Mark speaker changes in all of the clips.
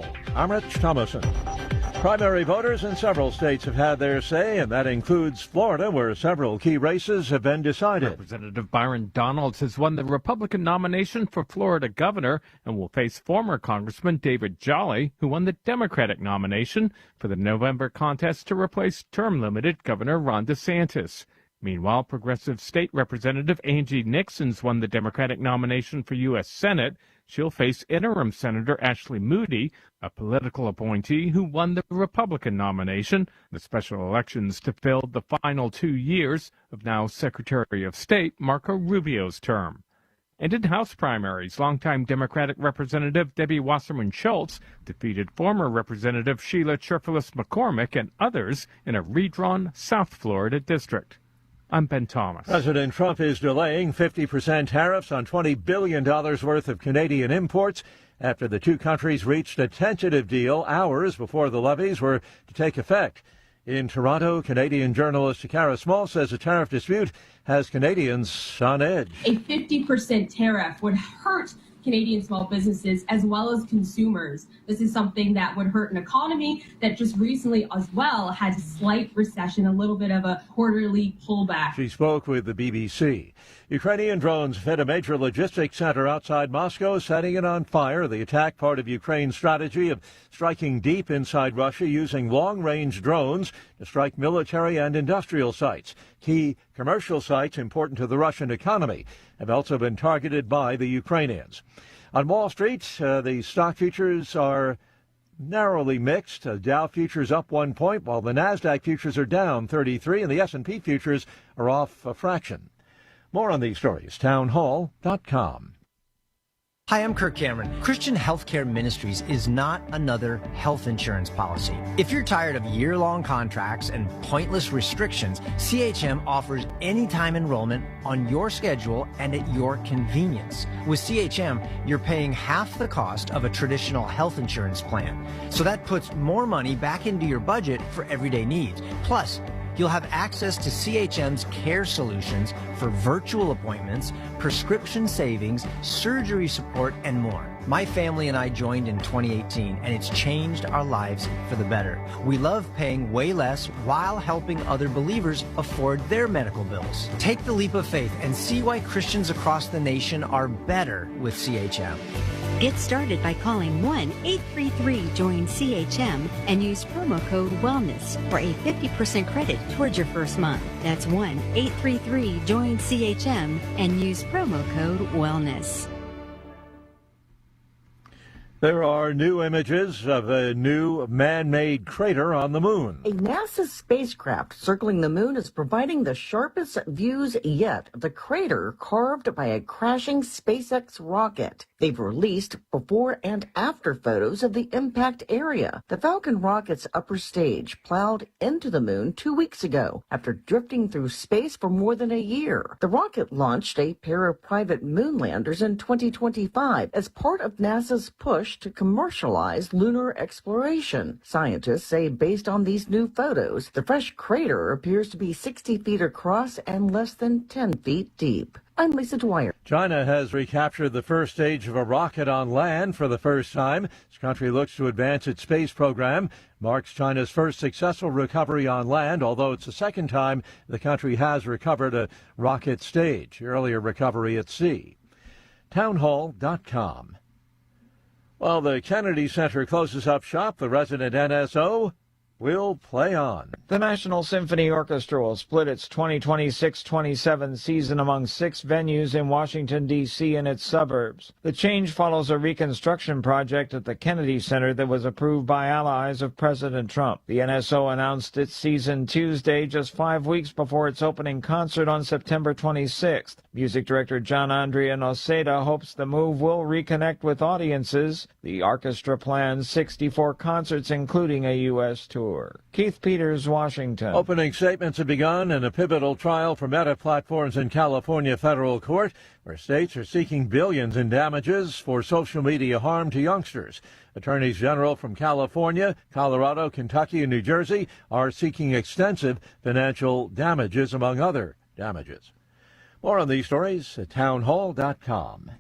Speaker 1: Hall. I'm Rich Thomason. Primary voters in several states have had their say, and that includes Florida, where several key races have been decided.
Speaker 2: Representative Byron Donalds has won the Republican nomination for Florida governor and will face former Congressman David Jolly, who won the Democratic nomination for the November contest to replace term-limited Governor Ron DeSantis. Meanwhile, progressive state representative Angie Nixon's won the Democratic nomination for U.S. Senate. She'll face interim Senator Ashley Moody, a political appointee who won the Republican nomination. The special elections to fill the final 2 years of now Secretary of State Marco Rubio's term. And in House primaries, longtime Democratic Representative Debbie Wasserman Schultz defeated former Representative Sheila Cherfilus McCormick and others in a redrawn South Florida district. I'm Ben Thomas.
Speaker 1: President Trump is delaying 50% tariffs on $20 billion worth of Canadian imports after the two countries reached a tentative deal hours before the levies were to take effect. In Toronto, Canadian journalist Takara Small says the tariff dispute has Canadians on edge.
Speaker 3: A 50% tariff would hurt Canadian small businesses as well as consumers. This is something that would hurt an economy that just recently as well had a slight recession, a little bit of a quarterly pullback.
Speaker 1: She spoke with the BBC. Ukrainian drones hit a major logistics center outside Moscow, setting it on fire. The attack, part of Ukraine's strategy of striking deep inside Russia using long-range drones to strike military and industrial sites. Key commercial sites important to the Russian economy have also been targeted by the Ukrainians. On Wall Street, the stock futures are narrowly mixed. Dow futures up 1 point, while the NASDAQ futures are down 33, and the S&P futures are off a fraction. More on these stories, townhall.com.
Speaker 4: Hi, I'm Kirk Cameron. Christian Healthcare Ministries is not another health insurance policy. If you're tired of year-long contracts and pointless restrictions, CHM offers anytime enrollment on your schedule and at your convenience. With CHM, you're paying half the cost of a traditional health insurance plan. So that puts more money back into your budget for everyday needs. Plus, you'll have access to CHM's care solutions for virtual appointments, prescription savings, surgery support, and more. My family and I joined in 2018, and it's changed our lives for the better. We love paying way less while helping other believers afford their medical bills. Take the leap of faith and see why Christians across the nation are better with CHM.
Speaker 5: Get started by calling 1-833-JOIN-CHM and use promo code WELLNESS for a 50% credit towards your first month. That's 1-833-JOIN-CHM and use promo code WELLNESS.
Speaker 1: There are new images of a new man-made crater on the moon.
Speaker 6: A NASA spacecraft circling the moon is providing the sharpest views yet of the crater carved by a crashing SpaceX rocket. They've released before and after photos of the impact area. The Falcon rocket's upper stage plowed into the moon 2 weeks ago after drifting through space for more than a year. The rocket launched a pair of private moon landers in 2025 as part of NASA's push to commercialize lunar exploration. Scientists say based on these new photos, the fresh crater appears to be 60 feet across and less than 10 feet deep. I'm Lisa Dwyer.
Speaker 1: China has recaptured the first stage of a rocket on land for the first time. This country looks to advance its space program. Marks China's first successful recovery on land, although it's the second time the country has recovered a rocket stage. Earlier recovery at sea. Townhall.com. While the Kennedy Center closes up shop, the resident NSO will play on.
Speaker 7: The National Symphony Orchestra will split its 2026-27 season among 6 venues in Washington, D.C. and its suburbs. The change follows a reconstruction project at the Kennedy Center that was approved by allies of President Trump. The NSO announced its season Tuesday, just 5 weeks before its opening concert on September 26th. Music director John Andrea Noceda hopes the move will reconnect with audiences. The orchestra plans 64 concerts, including a U.S. tour. Keith Peters, Washington.
Speaker 1: Opening statements have begun in a pivotal trial for Meta Platforms in California federal court, where states are seeking billions in damages for social media harm to youngsters. Attorneys general from California, Colorado, Kentucky, and New Jersey are seeking extensive financial damages, among other damages. More on these stories at townhall.com.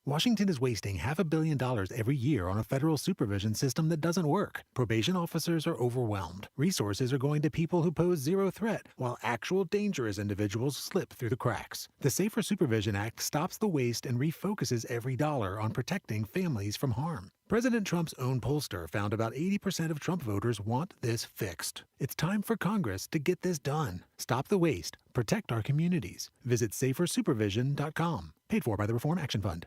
Speaker 8: Washington is wasting $500 million every year on a federal supervision system that doesn't work. Probation officers are overwhelmed. Resources are going to people who pose zero threat, while actual dangerous individuals slip through the cracks. The Safer Supervision Act stops the waste and refocuses every dollar on protecting families from harm. President Trump's own pollster found about 80% of Trump voters want this fixed. It's time for Congress to get this done. Stop the waste. Protect our communities. Visit safersupervision.com. Paid for by the Reform Action Fund.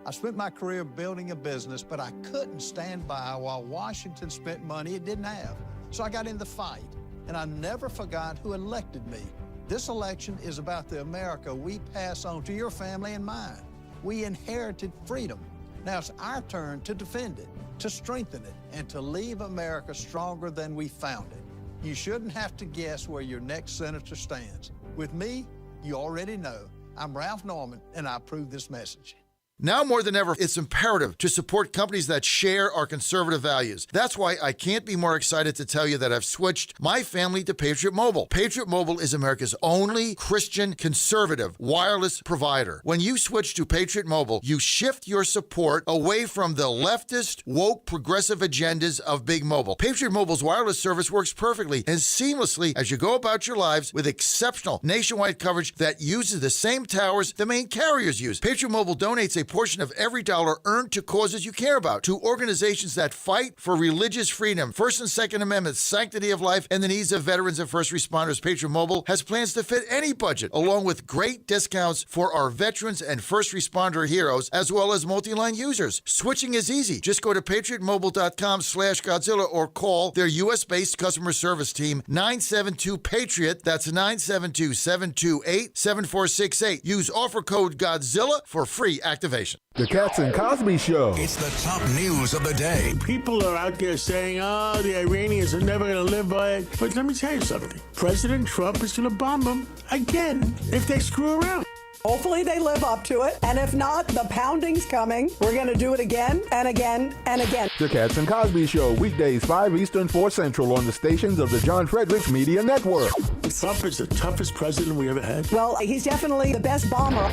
Speaker 9: I spent my career building a business, but I couldn't stand by while Washington spent money it didn't have. So I got in the fight, and I never forgot who elected me. This election is about the America we pass on to your family and mine. We inherited freedom. Now it's our turn to defend it, to strengthen it, and to leave America stronger than we found it. You shouldn't have to guess where your next senator stands. With me, you already know. I'm Ralph Norman, and I approve this message.
Speaker 10: Now more than ever, it's imperative to support companies that share our conservative values. That's why I can't be more excited to tell you that I've switched my family to Patriot Mobile. Patriot Mobile is America's only Christian conservative wireless provider. When you switch to Patriot Mobile, you shift your support away from the leftist, woke, progressive agendas of Big Mobile. Patriot Mobile's wireless service works perfectly and seamlessly as you go about your lives with exceptional nationwide coverage that uses the same towers the main carriers use. Patriot Mobile donates a portion of every dollar earned to causes you care about, to organizations that fight for religious freedom, First and Second Amendments, sanctity of life, and the needs of veterans and first responders. Patriot Mobile has plans to fit any budget, along with great discounts for our veterans and first responder heroes, as well as multi-line users. Switching is easy. Just go to patriotmobile.com/Godzilla or call their U.S.-based customer service team, 972-PATRIOT. That's 972-728-7468. Use offer code Godzilla for free activation.
Speaker 11: The Cats and Cosby Show.
Speaker 12: It's the top news of the day.
Speaker 13: People are out there saying, oh, the Iranians are never going to live by it. But let me tell you something. President Trump is going to bomb them again if they screw around.
Speaker 14: Hopefully they live up to it. And if not, the pounding's coming. We're going to do it again and again and again.
Speaker 11: The Cats and Cosby Show, weekdays 5 Eastern, 4 Central on the stations of the John Fredericks Media Network.
Speaker 13: Trump is the toughest president we ever had.
Speaker 14: Well, he's definitely the best bomber.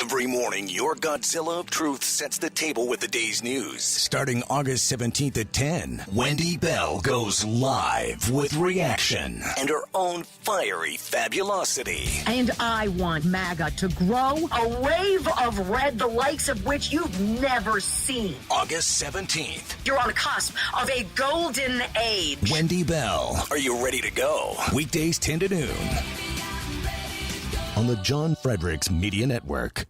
Speaker 12: Every morning, your Godzilla of Truth sets the table with the day's news. Starting August 17th at 10, Wendy Bell goes live with reaction and her own fiery fabulosity.
Speaker 15: And I want MAGA to grow a wave of red, the likes of which you've never seen.
Speaker 12: August 17th.
Speaker 15: You're on the cusp of a golden age.
Speaker 12: Wendy Bell, are you ready to go? Weekdays 10 to noon on the John Fredericks Media Network.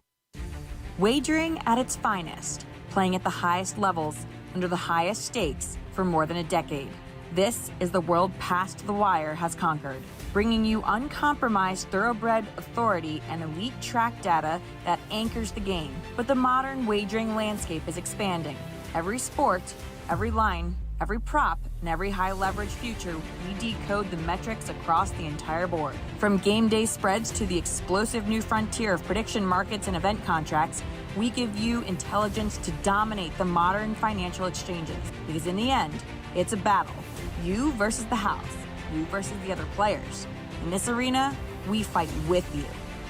Speaker 16: Wagering at its finest, playing at the highest levels, under the highest stakes for more than a decade. This is the world Past the Wire has conquered, bringing you uncompromised thoroughbred authority and elite track data that anchors the game. But the modern wagering landscape is expanding. Every sport, every line, every prop, and every high-leverage future, we decode the metrics across the entire board. From game day spreads to the explosive new frontier of prediction markets and event contracts, we give you intelligence to dominate the modern financial exchanges. Because in the end, it's a battle. You versus the house. You versus the other players. In this arena, we fight with you.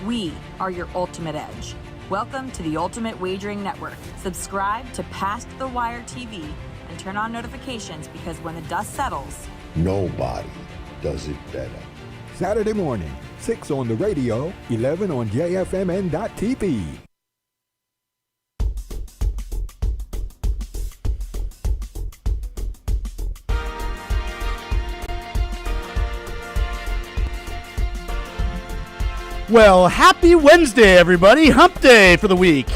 Speaker 16: We are your ultimate edge. Welcome to the Ultimate Wagering Network. Subscribe to Past the Wire TV and turn on notifications, because when the dust settles,
Speaker 17: nobody does it better.
Speaker 11: Saturday morning, 6 on the radio, 11 on JFMN.TV.
Speaker 18: Well, happy Wednesday, everybody. Hump day for the week.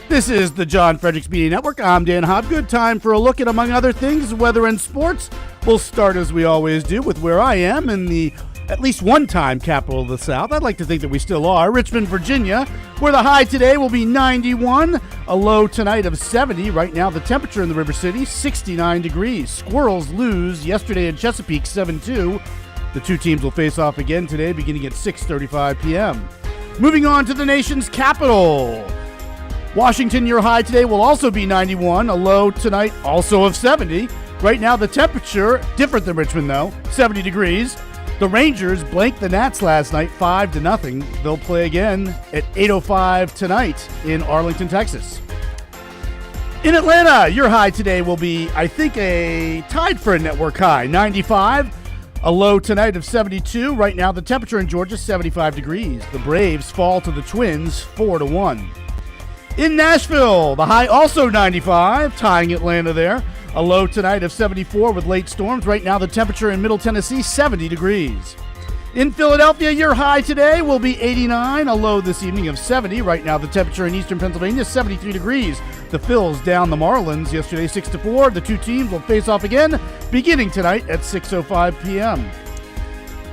Speaker 18: This is the John Fredericks Media Network. I'm Dan Hobgood. Time for a look at, among other things, weather and sports. We'll start, as we always do, with where I am in the at least one-time capital of the South. I'd like to think that we still are. Richmond, Virginia, where the high today will be 91, a low tonight of 70. Right now, the temperature in the River City, 69 degrees. Squirrels lose yesterday in Chesapeake, 7-2. The two teams will face off again today, beginning at 6:35 p.m. Moving on to the nation's capital. Washington, your high today will also be 91, a low tonight also of 70. Right now, the temperature, different than Richmond though, 70 degrees. The Rangers blanked the Nats last night 5-0. They'll play again at 8:05 tonight in Arlington, Texas. In Atlanta, your high today will be, I think, a tied for a network high, 95. A low tonight of 72. Right now, the temperature in Georgia, 75 degrees. The Braves fall to the Twins 4-1. In Nashville, the high also 95, tying Atlanta there. A low tonight of 74 with late storms. Right now, the temperature in Middle Tennessee, 70 degrees. In Philadelphia, your high today will be 89. A low this evening of 70. Right now, the temperature in eastern Pennsylvania is 73 degrees. The Phils down the Marlins yesterday 6-4. The two teams will face off again beginning tonight at 6:05 p.m.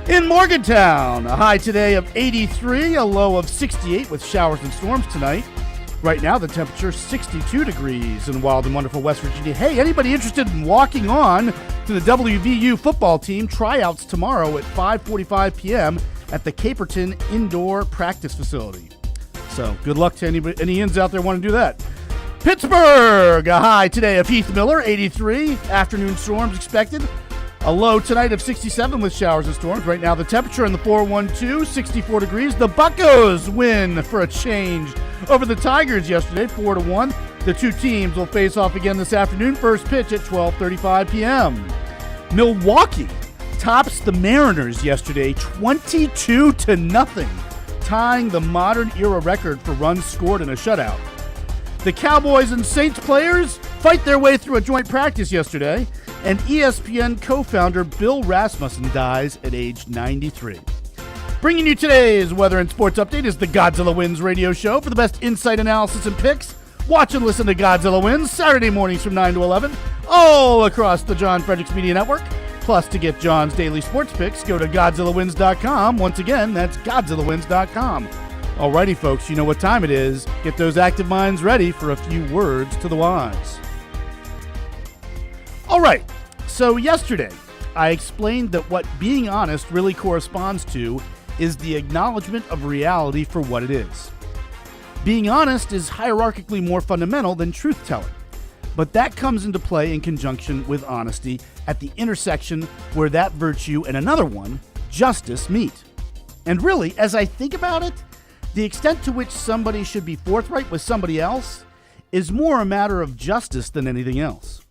Speaker 18: In Morgantown, a high today of 83. A low of 68 with showers and storms tonight. Right now, the temperature is 62 degrees in wild and wonderful West Virginia. Hey, anybody interested in walking on to the WVU football team? Tryouts tomorrow at 5:45 p.m. at the Caperton Indoor Practice Facility. So, good luck to any ins out there want to do that. Pittsburgh, a high today of Heath Miller, 83. Afternoon storms expected. A low tonight of 67 with showers and storms. Right now, the temperature in the 412, 64 degrees. The Buccos win for a change over the Tigers yesterday, 4-1. The two teams will face off again this afternoon. First pitch at 12:35 p.m. Milwaukee tops the Mariners yesterday, 22-0, tying the modern era record for runs scored in a shutout. The Cowboys and Saints players fight their way through a joint practice yesterday, and ESPN co-founder Bill Rasmussen dies at age 93. Bringing you today's weather and sports update is the Godzilla Wins radio show. For the best insight, analysis, and picks, watch and listen to Godzilla Wins Saturday mornings from 9 to 11, all across the John Fredericks Media Network. Plus, to get John's daily sports picks, go to GodzillaWins.com. Once again, that's GodzillaWins.com. Alrighty, folks, you know what time it is. Get those active minds ready for a few words to the wise. All right, so yesterday I explained that what being honest really corresponds to is the acknowledgement of reality for what it is. Being honest is hierarchically more fundamental than truth-telling, but that comes into play in conjunction with honesty at the intersection where that virtue and another one, justice, meet. And really, as I think about it, the extent to which somebody should be forthright with somebody else is more a matter of justice than anything else.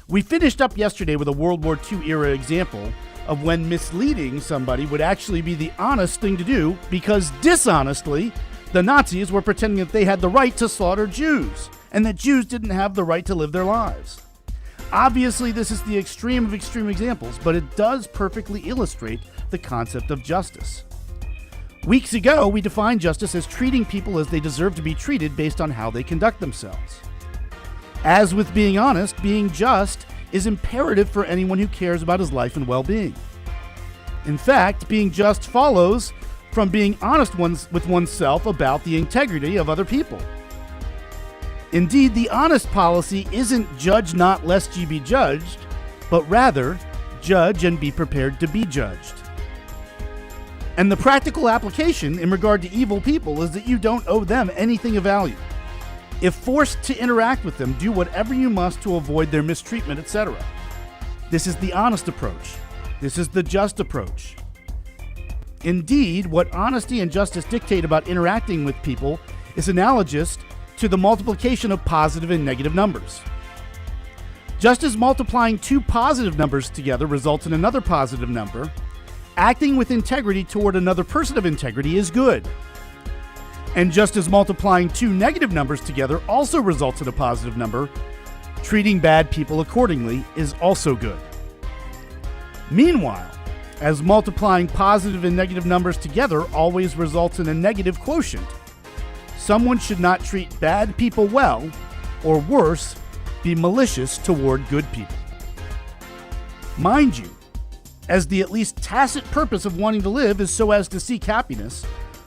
Speaker 18: We finished up yesterday with a World War II era example of when misleading somebody would actually be the honest thing to do because dishonestly, the Nazis were pretending that they had the right to slaughter Jews and that Jews didn't have the right to live their lives. Obviously, this is the extreme of extreme examples, but it does perfectly illustrate the concept of justice. Weeks ago, we defined justice as treating people as they deserve to be treated based on how they conduct themselves. As with being honest, being just is imperative for anyone who cares about his life and well-being. In fact, being just follows from being honest with oneself about the integrity of other people. Indeed, the honest policy isn't judge not lest ye be judged, but rather judge and be prepared to be judged. And the practical application in regard to evil people is that you don't owe them anything of value. If forced to interact with them, do whatever you must to avoid their mistreatment, etc. This is the honest approach. This is the just approach. Indeed, what honesty and justice dictate about interacting with people is analogous to the multiplication of positive and negative numbers. Just as multiplying two positive numbers together results in another positive number, acting with integrity toward another person of integrity is good. And just as multiplying two negative numbers together also results in a positive number, treating bad people accordingly is also good. Meanwhile, as multiplying positive and negative numbers together always results in a negative quotient, someone should not treat bad people well, or worse, be malicious toward good people. Mind you, as the at least tacit purpose of wanting to live is so as to seek happiness,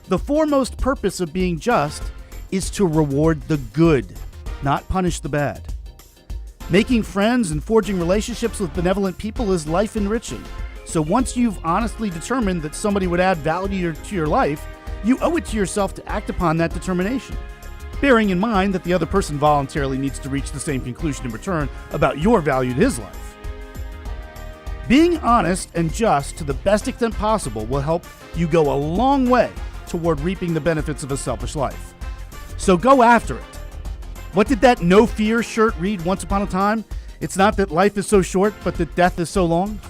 Speaker 18: the foremost purpose of being just is to reward the good, not punish the bad. Making friends and forging relationships with benevolent people is life enriching. So once you've honestly determined that somebody would add value to your life, you owe it to yourself to act upon that determination, bearing in mind that the other person voluntarily needs to reach the same conclusion in return about your value to his life. Being honest and just to the best extent possible will help you go a long way toward reaping the benefits of a selfish life. So go after it. What did that no fear shirt read once upon a time? It's not that life is so short, but that death is so long.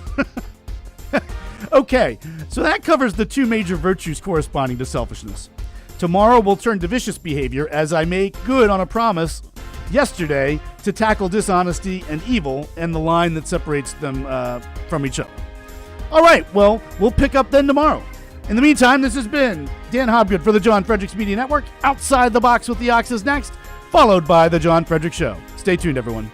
Speaker 18: Okay, so that covers the two major virtues corresponding to selfishness. Tomorrow we'll turn to vicious behavior as I make good on a promise yesterday to tackle dishonesty and evil and the line that separates them from each other. All right, well, we'll pick up then tomorrow. In the meantime, this has been Dan Hobgood for the John Fredericks Media Network. Outside the Box with the Ox is next, followed by The John Fredericks Show. Stay tuned, everyone.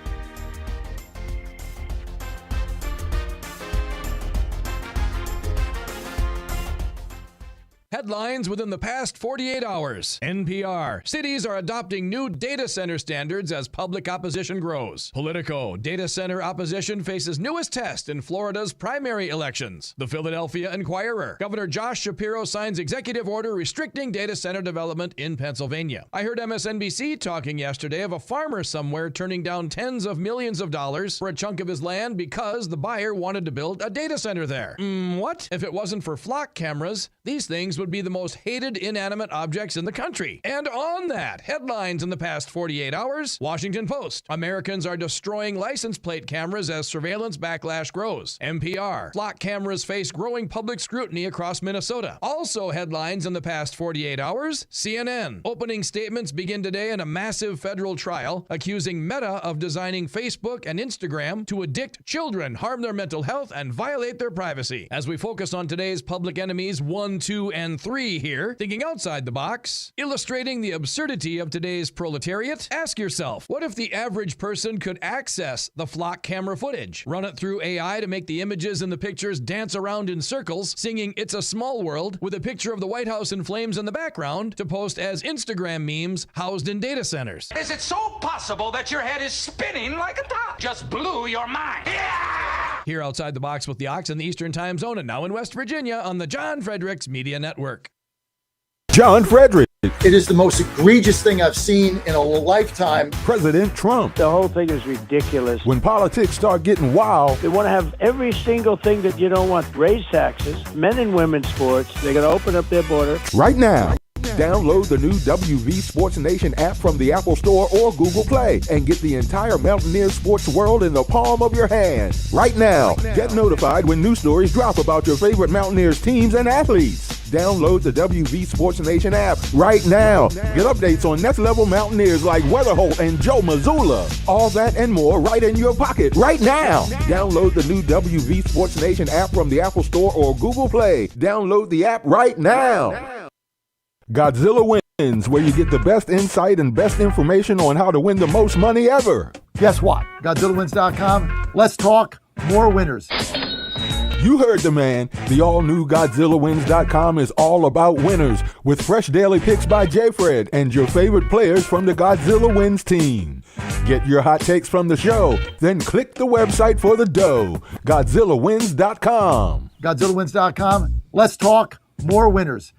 Speaker 19: Headlines within the past 48 hours. NPR. Cities are adopting new data center standards as public opposition grows. Politico. Data center opposition faces newest test in Florida's primary elections. The Philadelphia Inquirer. Governor Josh Shapiro signs executive order restricting data center development in Pennsylvania. I heard MSNBC talking yesterday of a farmer somewhere turning down tens of millions of dollars for a chunk of his land because the buyer wanted to build a data center there. What? If it wasn't for flock cameras, these things would be the most hated inanimate objects in the country. And on that, headlines in the past 48 hours, Washington Post. Americans are destroying license plate cameras as surveillance backlash grows. NPR. Flock cameras face growing public scrutiny across Minnesota. Also headlines in the past 48 hours, CNN. Opening statements begin today in a massive federal trial accusing Meta of designing Facebook and Instagram to addict children, harm their mental health, and violate their privacy. As we focus on today's public enemies 1, 2, and 3 here, thinking outside the box, illustrating the absurdity of today's proletariat, ask yourself, what if the average person could access the flock camera footage, run it through AI to make the images in the pictures dance around in circles, singing It's a Small World with a picture of the White House in flames in the background to post as Instagram memes housed in data centers?
Speaker 20: Is it so possible that your head is spinning like a top? Just blew your mind. Yeah!
Speaker 19: Here outside the box with the Ox in the Eastern Time Zone and now in West Virginia on the John Fredericks Media Network.
Speaker 11: John Fredericks.
Speaker 10: It is the most egregious thing I've seen in a lifetime.
Speaker 11: President Trump.
Speaker 21: The whole thing is ridiculous.
Speaker 11: When politics start getting wild.
Speaker 21: They want to have every single thing that you don't want. Raise taxes, men and women's sports. They're going to open up their border.
Speaker 11: Right now. Download the new WV Sports Nation app from the Apple Store or Google Play and get the entire Mountaineer sports world in the palm of your hand. Right now. Get notified when new stories drop about your favorite Mountaineers teams and athletes. Download the WV Sports Nation app right now. Get updates on next level Mountaineers like Weatherholt and Joe Mazzulla. All that and more right in your pocket right now. Download the new WV Sports Nation app from the Apple Store or Google Play. Download the app right now. Godzilla Wins, where you get the best insight and best information on how to win the most money ever.
Speaker 22: Guess what? GodzillaWins.com. Let's talk more winners.
Speaker 11: You heard the man. The all-new GodzillaWins.com is all about winners with fresh daily picks by J-Fred and your favorite players from the Godzilla Wins team. Get your hot takes from the show, then click the website for the dough. GodzillaWins.com.
Speaker 22: GodzillaWins.com. Let's talk more winners.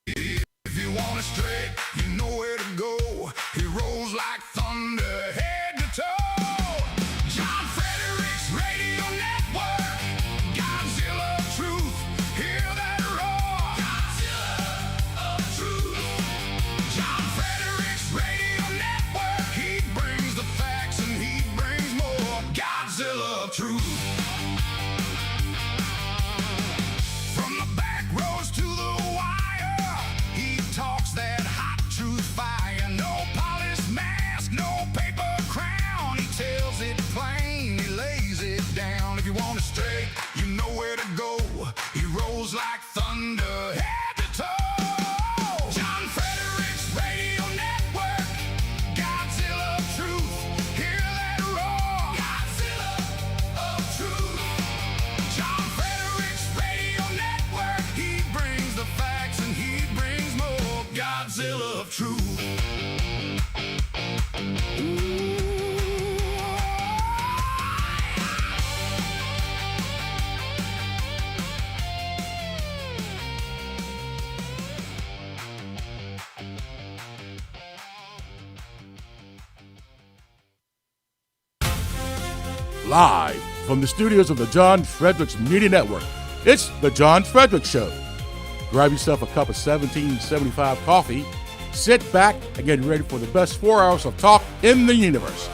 Speaker 23: If you want it straight, you know where to go. He rolls like thunder, head to toe. John Fredericks Radio Network. Godzilla of Truth, hear that roar. Godzilla of Truth. John Fredericks Radio Network. He brings the facts and he brings more. Godzilla of Truth. From the back rows to the wire, he talks that hot truth fire. No polished mask, no paper crown. He tells it plain, he lays it down. If you want it straight, you know where to go. He rolls like thunder, head to toe. John Fredericks Radio Network. Godzilla of Truth, hear that roar. Godzilla of Truth. John Fredericks Radio Network. He brings the facts and he brings more. Godzilla of Truth.
Speaker 2: Live from the studios of the John Fredericks Media Network, it's The John Fredericks Show. Grab yourself a cup of 1775 coffee, sit back, and get ready for the best 4 hours of talk in the universe.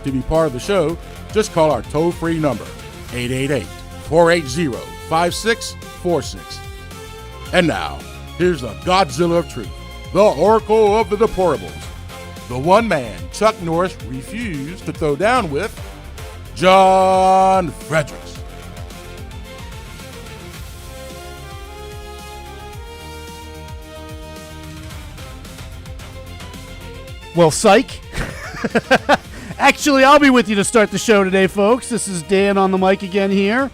Speaker 2: To be part of the show, just call our toll-free number, 888-480-5646. And now, here's the Godzilla of Truth, the Oracle of the Deplorables, the one man Chuck Norris refused to throw down with, John Fredericks.
Speaker 18: Well, psych. Actually, I'll be with you to start the show today, folks. This is Dan on the mic again here.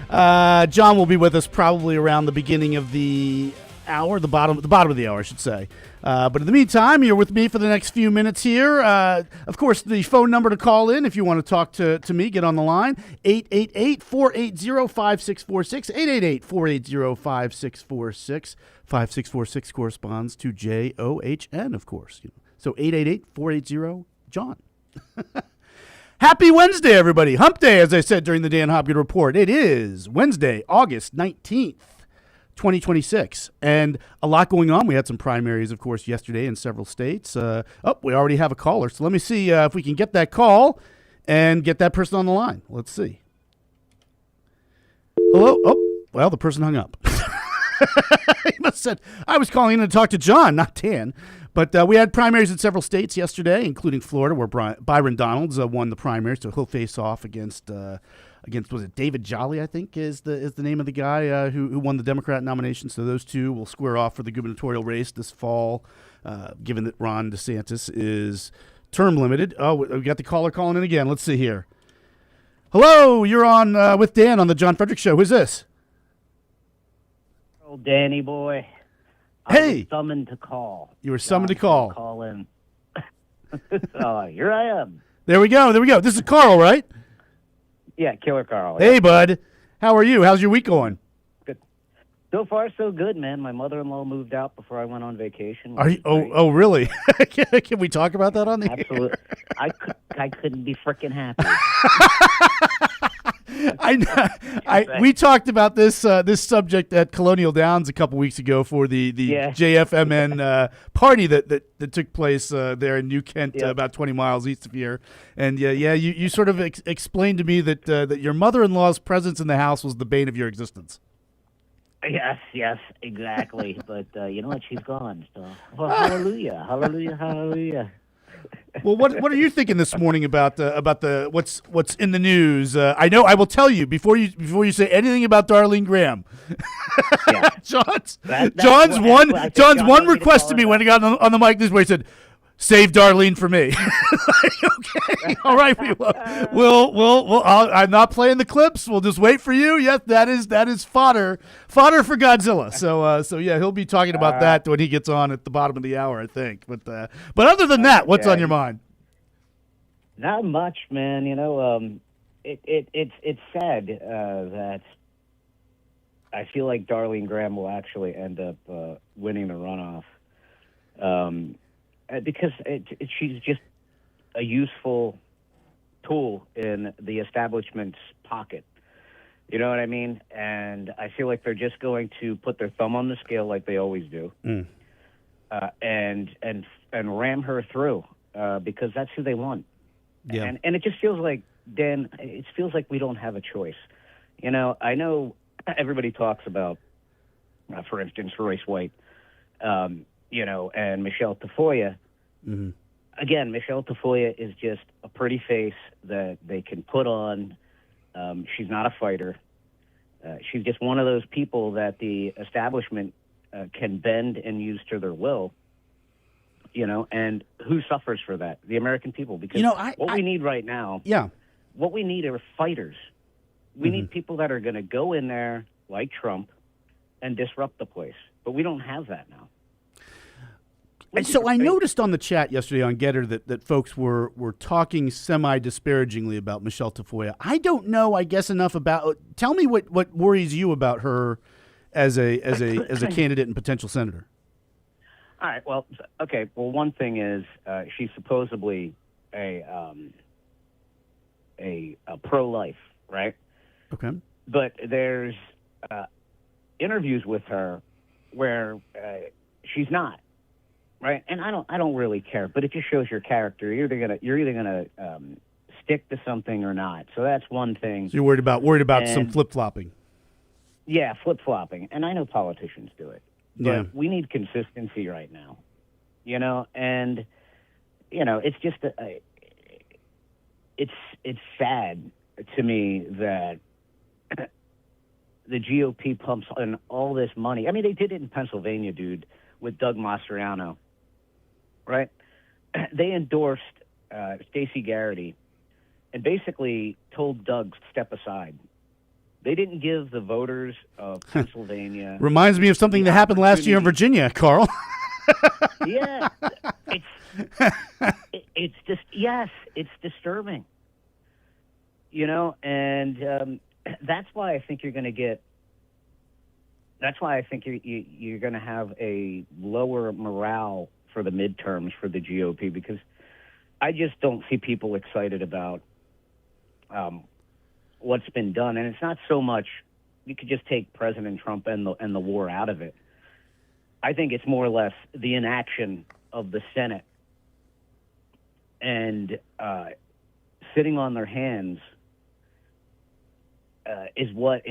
Speaker 18: John will be with us probably around the beginning of the hour, the bottom of the hour, I should say. But in the meantime, you're with me for the next few minutes here. Of course, the phone number to call in if you want to talk to me, get on the line, 888-480-5646, 888-480-5646. 5646 corresponds to JOHN, of course. So 888-480-JOHN. Happy Wednesday, everybody. Hump Day, as I said during the Dan Hopgood Report. It is Wednesday, August 19th. 2026, and a lot going on. We had some primaries, of course, yesterday in several states. We already have a caller, so let me see if we can get that call and get that person on the line. Let's see. Hello? Oh, well, the person hung up. He must have said, I was calling in to talk to John, not Dan. But we had primaries in several states yesterday, including Florida, where Byron Donalds won the primary, so he'll face off against was it David Jolly, I think, is the name of the guy who won the Democrat nomination. So those two will square off for the gubernatorial race this fall, given that Ron DeSantis is term limited. Oh, we got the caller calling in again. Let's see here. Hello, you're on with Dan on the John Fredericks Show. Who's this?
Speaker 3: Oh, Danny boy.
Speaker 18: Hey.
Speaker 3: I was summoned to call.
Speaker 18: You were summoned to call.
Speaker 3: Call in. Here I am.
Speaker 18: There we go. This is Carl, right?
Speaker 3: Yeah, Killer Carl.
Speaker 18: Hey, bud. How are you? How's your week going?
Speaker 3: Good. So far, so good, man. My mother-in-law moved out before I went on vacation.
Speaker 18: Are you? Oh, really? Can we talk about that on the
Speaker 3: Absolutely. I couldn't be freaking happy.
Speaker 18: We talked about this subject at Colonial Downs a couple weeks ago for the JFMN party that took place there in New Kent, about 20 miles east of here. And you sort of explained to me that your mother-in-law's presence in the house was the bane of your existence.
Speaker 3: Yes, exactly. But you know what? She's gone. So, hallelujah, hallelujah, hallelujah.
Speaker 18: Well, what are you thinking this morning about the what's in the news? I know I will tell you before you say anything about Darlene Graham. Yeah. John's one request to me when he got on the mic this way. He said, "Save Darlene for me." Okay, all right. We'll I'm not playing the clips. We'll just wait for you. Yes, that is fodder for Godzilla. So yeah, he'll be talking about that when he gets on at the bottom of the hour, I think. But other than that, what's on your mind?
Speaker 3: Not much, man. You know, it's sad that I feel like Darlene Graham will actually end up winning the runoff. Because she's just a useful tool in the establishment's pocket. You know what I mean? And I feel like they're just going to put their thumb on the scale like they always do, and ram her through because that's who they want.
Speaker 18: Yeah.
Speaker 3: And it just feels like, Dan, it feels like we don't have a choice. You know, I know everybody talks about, for instance, Royce White, you know, and Michelle Tafoya.
Speaker 18: Mm-hmm.
Speaker 3: Again, Michelle Tafoya is just a pretty face that they can put on. She's not a fighter. She's just one of those people that the establishment can bend and use to their will. You know, and who suffers for that? The American people. Because what we need right now, what we need are fighters. We need people that are going to go in there like Trump and disrupt the place. But we don't have that now.
Speaker 18: And so I noticed on the chat yesterday on Getter that folks were talking semi-disparagingly about Michelle Tafoya. I don't know, I guess, enough about. Tell me what worries you about her as a candidate and potential senator.
Speaker 3: All right. Well, okay. Well, one thing is she's supposedly a a pro-life, right?
Speaker 18: Okay.
Speaker 3: But there's interviews with her where she's not, right? And I don't really care, but it just shows your character. You're either gonna stick to something or not. So that's one thing.
Speaker 18: So you're worried about some flip-flopping.
Speaker 3: Yeah, flip-flopping. And I know politicians do it. But
Speaker 18: Yeah.
Speaker 3: we need consistency right now. And it's just it's sad to me that the GOP pumps in all this money. I mean, they did it in Pennsylvania, dude, with Doug Mastriano, right? They endorsed Stacey Garrity and basically told Doug, step aside. They didn't give the voters of Pennsylvania...
Speaker 18: Reminds me of something that happened last year in Virginia, Carl.
Speaker 3: Yeah. It's just, yes, it's disturbing. And that's why I think you're going to get... That's why I think you're going to have a lower morale for the midterms for the GOP, because I just don't see people excited about what's been done. And it's not so much you could just take President Trump and the war out of it. I think it's more or less the inaction of the Senate and sitting on their hands is what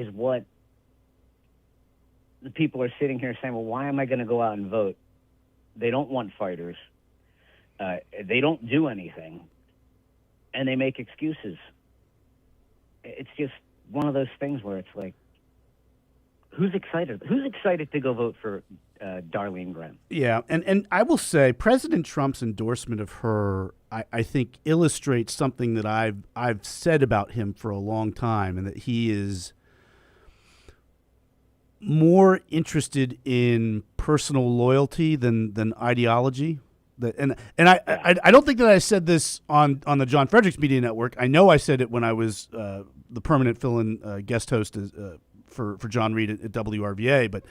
Speaker 3: the people are sitting here saying, well, why am I going to go out and vote? They don't want fighters. They don't do anything. And they make excuses. It's just one of those things where it's like, who's excited? Who's excited to go vote for Darlene Graham?
Speaker 18: Yeah, and I will say President Trump's endorsement of her, I think, illustrates something that I've said about him for a long time, and that he is more interested in personal loyalty than ideology. And I don't think that I said this on the John Fredericks Media Network. I know I said it when I was the permanent fill-in guest host for John Reed at WRVA, but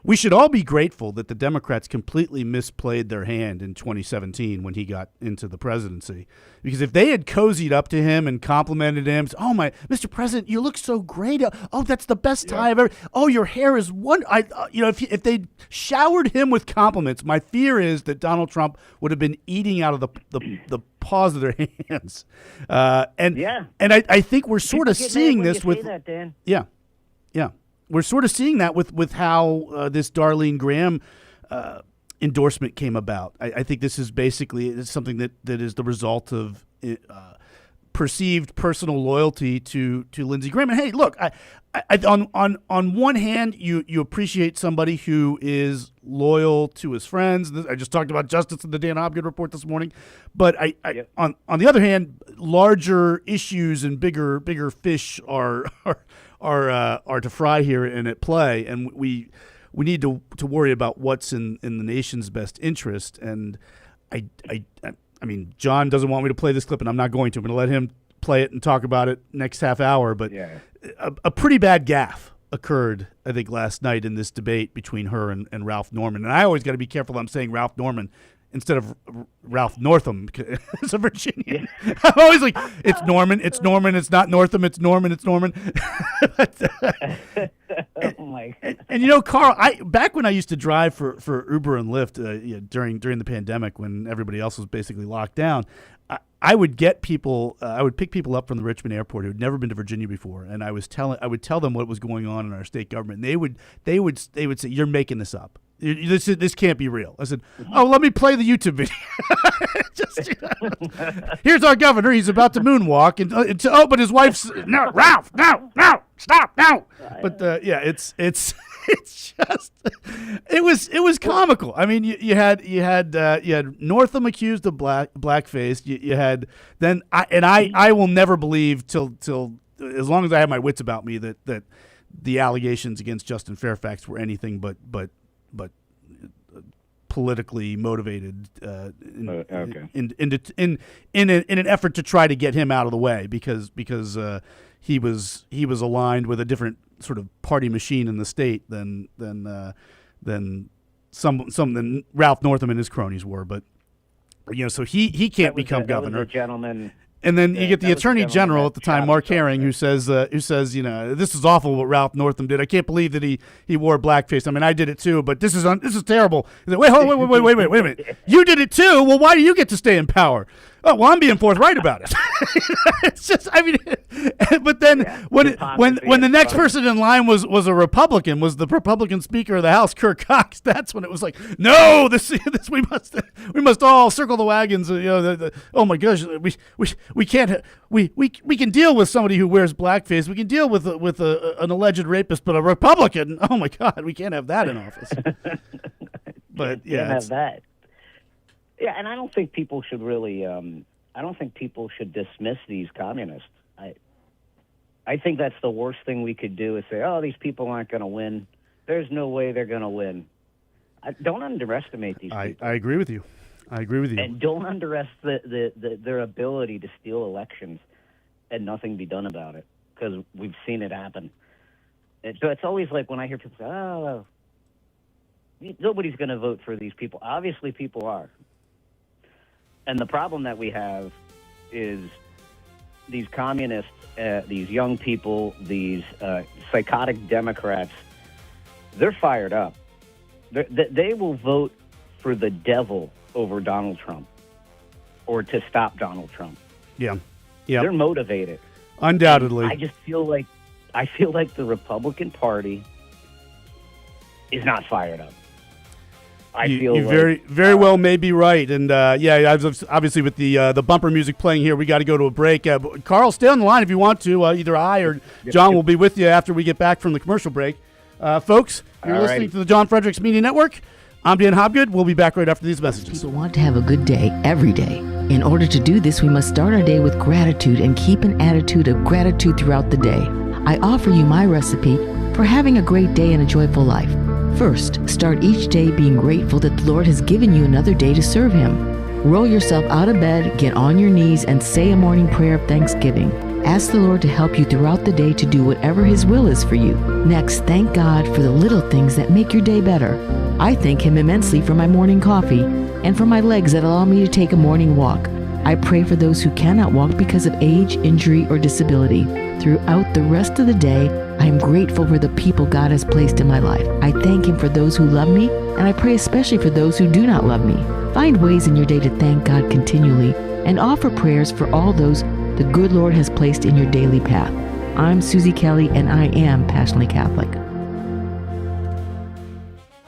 Speaker 18: we should all be grateful that the Democrats completely misplayed their hand in 2017 when he got into the presidency. Because if they had cozied up to him and complimented him, oh my, Mr. President, you look so great. Oh, that's the best tie I've ever. Oh, your hair is if they showered him with compliments, my fear is that Donald Trump would have been eating out of the paws of their hands. And I think we're sort of seeing this with
Speaker 3: that, Dan.
Speaker 18: Yeah. We're sort of seeing that with how this Darlene Graham endorsement came about. I think this is basically something that is the result of perceived personal loyalty to Lindsey Graham. And hey, look, on one hand, you appreciate somebody who is loyal to his friends. I just talked about justice in the Dan Hopgood report this morning. But on the other hand, larger issues and bigger fish are to fry here and at play, and we need to worry about what's in the nation's best interest. And I mean, John doesn't want me to play this clip, and I'm not going to. I'm going to let him play it and talk about it next half hour. But a pretty bad gaffe occurred, I think, last night in this debate between her and Ralph Norman. And I always got to be careful I'm saying Ralph Norman instead of Ralph Northam. It's a Virginian. I'm always like, it's Norman, it's not Northam, it's Norman, it's Norman.
Speaker 3: Oh my God.
Speaker 18: And Carl, back when I used to drive for Uber and Lyft during the pandemic when everybody else was basically locked down, I would get people, I would pick people up from the Richmond airport who had never been to Virginia before, and I would tell them what was going on in our state government. And they would say, "You're making this up. This can't be real." I said, "Oh, let me play the YouTube video." Here's our governor. He's about to moonwalk, but his wife's no, Ralph, no, stop, no. But it's just it was comical. I mean, you had Northam accused of blackface. You had then I will never believe till as long as I have my wits about me that the allegations against Justin Fairfax were anything but politically motivated in an effort to try to get him out of the way because he was aligned with a different sort of party machine in the state than Ralph Northam and his cronies were. But so he can't become governor.
Speaker 3: That was a gentleman.
Speaker 18: And then you get the Attorney General at the time, Mark Herring, who says, this is awful what Ralph Northam did. I can't believe that he wore blackface. I mean, I did it too, but this is terrible. Wait a minute. You did it too? Well, why do you get to stay in power? Oh, well, I'm being forthright about it. It's just, I mean, but then when the next person in line was a Republican, was the Republican Speaker of the House, Kirk Cox. That's when it was like, no, this we must all circle the wagons. Oh my gosh, we can't we can deal with somebody who wears blackface. We can deal with an alleged rapist, but a Republican, oh my God, we can't have that in office. But yeah,
Speaker 3: can't have that. Yeah, and I don't think people should really. I don't think people should dismiss these communists. I think that's the worst thing we could do is say, "Oh, these people aren't going to win. There's no way they're going to win." Don't underestimate these people.
Speaker 18: I agree with you.
Speaker 3: And don't underestimate their ability to steal elections and nothing be done about it, because we've seen it happen. And so it's always like when I hear people say, "Oh, nobody's going to vote for these people." Obviously, people are. And the problem that we have is these communists, these young people, these psychotic Democrats, they're fired up. They will vote for the devil over Donald Trump or to stop Donald Trump.
Speaker 18: Yeah.
Speaker 3: They're motivated.
Speaker 18: Undoubtedly.
Speaker 3: And I just feel like the Republican Party is not fired up.
Speaker 18: You very well may be right, and obviously with the bumper music playing here, we got to go to a break. Carl, stay on the line if you want to. Either I or John will be with you after we get back from the commercial break. Folks, you're listening to the John Fredericks Media Network. I'm Dan Hobgood. We'll be back right after these messages.
Speaker 4: People want to have a good day every day. In order to do this, we must start our day with gratitude and keep an attitude of gratitude throughout the day. I offer you my recipe for having a great day and a joyful life. First, start each day being grateful that the Lord has given you another day to serve Him. Roll yourself out of bed, get on your knees, and say a morning prayer of thanksgiving. Ask the Lord to help you throughout the day to do whatever His will is for you. Next, thank God for the little things that make your day better. I thank Him immensely for my morning coffee and for my legs that allow me to take a morning walk. I pray for those who cannot walk because of age, injury, or disability. Throughout the rest of the day, I am grateful for the people God has placed in my life. I thank Him for those who love me, and I pray especially for those who do not love me. Find ways in your day to thank God continually and offer prayers for all those the good Lord has placed in your daily path. I'm Susie Kelly, and I am passionately Catholic.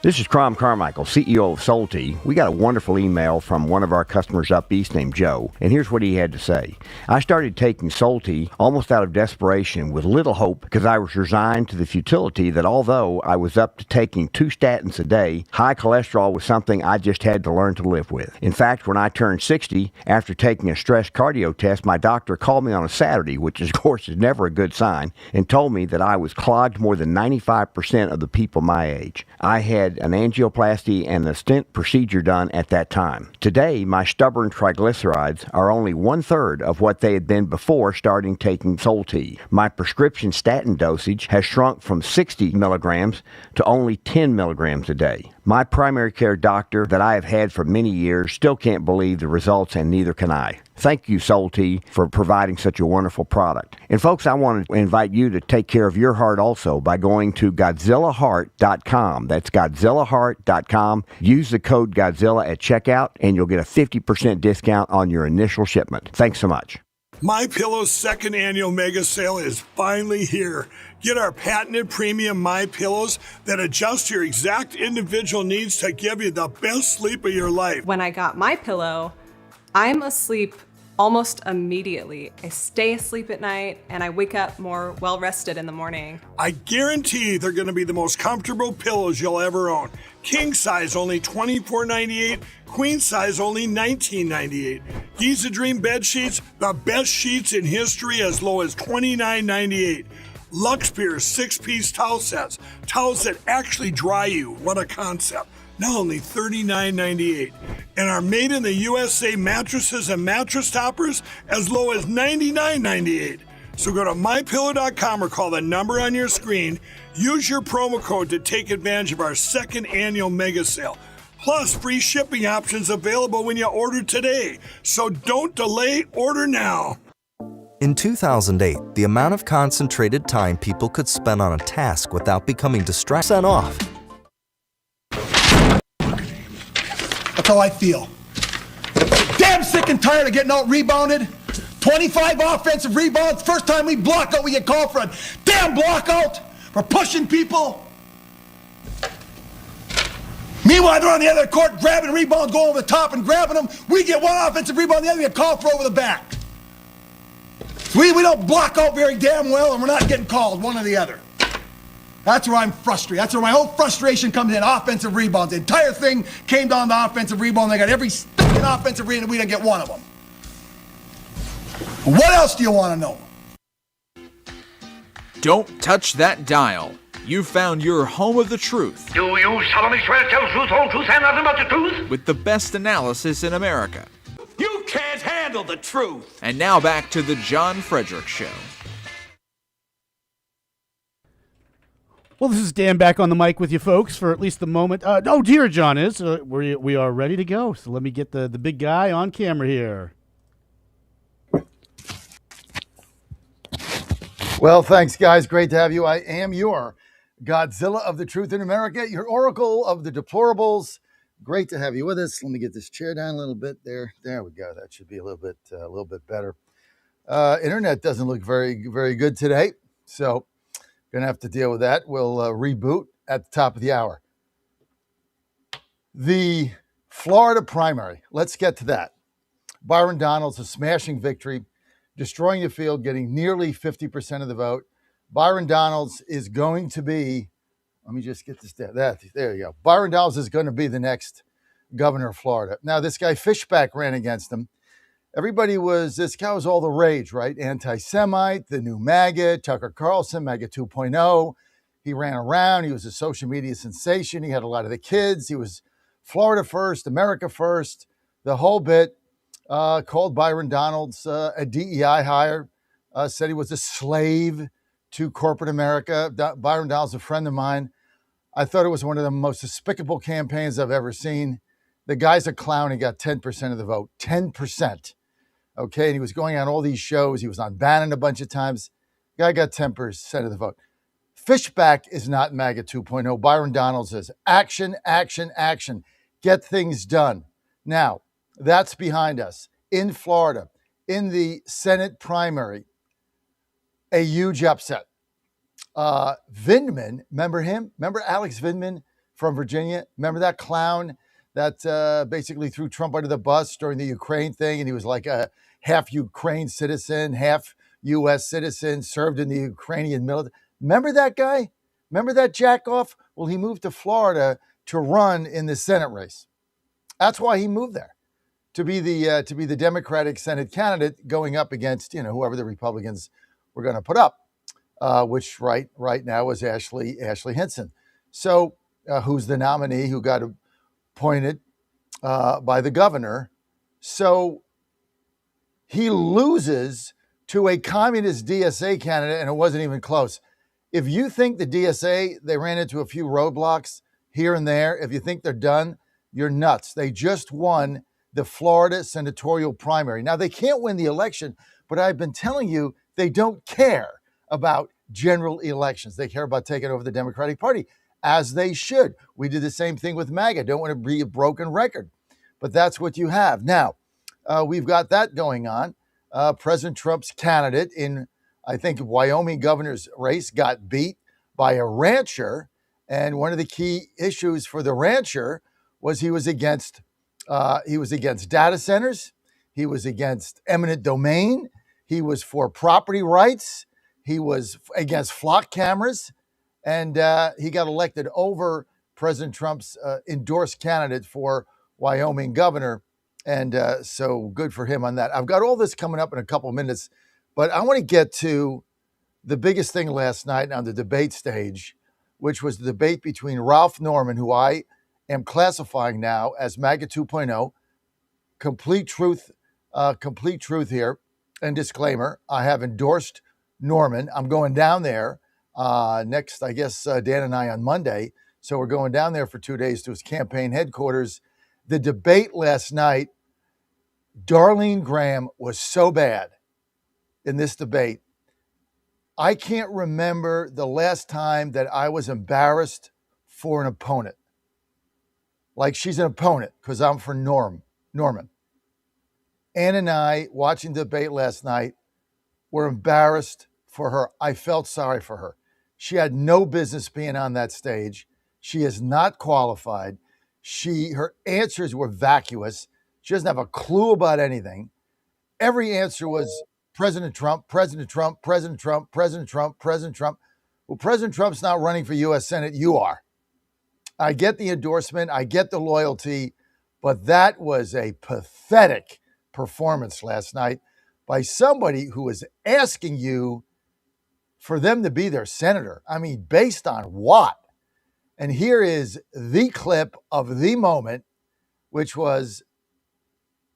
Speaker 5: This is Crom Carmichael, CEO of Soul Tea. We got a wonderful email from one of our customers up east named Joe, and here's what he had to say. I started taking Soul Tea almost out of desperation with little hope because I was resigned to the futility that although I was up to taking 2 statins a day, high cholesterol was something I just had to learn to live with. In fact, when I turned 60, after taking a stress cardio test, my doctor called me on a Saturday, which of course is never a good sign, and told me that I was clogged more than 95% of the people my age. I had an angioplasty and a stent procedure done at that time. Today, my stubborn triglycerides are only 1/3 of what they had been before starting taking Soul Tea. My prescription statin dosage has shrunk from 60 milligrams to only 10 milligrams a day. My primary care doctor that I have had for many years still can't believe the results, and neither can I. Thank you, Soul Tea, for providing such a wonderful product. And folks, I want to invite you to take care of your heart also by going to GodzillaHeart.com. That's GodzillaHeart.com. Use the code Godzilla at checkout, and you'll get a 50% discount on your initial shipment. Thanks so much.
Speaker 6: MyPillow's second annual mega sale is finally here. Get our patented premium MyPillows that adjust your exact individual needs to give you the best sleep of your life.
Speaker 24: When I got MyPillow, I'm asleep almost immediately. I stay asleep at night and I wake up more well-rested in the morning.
Speaker 6: I guarantee they're going to be the most comfortable pillows you'll ever own. King size only $24.98, queen size only $19.98. Giza Dream bed sheets, the best sheets in history, as low as $29.98. Lux Pierce 6-piece towel sets, towels that actually dry you. What a concept. Now only $39.98. And our made in the USA mattresses and mattress toppers as low as $99.98. So go to MyPillow.com or call the number on your screen. Use your promo code to take advantage of our second annual mega sale. Plus, free shipping options available when you order today. So don't delay, order now.
Speaker 1: In 2008, the amount of concentrated time people could spend on a task without becoming distracted off.
Speaker 7: That's how I feel. Damn sick and tired of getting out rebounded. 25 offensive rebounds. First time we block out, we get called for a damn block out. We're pushing people. Meanwhile, they're on the other court grabbing rebounds, going over the top and grabbing them. We get one offensive rebound, the other we get called for over the back. We don't block out very damn well, and we're not getting called, one or the other. That's where I'm frustrated. That's where my whole frustration comes in, offensive rebounds. The entire thing came down to offensive rebound. They got every stinking offensive rebound, and we didn't get one of them. What else do you want to know?
Speaker 8: Don't touch that dial. You've found your home of the truth.
Speaker 20: Do you solemnly swear to tell the truth, whole truth, and nothing but the truth?
Speaker 8: With the best analysis in America.
Speaker 20: You can't handle the truth.
Speaker 8: And now back to the John Fredericks Show.
Speaker 18: Well, this is Dan back on the mic with you folks for at least the moment. Dear John is. We are ready to go. So let me get the big guy on camera here.
Speaker 22: Well, thanks, guys. Great to have you. I am your Godzilla of the Truth in America, your Oracle of the Deplorables. Great to have you with us. Let me get this chair down a little bit there. There we go. That should be a little bit better. Internet doesn't look very, very good today, so gonna have to deal with that. We'll reboot at the top of the hour. The Florida primary. Let's get to that. Byron Donalds, a smashing victory, destroying the field, getting nearly 50% of the vote. Byron Donalds is going to be, let me just get this down. There you go. Byron Donalds is going to be the next governor of Florida. Now, this guy Fishback ran against him. This guy was all the rage, right? Anti-Semite, the new MAGA, Tucker Carlson, MAGA 2.0. He ran around. He was a social media sensation. He had a lot of the kids. He was Florida first, America first, the whole bit. Called Byron Donalds a DEI hire, said he was a slave to corporate America. Byron Donalds, a friend of mine. I thought it was one of the most despicable campaigns I've ever seen. The guy's a clown. He got 10% of the vote. 10%. Okay, and he was going on all these shows. He was on Bannon a bunch of times. The guy got 10% of the vote. Fishback is not MAGA 2.0. Byron Donalds is action, action, action. Get things done. Now, that's behind us. In Florida, in the Senate primary, a huge upset. Vindman, remember him? Remember Alex Vindman from Virginia? Remember that clown that basically threw Trump under the bus during the Ukraine thing? And he was like a half Ukraine citizen, half U.S. citizen, served in the Ukrainian military. Remember that guy? Remember that jackoff? Well, he moved to Florida to run in the Senate race. That's why he moved there. To be the Democratic Senate candidate going up against, whoever the Republicans were going to put up, which right now is Ashley Hinson. So who's the nominee who got appointed by the governor? So he loses to a communist DSA candidate, and it wasn't even close. If you think the DSA, they ran into a few roadblocks here and there, if you think they're done, you're nuts. They just won the Florida senatorial primary. Now, they can't win the election, but I've been telling you, they don't care about general elections. They care about taking over the Democratic Party, as they should. We did the same thing with MAGA. Don't want to be a broken record, but that's what you have. Now, we've got that going on. President Trump's candidate in, I think, Wyoming governor's race got beat by a rancher, and one of the key issues for the rancher was he was against data centers. He was against eminent domain. He was for property rights. He was against flock cameras. And he got elected over President Trump's endorsed candidate for Wyoming governor. And so good for him on that. I've got all this coming up in a couple of minutes, but I want to get to the biggest thing last night on the debate stage, which was the debate between Ralph Norman, who I am classifying now as MAGA 2.0, complete truth here, and disclaimer, I have endorsed Norman. I'm going down there next, I guess, Dan and I on Monday. So we're going down there for 2 days to his campaign headquarters. The debate last night, Darlene Graham was so bad. in this debate. I can't remember the last time that I was embarrassed for an opponent. Like she's an opponent because I'm for Norman. Ann and I, watching the debate last night, were embarrassed for her. I felt sorry for her. She had no business being on that stage. She is not qualified. Her answers were vacuous. She doesn't have a clue about anything. Every answer was President Trump, President Trump, President Trump, President Trump, President Trump. Well, President Trump's not running for U.S. Senate. You are. I get the endorsement. I get the loyalty. But that was a pathetic performance last night by somebody who was asking you for them to be their senator. I mean, based on what? And here is the clip of the moment, which was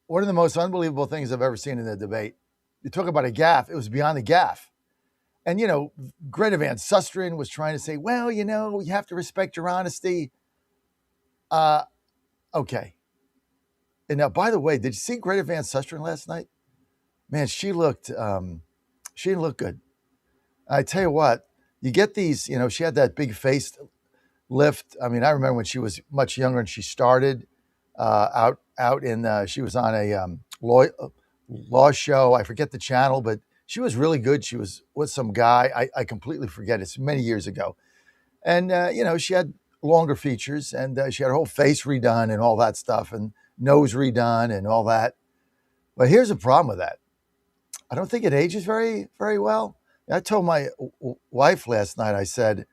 Speaker 22: one of the most unbelievable things I've ever seen in the debate. You talk about a gaffe. It was beyond the gaffe. And, Greta Van Susteren was trying to say, well, you have to respect your honesty. Okay. And now, by the way, did you see Greta Van Susteren last night? Man, she didn't look good. I tell you what, you get these, she had that big face lift. I mean, I remember when she was much younger and she started out in, she was on a law show. I forget the channel, but she was really good. She was with some guy. I completely forget. It's many years ago. And, she had longer features and she had her whole face redone and all that stuff and nose redone and all that. But here's the problem with that. I don't think it ages very, very well. I told my wife last night, I said,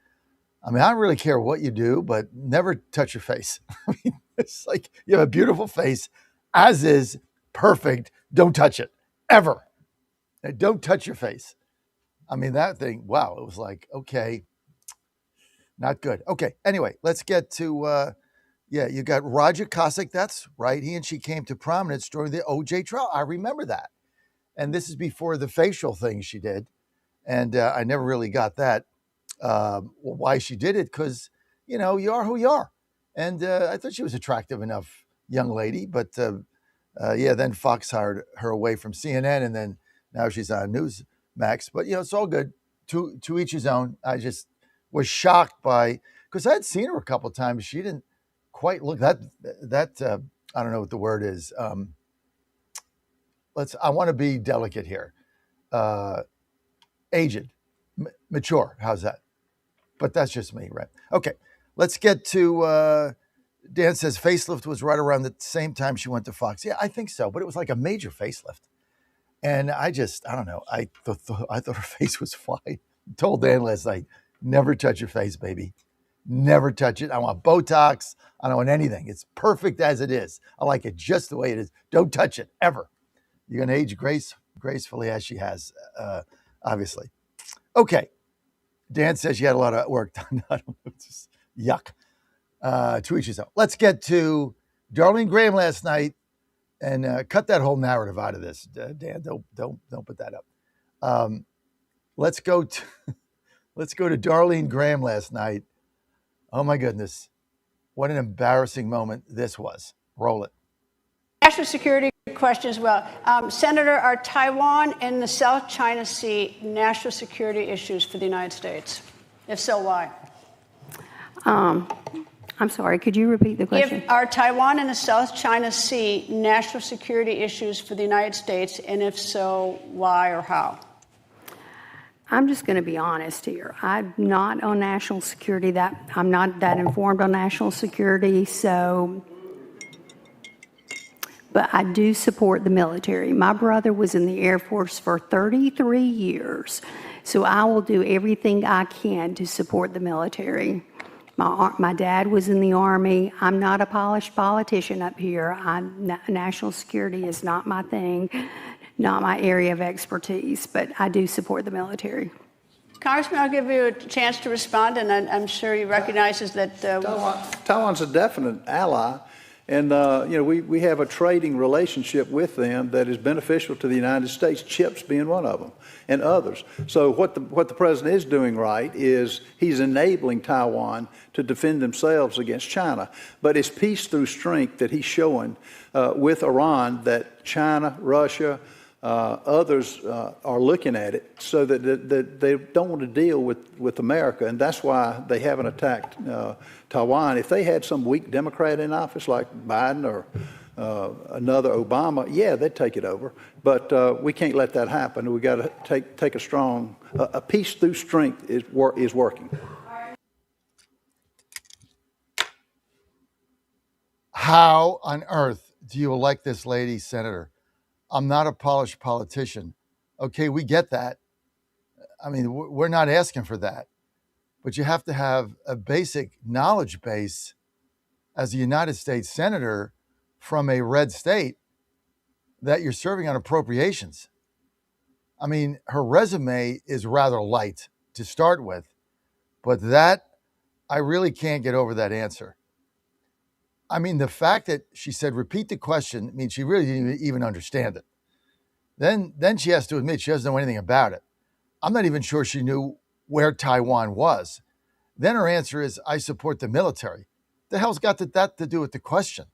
Speaker 22: I don't really care what you do, but never touch your face. I mean, it's like you have a beautiful face, as is, perfect. Don't touch it, ever. Don't touch your face. I mean, that thing, wow, it was like, okay, not good. Okay, anyway, let's get to, you got Roger Cossack. That's right. He and she came to prominence during the OJ trial. I remember that. And this is before the facial thing she did. And I never really got that, why she did it, because, you are who you are. And I thought she was attractive enough young lady. But, then Fox hired her away from CNN, and then now she's on Newsmax. But, it's all good. To each his own. I just was shocked by, because I had seen her a couple of times. She didn't quite look that I don't know what the word is. I want to be delicate here. Aged, mature. How's that? But that's just me, right? Okay, let's get to, Dan says facelift was right around the same time she went to Fox. Yeah, I think so, but it was like a major facelift. And I don't know. I thought her face was fine. I told Dan last night, never touch your face, baby. Never touch it. I want Botox. I don't want anything. It's perfect as it is. I like it just the way it is. Don't touch it, ever. You're going to age gracefully as she has, obviously. Okay. Dan says she had a lot of work done. I don't know. It's just yuck. To each his own. Let's get to Darlene Graham last night and cut that whole narrative out of this. Dan, don't put that up. Let's go to Darlene Graham last night. Oh my goodness. What an embarrassing moment this was. Roll it.
Speaker 9: National security question as well. Senator, are Taiwan and the South China Sea national security issues for the United States? If so, why?
Speaker 13: I'm sorry, could you repeat the question?
Speaker 9: Are Taiwan and the South China Sea national security issues for the United States? And if so, why or how?
Speaker 13: I'm just going to be honest here. I'm not on national security. I'm not that informed on national security, but I do support the military. My brother was in the Air Force for 33 years, so I will do everything I can to support the military. My dad was in the Army. I'm not a polished politician up here. National security is not my thing, not my area of expertise, but I do support the military.
Speaker 9: Congressman, I'll give you a chance to respond, and I'm sure he recognizes that...
Speaker 14: Taiwan's a definite ally, and we have a trading relationship with them that is beneficial to the United States, chips being one of them, and others. So what the president is doing right is he's enabling Taiwan to defend themselves against China. But it's peace through strength that he's showing with Iran that China, Russia, others are looking at it so that they don't want to deal with America, and that's why they haven't attacked Taiwan. If they had some weak Democrat in office like Biden or another Obama, yeah, they'd take it over. But we can't let that happen. We got to take a strong, a peace through strength is working.
Speaker 22: How on earth do you elect this lady senator? I'm not a polished politician. Okay, we get that. I mean, we're not asking for that. But you have to have a basic knowledge base as a United States senator from a red state that you're serving on appropriations. I mean, her resume is rather light to start with, but that, I really can't get over that answer. I mean, the fact that she said, repeat the question, means she really didn't even understand it. Then she has to admit she doesn't know anything about it. I'm not even sure she knew where Taiwan was. Then her answer is, I support the military. The hell's got that to do with the question?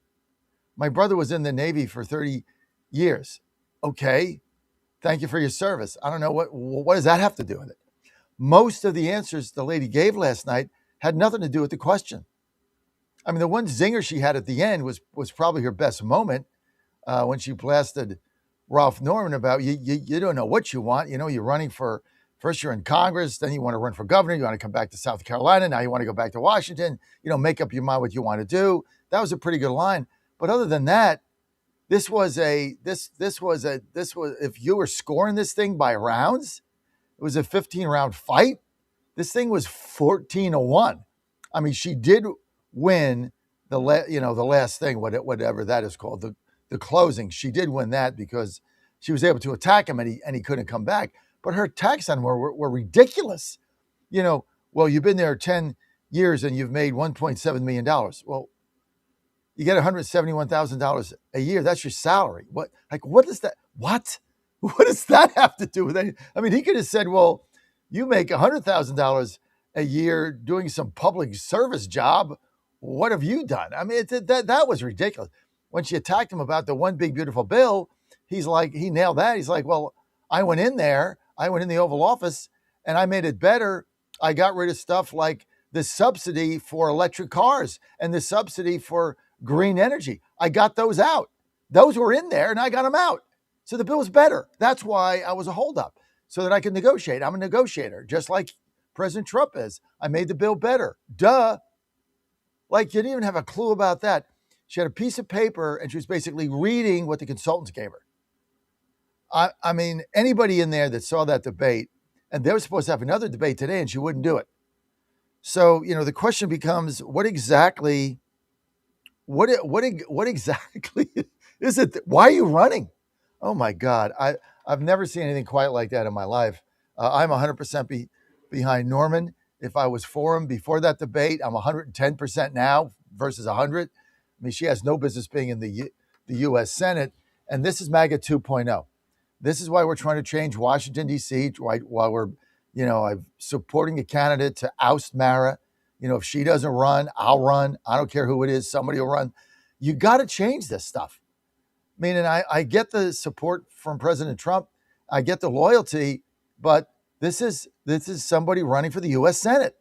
Speaker 22: My brother was in the Navy for 30 years. Okay, thank you for your service. I don't know, what does that have to do with it? Most of the answers the lady gave last night had nothing to do with the question. I mean, the one zinger she had at the end was probably her best moment when she blasted Ralph Norman about you don't know what you want. You know, you're running for, first you're in Congress, then you want to run for governor, you want to come back to South Carolina, now you want to go back to Washington, make up your mind what you want to do. That was a pretty good line. But other than that, this was if you were scoring this thing by rounds, it was a 15-round fight. This thing was 14-1. I mean, she did win the last thing, whatever that is called, the closing. She did win that because she was able to attack him and he couldn't come back. But her attacks on him were ridiculous. Well, you've been there 10 years and you've made $1.7 million. Well, you get $171,000 a year. That's your salary. What is that? What does that have to do with anything? I mean, he could have said, well, you make $100,000 a year doing some public service job. What have you done? I mean, that was ridiculous. When she attacked him about the one big beautiful bill, he's like, he nailed that. He's like, well, I went in the Oval Office and I made it better. I got rid of stuff like the subsidy for electric cars and the subsidy for green energy. I got those out. Those were in there and I got them out. So the bill was better. That's why I was a holdup, so that I could negotiate. I'm a negotiator, just like President Trump is. I made the bill better. Duh. Like, you didn't even have a clue about that. She had a piece of paper and she was basically reading what the consultants gave her. I mean, anybody in there that saw that debate, and they were supposed to have another debate today and she wouldn't do it. So, the question becomes, what exactly is it? Why are you running? Oh my God. I've never seen anything quite like that in my life. I'm 100% behind Norman. If I was for him before that debate, I'm 110% now versus 100. I mean, she has no business being in the U.S. Senate. And this is MAGA 2.0. This is why we're trying to change Washington, D.C., right? While we're, I'm supporting a candidate to oust Mara. If she doesn't run, I'll run. I don't care who it is. Somebody will run. You got to change this stuff. I mean, and I get the support from President Trump. I get the loyalty, but this is somebody running for the U.S. Senate.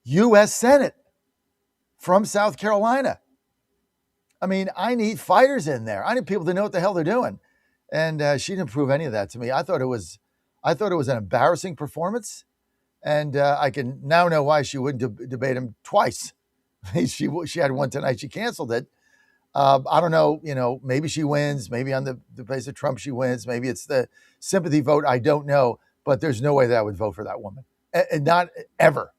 Speaker 22: U.S. Senate from South Carolina. I mean, I need fighters in there. I need people to know what the hell they're doing. And she didn't prove any of that to me. I thought it was an embarrassing performance. And I can now know why she wouldn't debate him twice. She had one tonight. She canceled it. I don't know, maybe she wins. Maybe on the basis of Trump she wins. Maybe it's the sympathy vote. I don't know. But there's no way that I would vote for that woman. And not ever.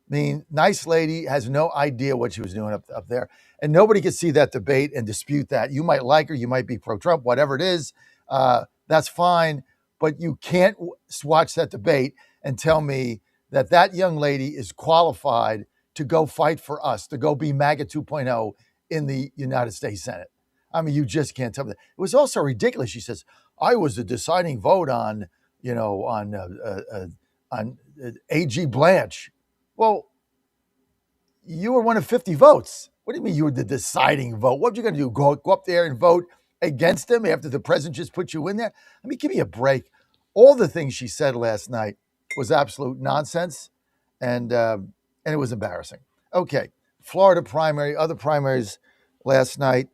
Speaker 22: I mean, nice lady, has no idea what she was doing up there. And nobody could see that debate and dispute that. You might like her. You might be pro-Trump, whatever it is. That's fine. But you can't watch that debate and tell me that young lady is qualified to go fight for us, to go be MAGA 2.0 in the United States Senate. I mean, you just can't tell me that. It was also ridiculous. She says, I was the deciding vote on A.G. Blanche. Well, you were one of 50 votes. What do you mean you were the deciding vote? What were you going to do? Go up there and vote against him after the president just put you in there? I mean, give me a break. All the things she said last night was absolute nonsense, and it was embarrassing. Okay, Florida primary, other primaries last night.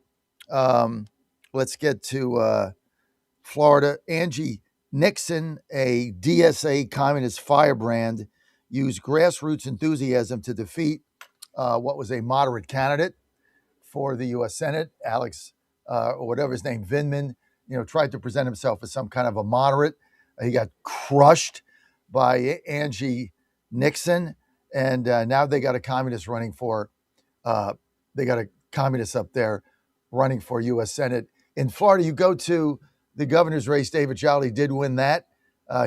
Speaker 22: Let's get to Florida. Angie Nixon, a DSA communist firebrand, used grassroots enthusiasm to defeat what was a moderate candidate for the U.S. Senate, Alex, or whatever his name, Vindman, tried to present himself as some kind of a moderate. He got crushed by Angie Nixon, and now they got a communist running for, they got a communist up there running for U.S. Senate. In Florida, you go to the governor's race, David Jolly did win that.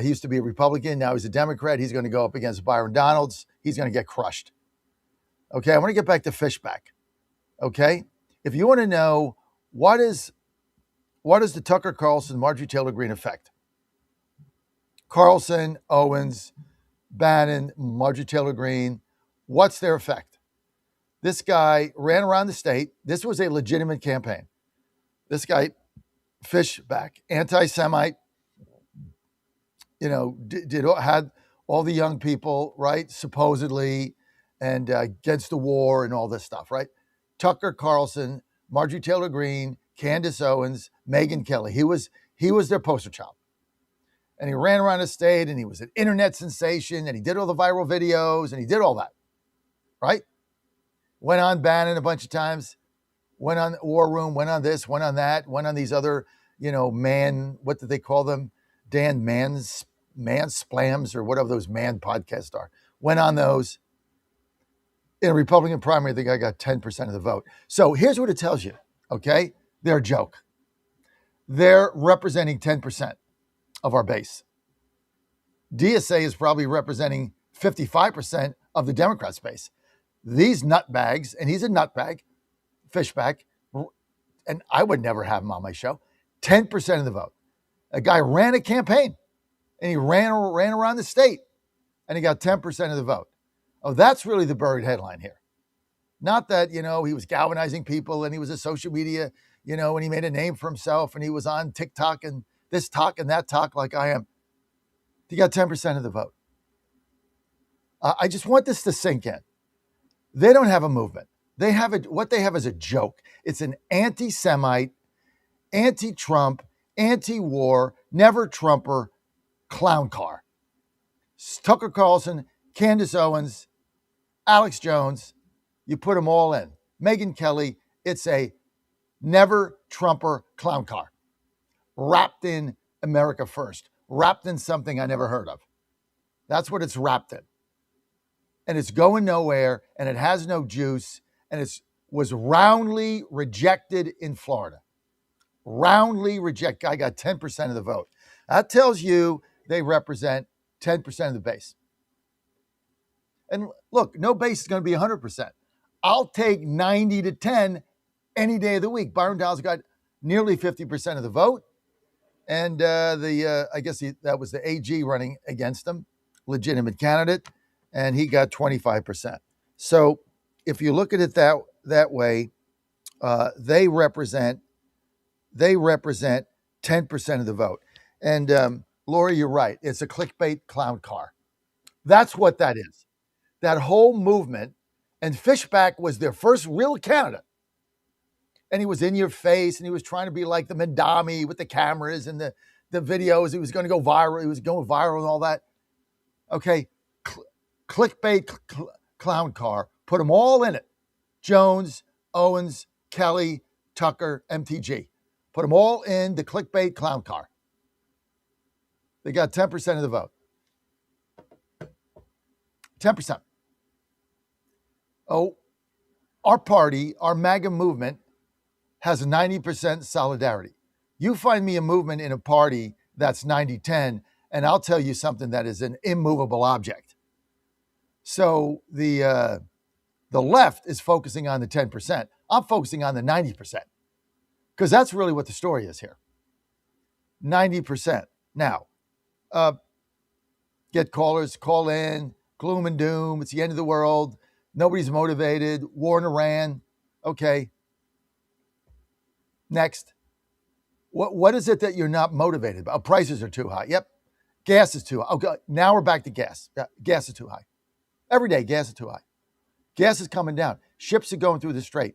Speaker 22: He used to be a Republican. Now he's a Democrat. He's going to go up against Byron Donalds. He's going to get crushed. Okay, I want to get back to Fishback. Okay, if you want to know what is the Tucker Carlson, Marjorie Taylor Greene effect? Carlson, Owens, Bannon, Marjorie Taylor Greene, what's their effect? This guy ran around the state. This was a legitimate campaign. This guy, Fishback, anti-Semite, had all the young people, right, supposedly, and against the war and all this stuff, right? Tucker Carlson, Marjorie Taylor Greene, Candace Owens, Megyn Kelly. He was their poster child. And he ran around the state, and he was an internet sensation, and he did all the viral videos, and he did all that, right? Went on Bannon a bunch of times, went on War Room, went on this, went on that, went on these other, what did they call them? Dan Mansplams or whatever those man podcasts are. Went on those. In a Republican primary, the guy got 10% of the vote. So here's what it tells you, okay? They're a joke. They're representing 10% of our base. DSA is probably representing 55% of the Democrats' base. These nutbags, and he's a nutbag, Fishback, and I would never have him on my show, 10% of the vote. A guy ran a campaign, and he ran around the state, and he got 10% of the vote. Oh, that's really the buried headline here. Not that, he was galvanizing people, and he was a social media, and he made a name for himself, and he was on TikTok and this talk and that talk like I am. He got 10% of the vote. I just want this to sink in. They don't have a movement. What they have is a joke. It's an anti-Semite, anti-Trump, anti-war, never Trumper clown car. Tucker Carlson, Candace Owens, Alex Jones, you put them all in. Megyn Kelly, it's a never Trumper clown car. Wrapped in America First. Wrapped in something I never heard of. That's what it's wrapped in. And it's going nowhere, and it has no juice, and it was roundly rejected in Florida. Roundly rejected. Guy got 10% of the vote. That tells you they represent 10% of the base. And look, no base is going to be 100%. I'll take 90 to 10 any day of the week. Byron Donalds got nearly 50% of the vote. And I guess that was the AG running against him, legitimate candidate, and he got 25%. So if you look at it that way, they represent 10% of the vote. And Lori, you're right. It's a clickbait clown car. That's what that is. That whole movement, and Fishback was their first real candidate. And he was in your face, and he was trying to be like the Mandami with the cameras and the videos. He was going to go viral. He was going viral and all that. Okay, clickbait clown car. Put them all in it. Jones, Owens, Kelly, Tucker, MTG. Put them all in the clickbait clown car. They got 10% of the vote. 10%. Oh, our party, our MAGA movement, has 90% solidarity. You find me a movement in a party that's 90-10, and I'll tell you something that is an immovable object. So the left is focusing on the 10%. I'm focusing on the 90%, because that's really what the story is here. 90%. Now, get callers, call in, gloom and doom. It's the end of the world. Nobody's motivated. War in Iran. Okay. Next. What is it that you're not motivated by? Oh, prices are too high. Yep. Gas is too high. Okay, now we're back to gas. Yeah, gas is too high. Every day, gas is too high. Gas is coming down. Ships are going through the strait.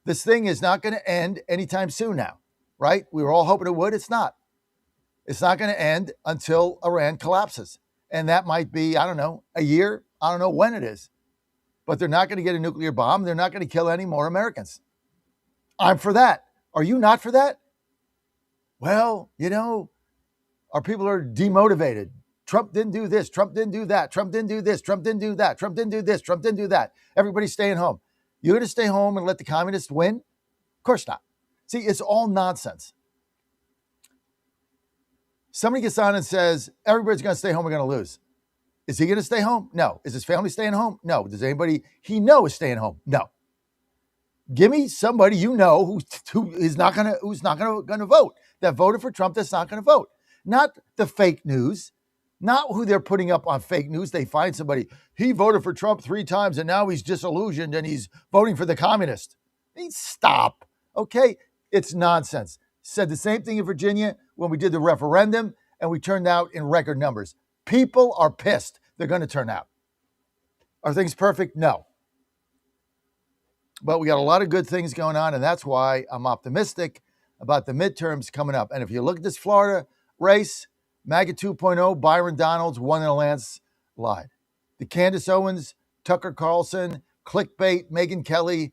Speaker 22: This thing is not going to end anytime soon now, right? We were all hoping it would. It's not. It's not going to end until Iran collapses. And that might be, I don't know, a year. I don't know when it is. But they're not going to get a nuclear bomb. They're not going to kill any more Americans. I'm for that. Are you not for that? Well, our people are demotivated. Trump didn't do this. Trump didn't do that. Trump didn't do this. Trump didn't do that. Trump didn't do this. Trump didn't do that. Everybody's staying home. You're going to stay home and let the communists win? Of course not. See, it's all nonsense. Somebody gets on and says, everybody's going to stay home, we're going to lose. Is he going to stay home? No. Is his family staying home? No. Does anybody he know is staying home? No. Give me somebody who is not going to vote, that voted for Trump that's not going to vote. Not the fake news, not who they're putting up on fake news. They find somebody, he voted for Trump 3 times and now he's disillusioned and he's voting for the communist. Stop. Okay? It's nonsense. Said the same thing in Virginia when we did the referendum and we turned out in record numbers. People are pissed. They're going to turn out. Are things perfect? No. But we got a lot of good things going on, and that's why I'm optimistic about the midterms coming up. And if you look at this Florida race, MAGA 2.0, Byron Donalds won in a landslide. The Candace Owens, Tucker Carlson, clickbait, Megyn Kelly,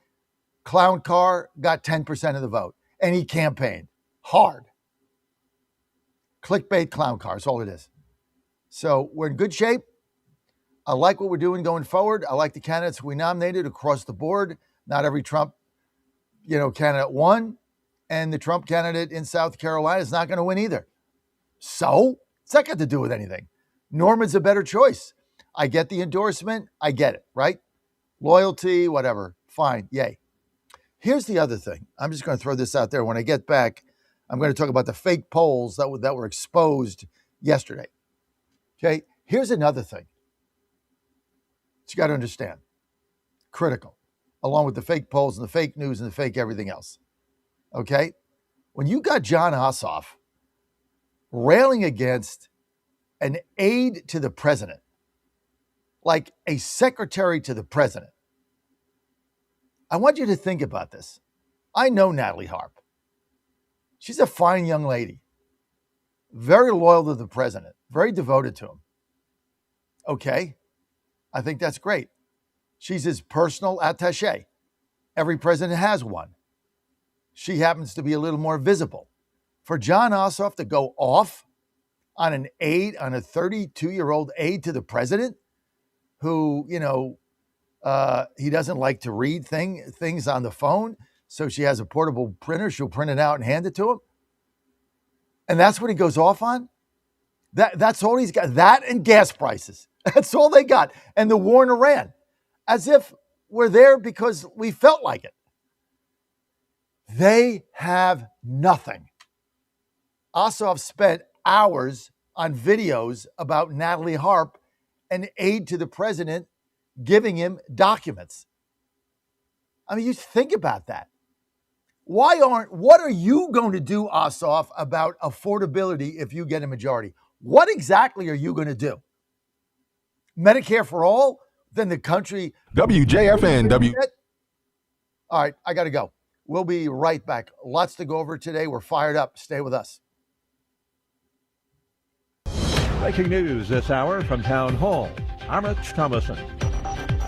Speaker 22: clown car got 10% of the vote. And he campaigned hard. Clickbait, clown car is all it is. So we're in good shape. I like what we're doing going forward. I like the candidates we nominated across the board. Not every Trump, candidate won. And the Trump candidate in South Carolina is not going to win either. So it's not got to do with anything. Norman's a better choice. I get the endorsement. I get it, right? Loyalty, whatever. Fine. Yay. Here's the other thing. I'm just going to throw this out there. When I get back, I'm going to talk about the fake polls that were exposed yesterday. Okay. Here's another thing that you got to understand. Critical. Along with the fake polls and the fake news and the fake everything else. Okay? When you got John Ossoff railing against an aide to the president, like a secretary to the president, I want you to think about this. I know Natalie Harp. She's a fine young lady, very loyal to the president, very devoted to him. Okay? I think that's great. She's his personal attaché. Every president has one. She happens to be a little more visible. For John Ossoff to go off on an aide, on a 32-year-old aide to the president, who, he doesn't like to read things on the phone, so she has a portable printer. She'll print it out and hand it to him. And that's what he goes off on? That's all he's got. That and gas prices. That's all they got. And the war in Iran. As if we're there because we felt like it. They have nothing. Ossoff spent hours on videos about Natalie Harp, an aide to the president, giving him documents. I mean, you think about that. What are you going to do, Ossoff, about affordability if you get a majority? What exactly are you going to do? Medicare for all? Then the country.
Speaker 11: WJFN.
Speaker 22: All right, I got to go. We'll be right back. Lots to go over today. We're fired up. Stay with us.
Speaker 12: Breaking news this hour from Town Hall. I'm Rich Thomason.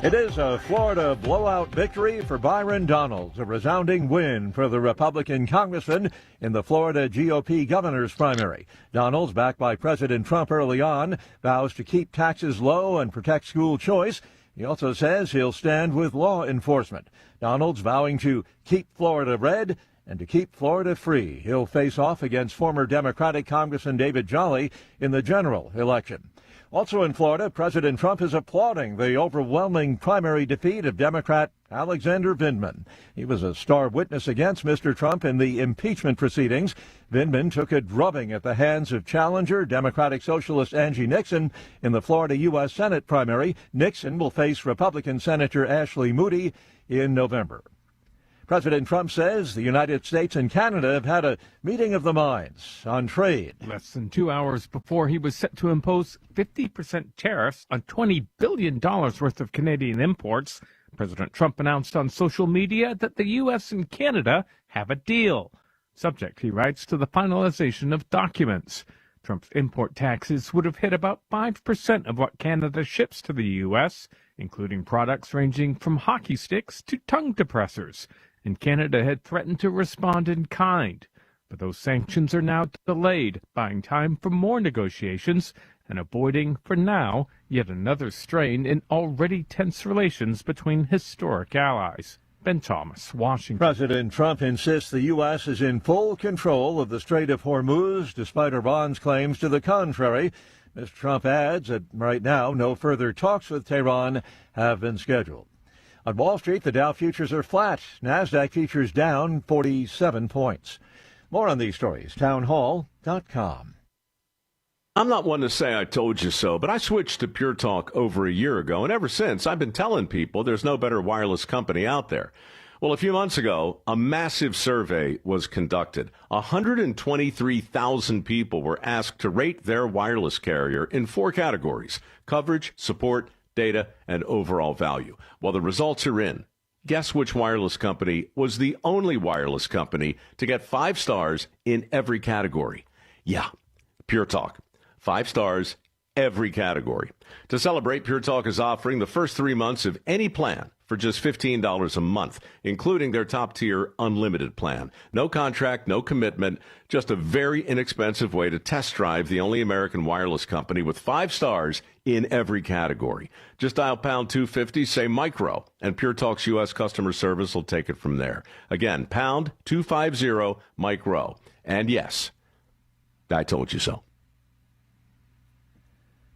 Speaker 12: It is a Florida blowout victory for Byron Donalds, a resounding win for the Republican congressman in the Florida GOP governor's primary. Donalds, backed by President Trump early on, vows to keep taxes low and protect school choice. He also says he'll stand with law enforcement. Donalds vowing to keep Florida red and to keep Florida free. He'll face off against former Democratic Congressman David Jolly in the general election. Also in Florida, President Trump is applauding the overwhelming primary defeat of Democrat Alexander Vindman. He was a star witness against Mr. Trump in the impeachment proceedings. Vindman took a drubbing at the hands of challenger Democratic Socialist Angie Nixon in the Florida U.S. Senate primary. Nixon will face Republican Senator Ashley Moody in November. President Trump says the United States and Canada have had a meeting of the minds on trade.
Speaker 15: Less than 2 hours before he was set to impose 50% tariffs on $20 billion worth of Canadian imports, President Trump announced on social media that the U.S. and Canada have a deal, subject, he writes, to the finalization of documents. Trump's import taxes would have hit about 5% of what Canada ships to the U.S., including products ranging from hockey sticks to tongue depressors, and Canada had threatened to respond in kind. But those sanctions are now delayed, buying time for more negotiations and avoiding, for now, yet another strain in already tense relations between historic allies. Ben Thomas, Washington.
Speaker 12: President Trump insists the U.S. is in full control of the Strait of Hormuz, despite Iran's claims to the contrary. Mr. Trump adds that right now no further talks with Tehran have been scheduled. On Wall Street, the Dow futures are flat. NASDAQ futures down 47 points. More on these stories, townhall.com.
Speaker 16: I'm not one to say I told you so, but I switched to Pure Talk over a year ago, and ever since I've been telling people there's no better wireless company out there. Well, a few months ago, a massive survey was conducted. 123,000 people were asked to rate their wireless carrier in 4 categories: coverage, support, data, and overall value. Well, the results are in. Guess which wireless company was the only wireless company to get 5 stars in every category? Yeah, Pure Talk. 5 stars, every category. To celebrate, Pure Talk is offering the first 3 months of any plan for just $15 a month, including their top-tier unlimited plan. No contract, no commitment, just a very inexpensive way to test drive the only American wireless company with 5 stars in every category. Just dial pound 250, say micro, and Pure Talk's U.S. customer service will take it from there. Again, pound 250 micro. And yes, I told you so.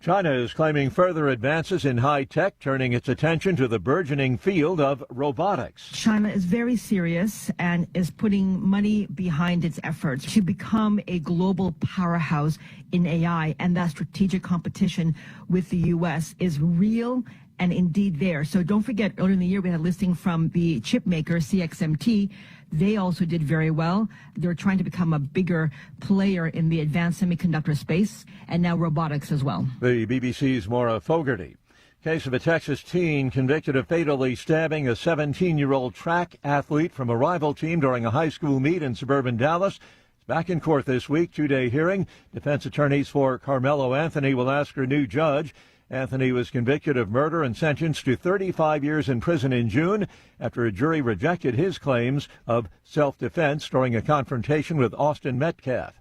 Speaker 12: China is claiming further advances in high tech, turning its attention to the burgeoning field of robotics.
Speaker 17: China is very serious and is putting money behind its efforts to become a global powerhouse in AI, and that strategic competition with the U.S. is real and indeed there. So don't forget, earlier in the year we had a listing from the chip maker CXMT. They also did very well. They're trying to become a bigger player in the advanced semiconductor space, and now robotics as well.
Speaker 12: The BBC's Maura Fogarty. Case of a Texas teen convicted of fatally stabbing a 17-year-old track athlete from a rival team during a high school meet in suburban Dallas. It's back in court this week, 2-day hearing. Defense attorneys for Carmelo Anthony will ask her new judge. Anthony was convicted of murder and sentenced to 35 years in prison in June after a jury rejected his claims of self-defense during a confrontation with Austin Metcalf.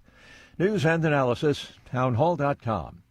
Speaker 12: News and analysis, townhall.com.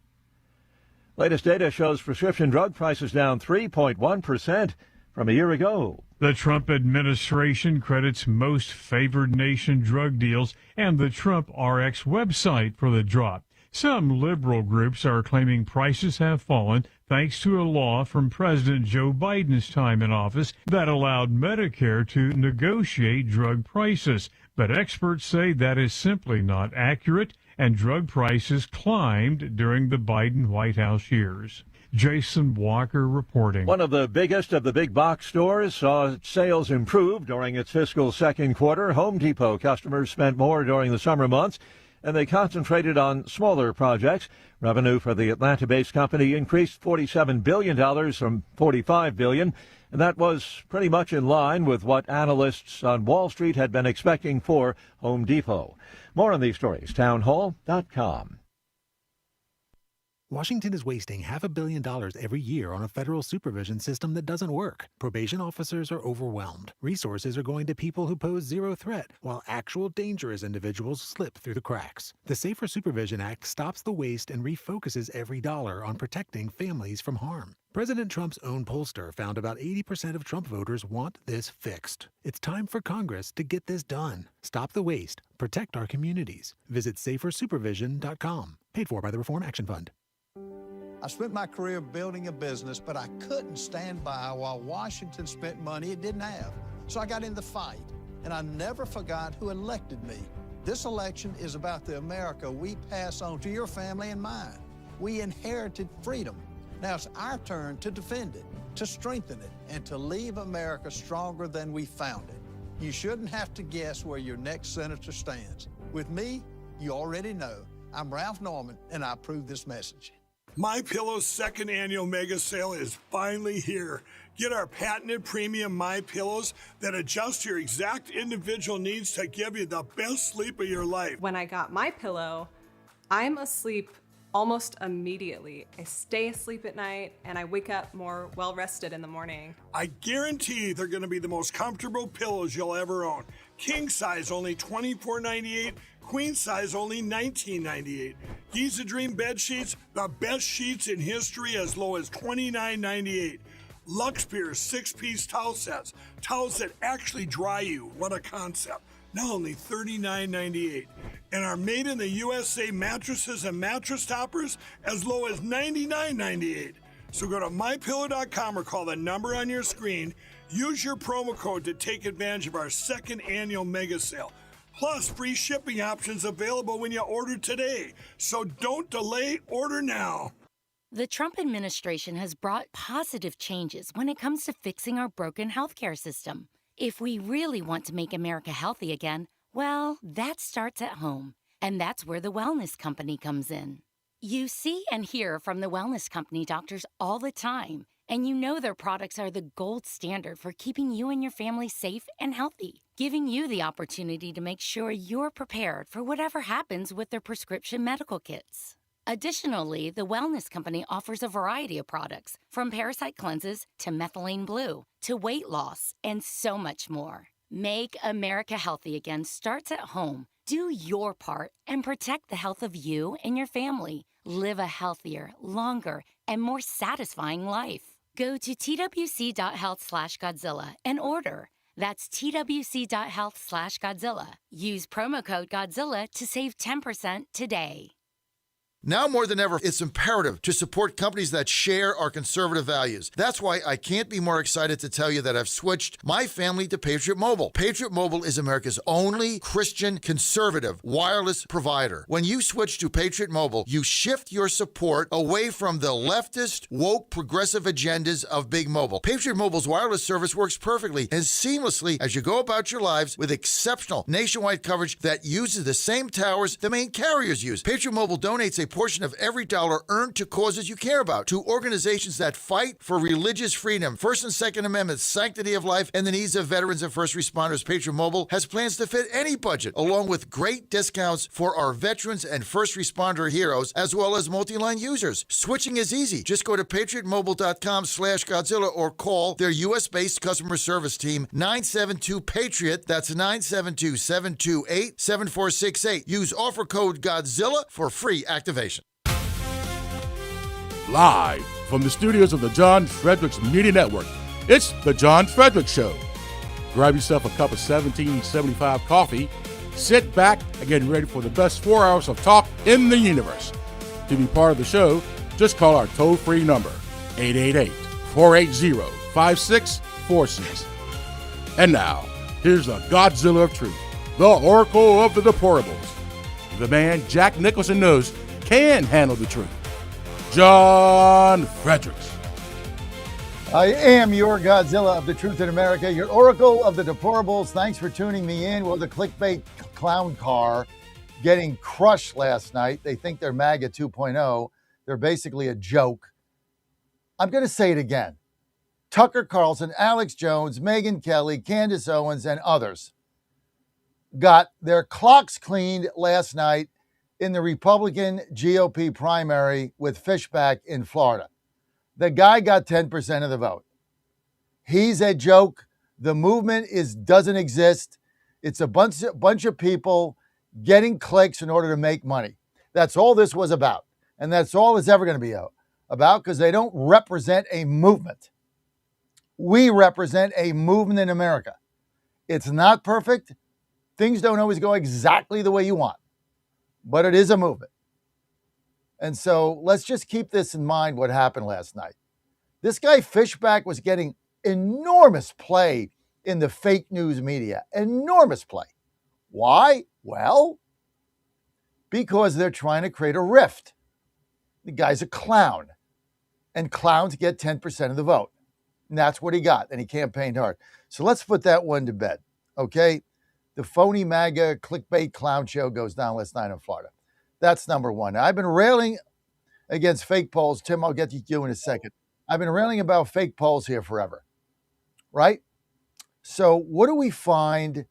Speaker 12: Latest data shows prescription drug prices down 3.1% from a year ago.
Speaker 19: The Trump administration credits most favored nation drug deals and the Trump RX website for the drop. Some liberal groups are claiming prices have fallen thanks to a law from President Joe Biden's time in office that allowed Medicare to negotiate drug prices. But experts say that is simply not accurate, and drug prices climbed during the Biden White House years. Jason Walker reporting.
Speaker 12: One of the biggest of the big box stores saw sales improve during its fiscal second quarter. Home Depot customers spent more during the summer months, and they concentrated on smaller projects. Revenue for the Atlanta-based company increased $47 billion from $45 billion, and that was pretty much in line with what analysts on Wall Street had been expecting for Home Depot. More on these stories, townhall.com.
Speaker 25: Washington is wasting $500 million every year on a federal supervision system that doesn't work. Probation officers are overwhelmed. Resources are going to people who pose zero threat, while actual dangerous individuals slip through the cracks. The Safer Supervision Act stops the waste and refocuses every dollar on protecting families from harm. President Trump's own pollster found about 80% of Trump voters want this fixed. It's time for Congress to get this done. Stop the waste. Protect our communities. Visit safersupervision.com. Paid for by the Reform Action Fund.
Speaker 26: I spent my career building a business, but I couldn't stand by while Washington spent money it didn't have. So I got in the fight, and I never forgot who elected me. This election is about the America we pass on to your family and mine. We inherited freedom. Now it's our turn to defend it, to strengthen it, and to leave America stronger than we found it. You shouldn't have to guess where your next senator stands. With me, you already know. I'm Ralph Norman, and I approve this message.
Speaker 6: MyPillow's second annual mega sale is finally here. Get our patented premium MyPillows that adjust your exact individual needs to give you the best sleep of your life.
Speaker 24: When I got my pillow, I'm asleep almost immediately. I stay asleep at night and I wake up more well rested in the morning.
Speaker 6: I guarantee they're going to be the most comfortable pillows you'll ever own. King size only $24.98, queen size only $19.98. Giza Dream bed sheets, the best sheets in history, as low as $29.98. Lux Pier 6-piece towel sets, towels that actually dry you. What a concept. Now only $39.98. And our made in the USA mattresses and mattress toppers as low as $99.98. So go to mypillow.com or call the number on your screen. Use your promo code to take advantage of our second annual mega sale. Plus, free shipping options available when you order today. So don't delay, order now.
Speaker 2: The Trump administration has brought positive changes when it comes to fixing our broken healthcare system. If we really want to make America healthy again, well, that starts at home. And that's where the Wellness Company comes in. You see and hear from the Wellness Company doctors all the time, and you know their products are the gold standard for keeping you and your family safe and healthy, giving you the opportunity to make sure you're prepared for whatever happens with their prescription medical kits. Additionally, the Wellness Company offers a variety of products, from parasite cleanses to methylene blue to weight loss and so much more. Make America healthy again starts at home. Do your part and protect the health of you and your family. Live a healthier, longer, and more satisfying life. Go to twc.health/Godzilla and order. That's twc.health/Godzilla. Use promo code Godzilla to save 10% today.
Speaker 22: Now more than ever, it's imperative to support companies that share our conservative values. That's why I can't be more excited to tell you that I've switched my family to Patriot Mobile. Patriot Mobile is America's only Christian conservative wireless provider. When you switch to Patriot Mobile, you shift your support away from the leftist, woke, progressive agendas of Big Mobile. Patriot Mobile's wireless service works perfectly and seamlessly as you go about your lives with exceptional nationwide coverage that uses the same towers the main carriers use. Patriot Mobile donates a portion of every dollar earned to causes you care about, to organizations that fight for religious freedom, First and Second Amendments, sanctity of life, and the needs of veterans and first responders. Patriot Mobile has plans to fit any budget, along with great discounts for our veterans and first responder heroes, as well as multi-line users. Switching is easy. Just go to patriotmobile.com/Godzilla or call their U.S.-based customer service team, 972-PATRIOT. That's 972-728-7468. Use offer code Godzilla for free activation.
Speaker 11: Live from the studios of the John Fredericks Media Network, it's The John Fredericks Show. Grab yourself a cup of 1775 coffee, sit back, and get ready for the best 4 hours of talk in the universe. To be part of the show, just call our toll-free number, 888-480-5646. And now, here's the Godzilla of Truth, the Oracle of the Deplorables, the man Jack Nicholson knows can handle the truth, John Fredericks.
Speaker 22: I am your Godzilla of the Truth in America, your Oracle of the Deplorables. Thanks for tuning me in. Well, the clickbait clown car getting crushed last night. They think they're MAGA 2.0. They're basically a joke. I'm going to say it again. Tucker Carlson, Alex Jones, Megyn Kelly, Candace Owens, and others got their clocks cleaned last night in the Republican GOP primary with Fishback in Florida. The guy got 10% of the vote. He's a joke. The movement doesn't exist. It's a bunch of people getting clicks in order to make money. That's all this was about. And that's all it's ever going to be about, because they don't represent a movement. We represent a movement in America. It's not perfect. Things don't always go exactly the way you want, but it is a movement. And so let's just keep this in mind, what happened last night. This guy Fishback was getting enormous play in the fake news media. Enormous play. Why? Well, because they're trying to create a rift. The guy's a clown, and clowns get 10% of the vote. And that's what he got, and he campaigned hard. So let's put that one to bed. Okay. The phony MAGA clickbait clown show goes down last night in Florida. That's number one. I've been railing against fake polls. Tim, I'll get to you in a second. I've been railing about fake polls here forever, right? So what do we find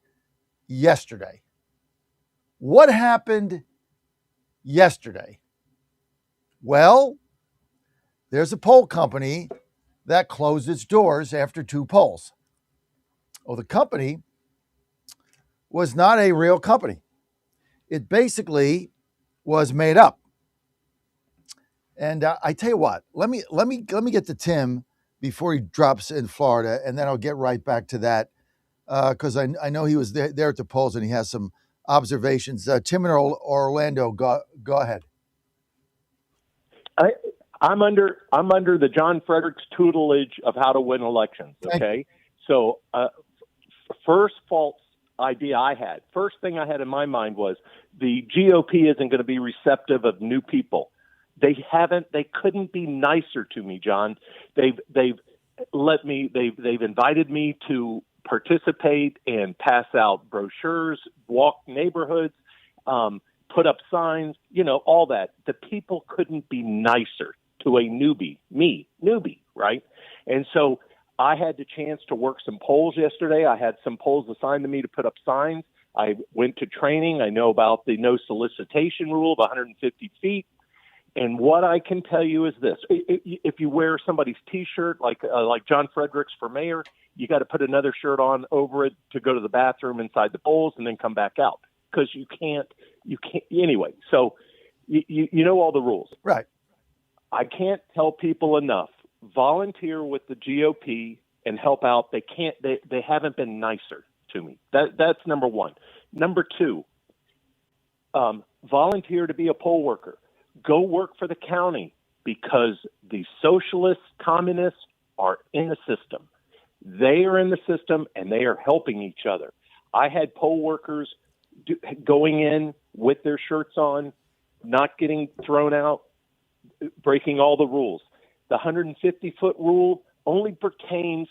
Speaker 22: yesterday? What happened yesterday? Well, there's a poll company that closed its doors after 2 polls. Oh, the company was not a real company. It basically was made up. And I tell you what, let me get to Tim before he drops in Florida, and then I'll get right back to that because I know he was there at the polls and he has some observations. Tim in Orlando, go ahead.
Speaker 3: I'm under the John Fredericks tutelage of how to win elections. Okay, so first false idea I had, first thing I had in my mind was the GOP isn't going to be receptive of new people. They couldn't be nicer to me, John. They've invited me to participate and pass out brochures, walk neighborhoods, put up signs, all that. The people couldn't be nicer to a newbie, right? And so I had the chance to work some polls yesterday. I had some polls assigned to me to put up signs. I went to training. I know about the no solicitation rule of 150 feet. And what I can tell you is this: if you wear somebody's T-shirt, like John Fredericks for mayor, you got to put another shirt on over it to go to the bathroom inside the polls and then come back out, because you can't anyway. So you know all the rules,
Speaker 22: right?
Speaker 3: I can't tell people enough. Volunteer with the GOP and help out. They haven't been nicer to me. That's number one. Number two, volunteer to be a poll worker. Go work for the county, because the socialists, communists are in the system. They are in the system and they are helping each other. I had poll workers going in with their shirts on, not getting thrown out, breaking all the rules. The 150-foot rule only pertains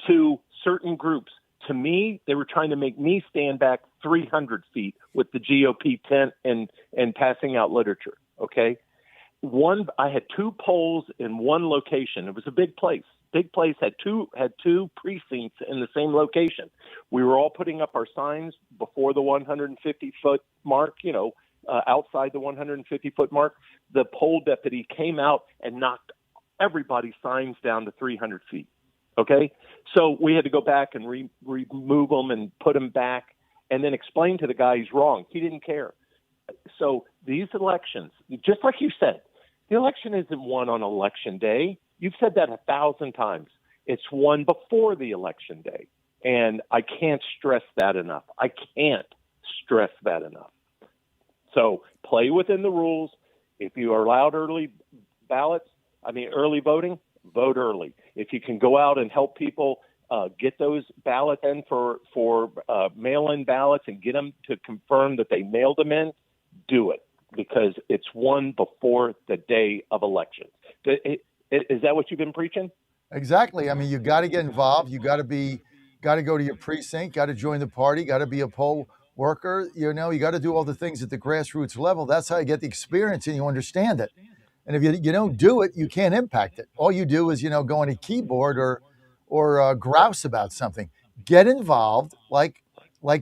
Speaker 3: to certain groups. To me, they were trying to make me stand back 300 feet with the GOP tent and passing out literature. Okay. I had 2 polls in one location. It was a big place. Big place had two precincts in the same location. We were all putting up our signs before the 150-foot mark, outside the 150-foot mark. The poll deputy came out and knocked everybody's signs down to 300 feet. Okay. So we had to go back and remove them and put them back and then explain to the guy he's wrong. He didn't care. So these elections, just like you said, the election isn't won on election day. You've said that 1,000 times. It's won before the election day. And I can't stress that enough. So play within the rules. If you are allowed early voting, vote early. If you can go out and help people get those ballots in for mail-in ballots and get them to confirm that they mailed them in, do it, because it's won before the day of elections. Is that what you've been preaching?
Speaker 22: Exactly. I mean, you got to get involved. You got to go to your precinct, got to join the party, got to be a poll worker. You got to do all the things at the grassroots level. That's how you get the experience and you understand it. And if you don't do it, you can't impact it. All you do is, go on a keyboard or grouse about something. Get involved like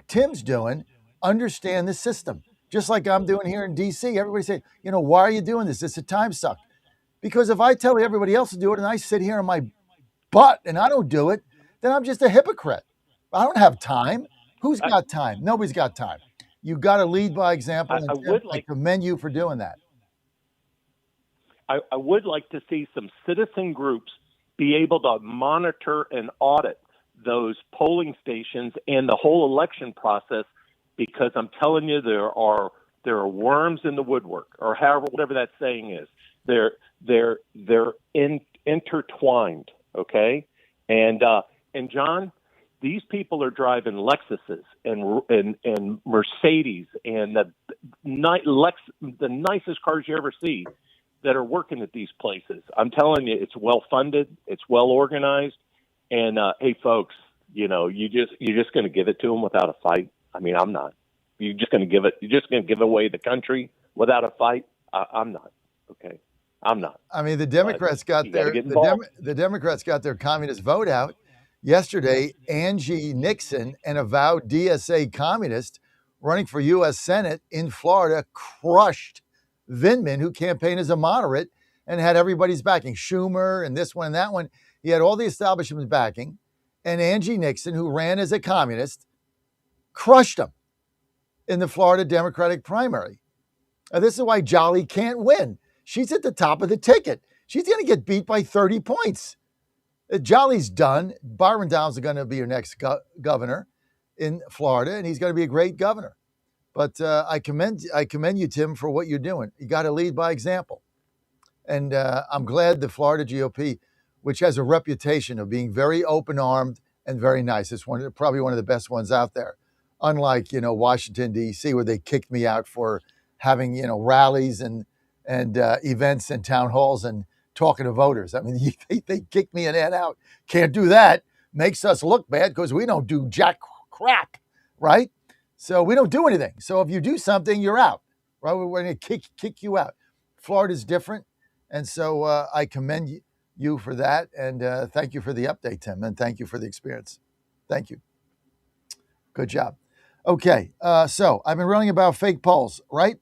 Speaker 22: Tim's doing. Understand the system. Just like I'm doing here in D.C. Everybody say, why are you doing this? It's a time suck. Because if I tell everybody else to do it and I sit here on my butt and I don't do it, then I'm just a hypocrite. I don't have time. Who's got time? Nobody's got time. You got to lead by example. I commend you for doing that.
Speaker 3: I would like to see some citizen groups be able to monitor and audit those polling stations and the whole election process, because I'm telling you, there are worms in the woodwork, or whatever that saying is. They're intertwined, okay? And John, these people are driving Lexuses and Mercedes and the nicest cars you ever see, that are working at these places. I'm telling you, it's well funded, it's well organized, and hey, folks, you're just going to give it to them without a fight. I mean, I'm not. You're just going to give away the country without a fight. I'm not. Okay, I'm not.
Speaker 22: I mean, the Democrats got
Speaker 3: their
Speaker 22: the Democrats got their communist vote out yesterday. Angie Nixon, an avowed DSA communist running for U.S. Senate in Florida, crushed Vindman, who campaigned as a moderate and had everybody's backing. Schumer and this one and that one. He had all the establishment's backing. And Angie Nixon, who ran as a communist, crushed him in the Florida Democratic primary. Now, this is why Jolly can't win. She's at the top of the ticket. She's going to get beat by 30 points. Jolly's done. Byron Downs is going to be your next governor in Florida, and he's going to be a great governor. But I commend you, Tim, for what you're doing. You got to lead by example. And I'm glad the Florida GOP, which has a reputation of being very open-armed and very nice, it's probably one of the best ones out there. Unlike, Washington, D.C., where they kicked me out for having, rallies and events and town halls and talking to voters. I mean, they kicked me and Ed out. Can't do that. Makes us look bad because we don't do jack crap, right? So we don't do anything. So if you do something, you're out, right? We're going to kick you out. Florida's different. And so I commend you for that. And thank you for the update, Tim. And thank you for the experience. Thank you. Good job. Okay. So I've been running about fake polls, right?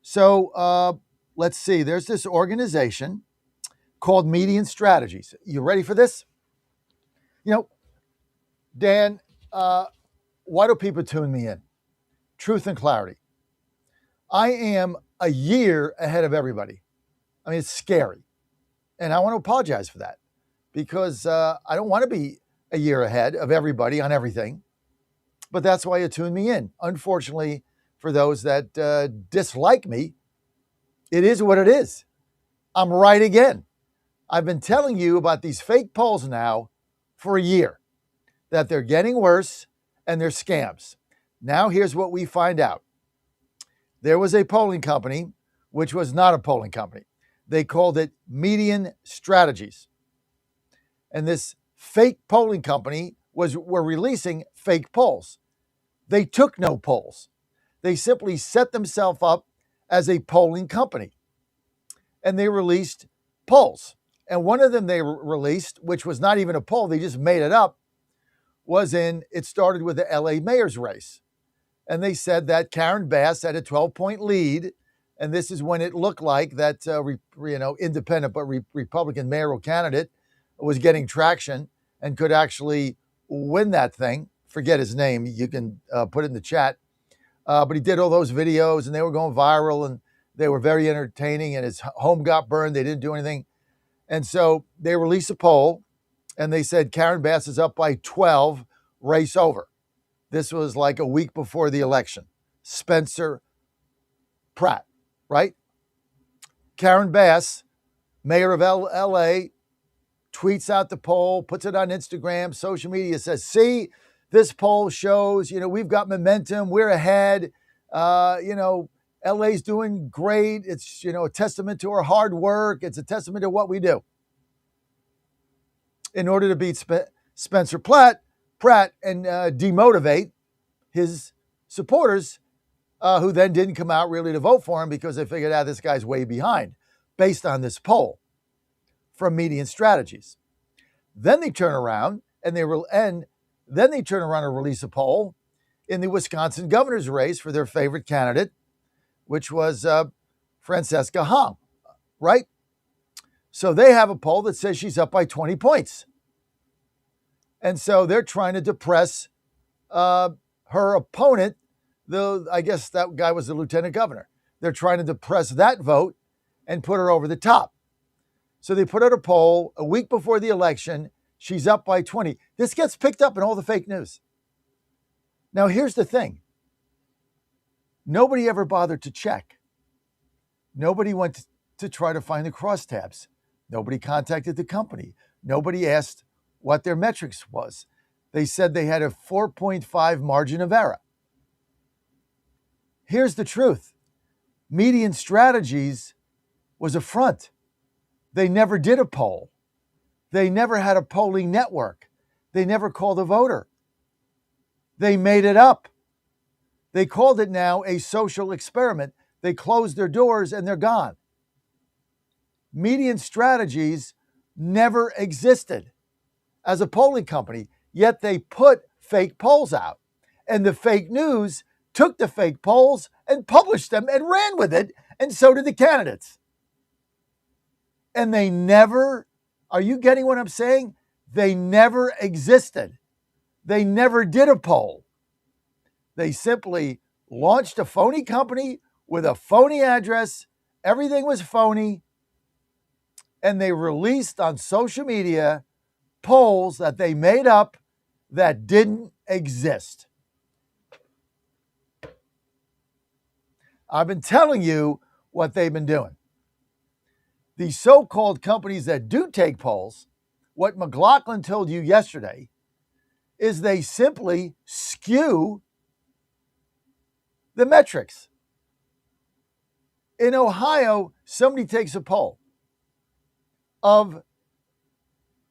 Speaker 22: So let's see. There's this organization called Median Strategies. You ready for this? Dan, why do people tune me in? Truth and clarity. I am a year ahead of everybody. I mean, it's scary. And I want to apologize for that because I don't want to be a year ahead of everybody on everything. But that's why you tune me in. Unfortunately, for those that dislike me, it is what it is. I'm right again. I've been telling you about these fake polls now for a year, that they're getting worse and they're scams. Now here's what we find out. There was a polling company, which was not a polling company. They called it Median Strategies. And this fake polling company were releasing fake polls. They took no polls. They simply set themselves up as a polling company. And they released polls. And one of them they released, which was not even a poll, they just made it up, it started with the LA mayor's race. And they said that Karen Bass had a 12-point lead. And this is when it looked like that, independent but Republican mayoral candidate was getting traction and could actually win that thing. Forget his name. You can put it in the chat. But he did all those videos and they were going viral and they were very entertaining and his home got burned. They didn't do anything. And so they released a poll and they said Karen Bass is up by 12, race over. This was like a week before the election. Spencer Pratt, right? Karen Bass, mayor of LA, tweets out the poll, puts it on Instagram, social media, says, see, this poll shows, we've got momentum. We're ahead. LA's doing great. It's, a testament to our hard work. It's a testament to what we do. In order to beat Spencer Pratt and demotivate his supporters, who then didn't come out really to vote for him because they figured out this guy's way behind based on this poll from Median Strategies. Then they turn around and release a poll in the Wisconsin governor's race for their favorite candidate, which was Francesca Hong, right? So they have a poll that says she's up by 20 points. And so they're trying to depress her opponent. I guess that guy was the lieutenant governor. They're trying to depress that vote and put her over the top. So they put out a poll a week before the election. She's up by 20. This gets picked up in all the fake news. Now, here's the thing. Nobody ever bothered to check. Nobody went to try to find the crosstabs. Nobody contacted the company. Nobody asked what their metrics was. They said they had a 4.5 margin of error. Here's the truth. Median Strategies was a front. They never did a poll. They never had a polling network. They never called a voter. They made it up. They called it now a social experiment. They closed their doors and they're gone. Median Strategies never existed as a polling company, yet they put fake polls out. And the fake news took the fake polls and published them and ran with it, and so did the candidates. And they never, are you getting what I'm saying? They never existed. They never did a poll. They simply launched a phony company with a phony address. Everything was phony. And they released on social media polls that they made up that didn't exist. I've been telling you what they've been doing. These so-called companies that do take polls, what McLaughlin told you yesterday, is they simply skew the metrics. In Ohio, somebody takes a poll of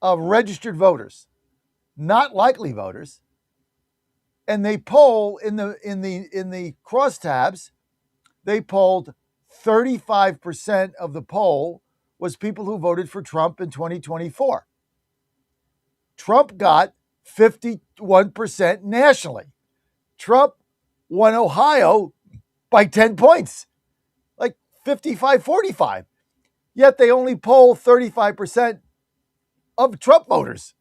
Speaker 22: registered voters, not likely voters, and they poll in the crosstabs. They polled 35% of the poll was people who voted for Trump in 2024. Trump got 51% nationally. Trump won Ohio by 10 points, like 55-45. Yet they only poll 35% of Trump voters.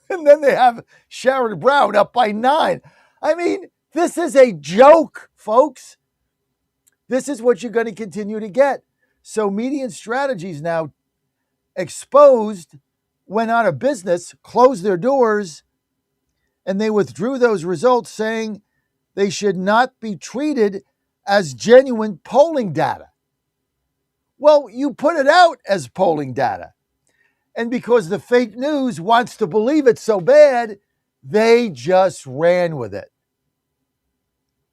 Speaker 22: And then they have Sherrod Brown up by 9. I mean, this is a joke, folks. This is what you're going to continue to get. So Median Strategies now exposed, went out of business, closed their doors, and they withdrew those results saying they should not be treated as genuine polling data. Well, you put it out as polling data. And because the fake news wants to believe it so bad, they just ran with it.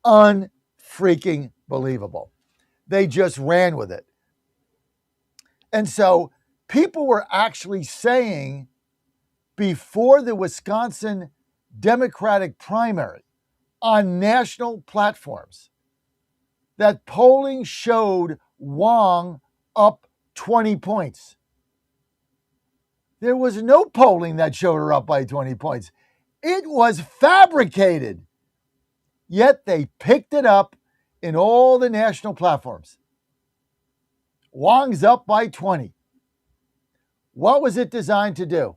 Speaker 22: Unfreaking believable. They just ran with it. And so people were actually saying before the Wisconsin Democratic primary on national platforms that polling showed Wong up 20 points. There was no polling that showed her up by 20 points. It was fabricated. Yet they picked it up in all the national platforms. Wong's up by 20. What was it designed to do?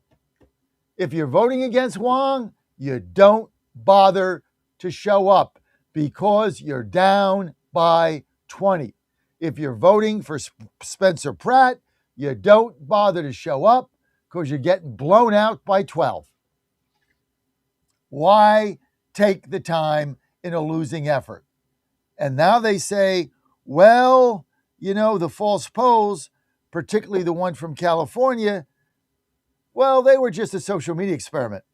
Speaker 22: If you're voting against Wong, you don't bother to show up because you're down by 20. If you're voting for Spencer Pratt, you don't bother to show up because you're getting blown out by 12. Why take the time in a losing effort? And now they say, well, you know, the false polls, particularly the one from California, well, they were just a social media experiment.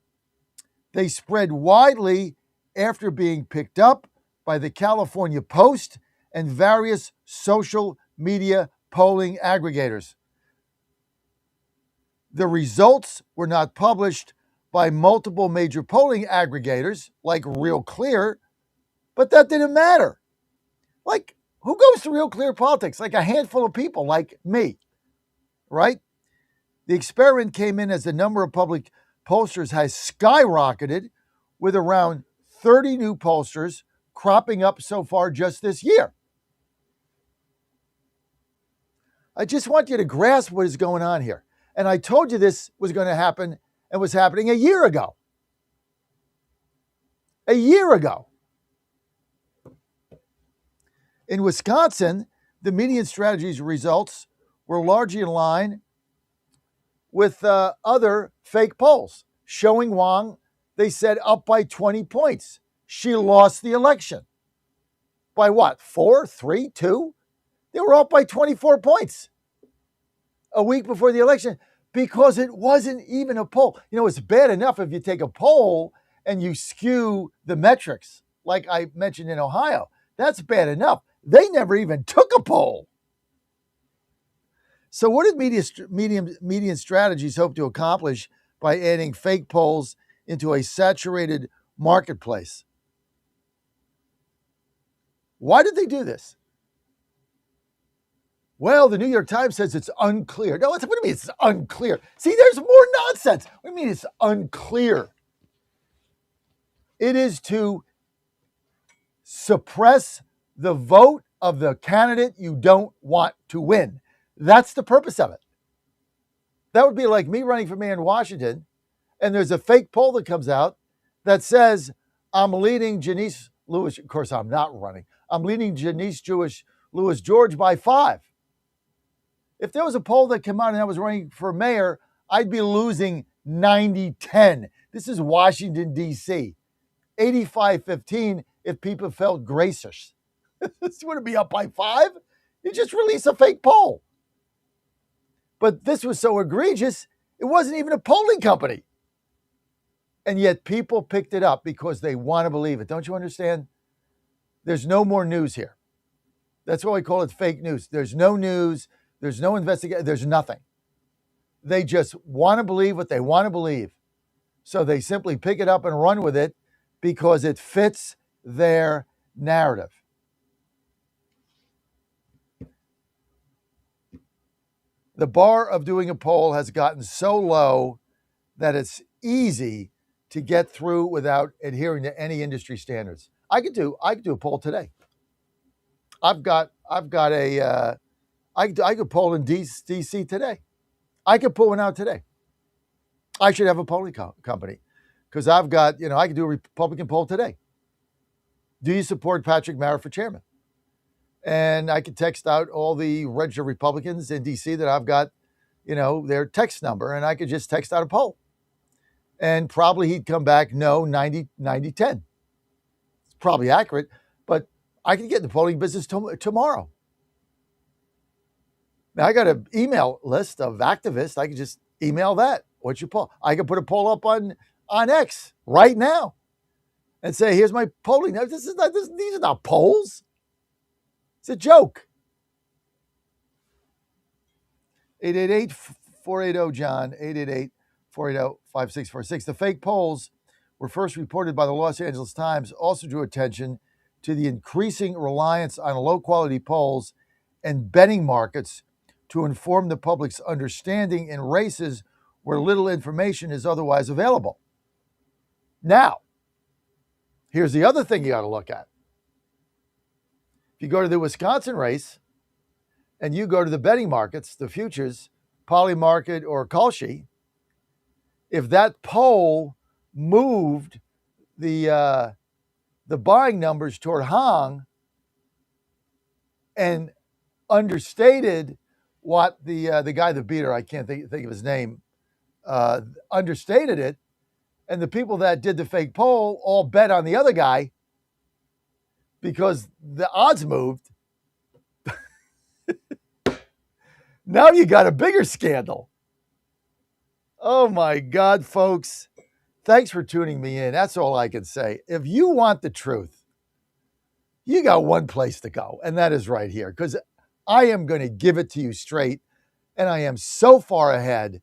Speaker 22: They spread widely after being picked up by the California Post and various social media polling aggregators. The results were not published by multiple major polling aggregators like Real Clear, but that didn't matter. Like, who goes to Real Clear Politics? Like a handful of people like me, right? The experiment came in as the number of public pollsters has skyrocketed, with around 30 new pollsters cropping up so far just this year. I just want you to grasp what is going on here. And I told you this was going to happen and was happening a year ago. A year ago. In Wisconsin, the Median Strategies results were largely in line with other fake polls, showing Wong, they said, up by 20 points. She lost the election. By what? 4, 3, 2? They were up by 24 points a week before the election because it wasn't even a poll. You know, it's bad enough if you take a poll and you skew the metrics, like I mentioned in Ohio. That's bad enough. They never even took a poll. So what did Median Strategies hope to accomplish by adding fake polls into a saturated marketplace. Why did they do this? Well, the New York Times says it's unclear. No, what do you mean it's unclear? See, there's more nonsense. What do you mean it's unclear? It is to suppress the vote of the candidate you don't want to win. That's the purpose of it. That would be like me running for mayor in Washington, and there's a fake poll that comes out that says I'm leading Janice Lewis. Of course, I'm not running. I'm leading Janice Lewis George by 5. If there was a poll that came out and I was running for mayor, I'd be losing 90-10. This is Washington, D.C. 85-15 if people felt gracious. This wouldn't be up by 5. You just release a fake poll. But this was so egregious, it wasn't even a polling company. And yet people picked it up because they want to believe it. Don't you understand? There's no more news here. That's why we call it fake news. There's no news. There's no investigation. There's nothing. They just want to believe what they want to believe. So they simply pick it up and run with it because it fits their narrative. The bar of doing a poll has gotten so low that it's easy to get through without adhering to any industry standards. I could do a poll today. I could poll in DC today. I could pull one out today. I should have a polling company because I could do a Republican poll today. Do you support Patrick Mara for chairman? And I could text out all the registered Republicans in DC that I've got, their text number, and I could just text out a poll. And probably he'd come back, no, 90-10. It's probably accurate, but I could get in the polling business tomorrow. Now, I got an email list of activists. I could just email that. What's your poll? I could put a poll up on X right now and say, here's my polling. Now, these are not polls. It's a joke. 888-480-JOHN, 888-480-5646. The fake polls were first reported by the Los Angeles Times, also drew attention to the increasing reliance on low-quality polls and betting markets to inform the public's understanding in races where little information is otherwise available. Now, here's the other thing you got to look at. If you go to the Wisconsin race and you go to the betting markets, the futures, Polymarket or Kalshi, if that poll moved the buying numbers toward Hong and understated what the guy that beat her, I can't think of his name, understated it, and the people that did the fake poll all bet on the other guy because the odds moved. Now you got a bigger scandal. Oh my God, folks. Thanks for tuning me in. That's all I can say. If you want the truth, you got one place to go, and that is right here, because I am going to give it to you straight, and I am so far ahead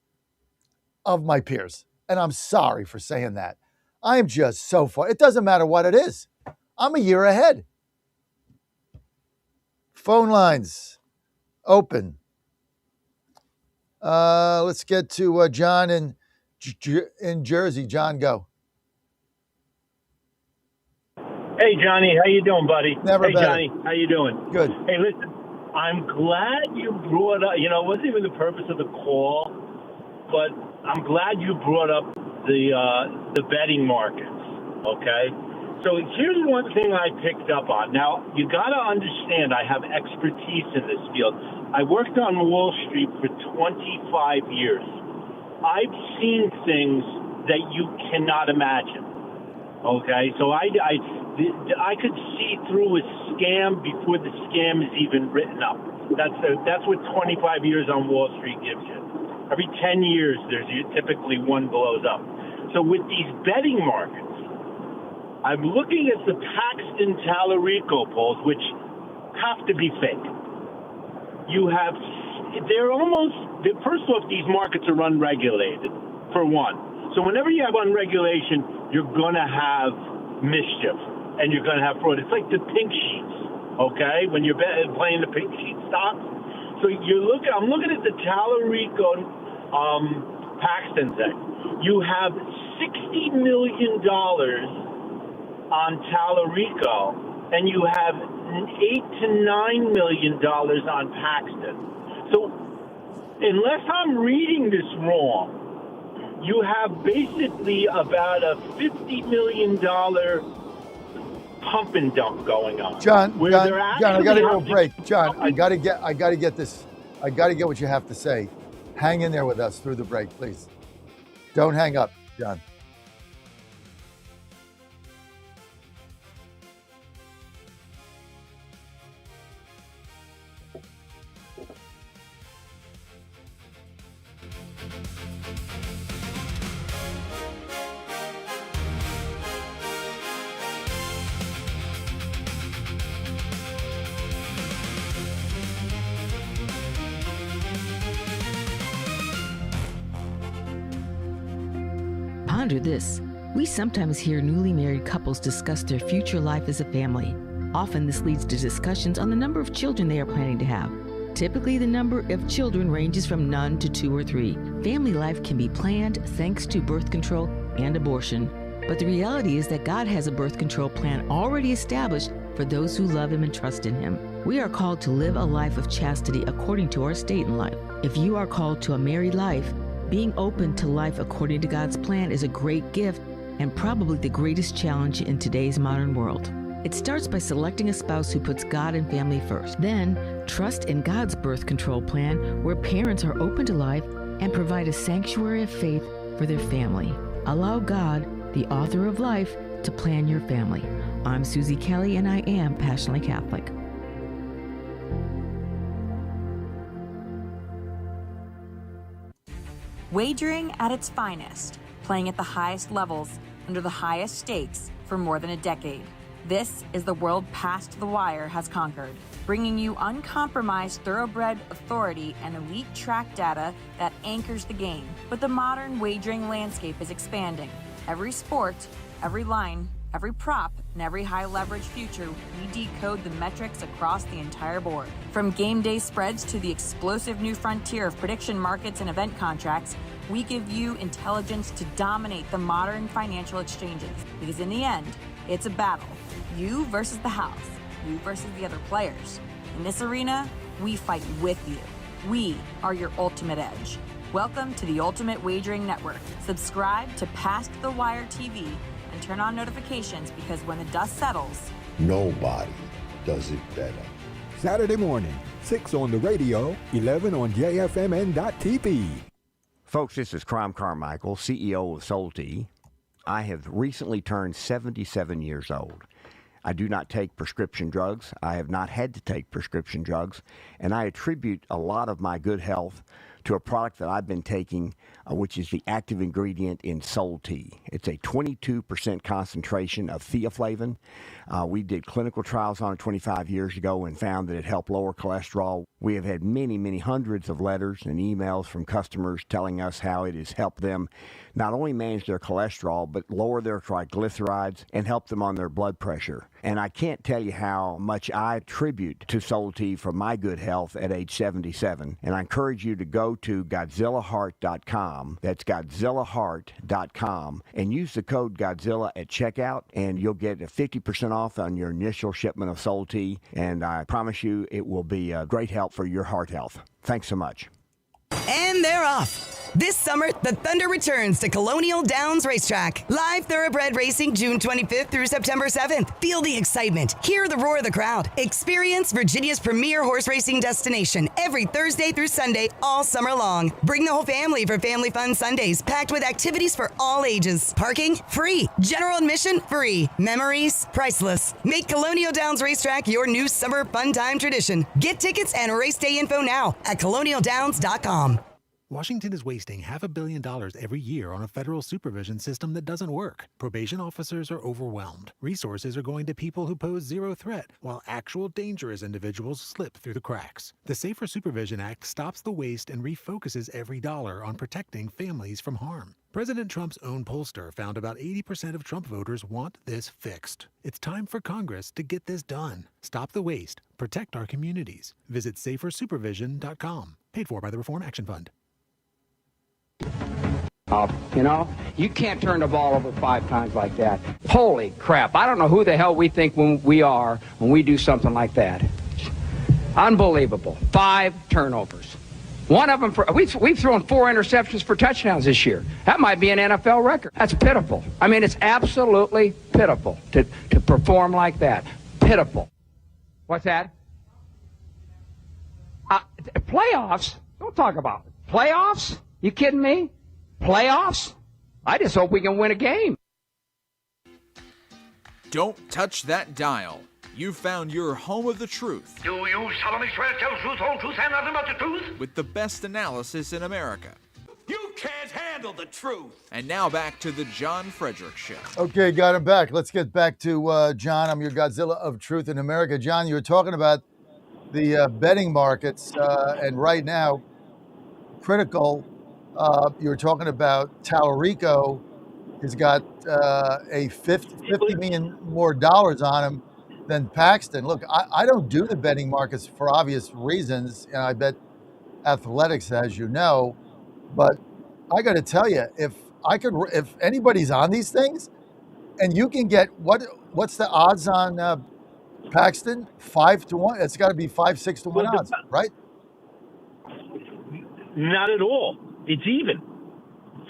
Speaker 22: of my peers. And I'm sorry for saying that. I am just so far. It doesn't matter what it is. I'm a year ahead. Phone lines open. Let's get to John in Jersey. John, go.
Speaker 1: Hey, Johnny. How you doing, buddy?
Speaker 22: Never
Speaker 1: Hey,
Speaker 22: better.
Speaker 1: Johnny. How you doing?
Speaker 22: Good.
Speaker 1: Hey, listen. I'm glad you brought up, it wasn't even the purpose of the call, but I'm glad you brought up the betting markets, okay? So here's one thing I picked up on. Now, you got to understand I have expertise in this field. I worked on Wall Street for 25 years. I've seen things that you cannot imagine, okay? So I could see through a scam before the scam is even written up. That's what 25 years on Wall Street gives you. Every 10 years, there's typically one blows up. So with these betting markets, I'm looking at the Paxton Tallarico polls, which have to be fake. First off, these markets are unregulated, for one. So whenever you have unregulation, you're going to have mischief and you're going to have fraud. It's like the pink sheets, okay? When you're playing the pink sheet stocks. So I'm looking at the Tallarico Paxton thing. You have $60 million on Tallarico, and you have $8 to $9 million on Paxton. So unless I'm reading this wrong, you have basically about a $50 million pump and dump going on.
Speaker 22: John, I got to go break. John,
Speaker 1: I
Speaker 22: got to get this. I got to get what you have to say. Hang in there with us through the break, please. Don't hang up, John.
Speaker 4: Ponder this. We sometimes hear newly married couples discuss their future life as a family. Often this leads to discussions on the number of children they are planning to have. Typically, the number of children ranges from none to 2 or 3. Family life can be planned thanks to birth control and abortion. But the reality is that God has a birth control plan already established for those who love Him and trust in Him. We are called to live a life of chastity according to our state in life. If you are called to a married life, being open to life according to God's plan is a great gift and probably the greatest challenge in today's modern world. It starts by selecting a spouse who puts God and family first. Then, trust in God's birth control plan where parents are open to life and provide a sanctuary of faith for their family. Allow God, the author of life, to plan your family. I'm Susie Kelly and I am passionately Catholic.
Speaker 5: Wagering at its finest, playing at the highest levels, under the highest stakes for more than a decade. This is the world Past the Wire has conquered, bringing you uncompromised thoroughbred authority and elite track data that anchors the game. But the modern wagering landscape is expanding. Every sport, every line, every prop, and every high leverage future, we decode the metrics across the entire board. From game day spreads to the explosive new frontier of prediction markets and event contracts, we give you intelligence to dominate the modern financial exchanges. Because in the end, it's a battle. You versus the house. You versus the other players. In this arena, we fight with you. We are your ultimate edge. Welcome to the Ultimate Wagering Network. Subscribe to Past the Wire TV and turn on notifications because when the dust settles,
Speaker 7: nobody does it better.
Speaker 11: Saturday morning, 6 on the radio, 11 on JFMN.TV.
Speaker 10: Folks, this is Crom Carmichael, CEO of Solti. I have recently turned 77 years old. I do not take prescription drugs. I have not had to take prescription drugs, and I attribute a lot of my good health to a product that I've been taking, which is the active ingredient in Solti. It's a 22% concentration of theaflavin. We did clinical trials on it 25 years ago and found that it helped lower cholesterol. We have had many hundreds of letters and emails from customers telling us how it has helped them not only manage their cholesterol, but lower their triglycerides and help them on their blood pressure. And I can't tell you how much I attribute to Solti for my good health at age 77. And I encourage you to go to GodzillaHeart.com. That's GodzillaHeart.com. And use the code Godzilla at checkout, and you'll get a 50% off on your initial shipment of Solti. And I promise you it will be a great help for your heart health. Thanks so much.
Speaker 21: And they're off. This summer, the Thunder returns to Colonial Downs Racetrack. Live thoroughbred racing June 25th through September 7th. Feel the excitement. Hear the roar of the crowd. Experience Virginia's premier horse racing destination every Thursday through Sunday all summer long. Bring the whole family for Family Fun Sundays, packed with activities for all ages. Parking? Free. General admission? Free. Memories? Priceless. Make Colonial Downs Racetrack your new summer fun time tradition. Get tickets and race day info now at colonialdowns.com.
Speaker 25: Washington is wasting $500 million every year on a federal supervision system that doesn't work. Probation officers are overwhelmed. Resources are going to people who pose zero threat, while actual dangerous individuals slip through the cracks. The Safer Supervision Act stops the waste and refocuses every dollar on protecting families from harm. President Trump's own pollster found about 80% of Trump voters want this fixed. It's time for Congress to get this done. Stop the waste. Protect our communities. Visit safersupervision.com. Paid for by the Reform Action Fund.
Speaker 8: You can't turn the ball over 5 times like that. Holy crap. I don't know who the hell we think we are when we do something like that. Unbelievable. 5 turnovers. One of them, we've thrown 4 interceptions for touchdowns this year. That might be an NFL record. That's pitiful. I mean, it's absolutely pitiful to perform like that. Pitiful. What's that? Playoffs? Don't talk about it. Playoffs? You kidding me? Playoffs? I just hope we can win a game.
Speaker 9: Don't touch that dial. You found your home of the truth.
Speaker 13: Do you solemnly swear to tell the truth, whole truth, and nothing but the truth?
Speaker 9: With the best analysis in America.
Speaker 13: You can't handle the truth.
Speaker 9: And now back to the John Fredericks Show.
Speaker 22: Okay, got him back. Let's get back to John. I'm your Godzilla of Truth in America. John, you were talking about the betting markets, and right now, critical. You were talking about Tallarico has got a $50 million more on him than Paxton. Look, I don't do the betting markets for obvious reasons, and I bet athletics, as you know. But I got to tell you, if anybody's on these things, and you can get what's the odds on Paxton? 5 to 1. It's got to be 5-6 to 1 odds, right?
Speaker 1: Not at all. It's even.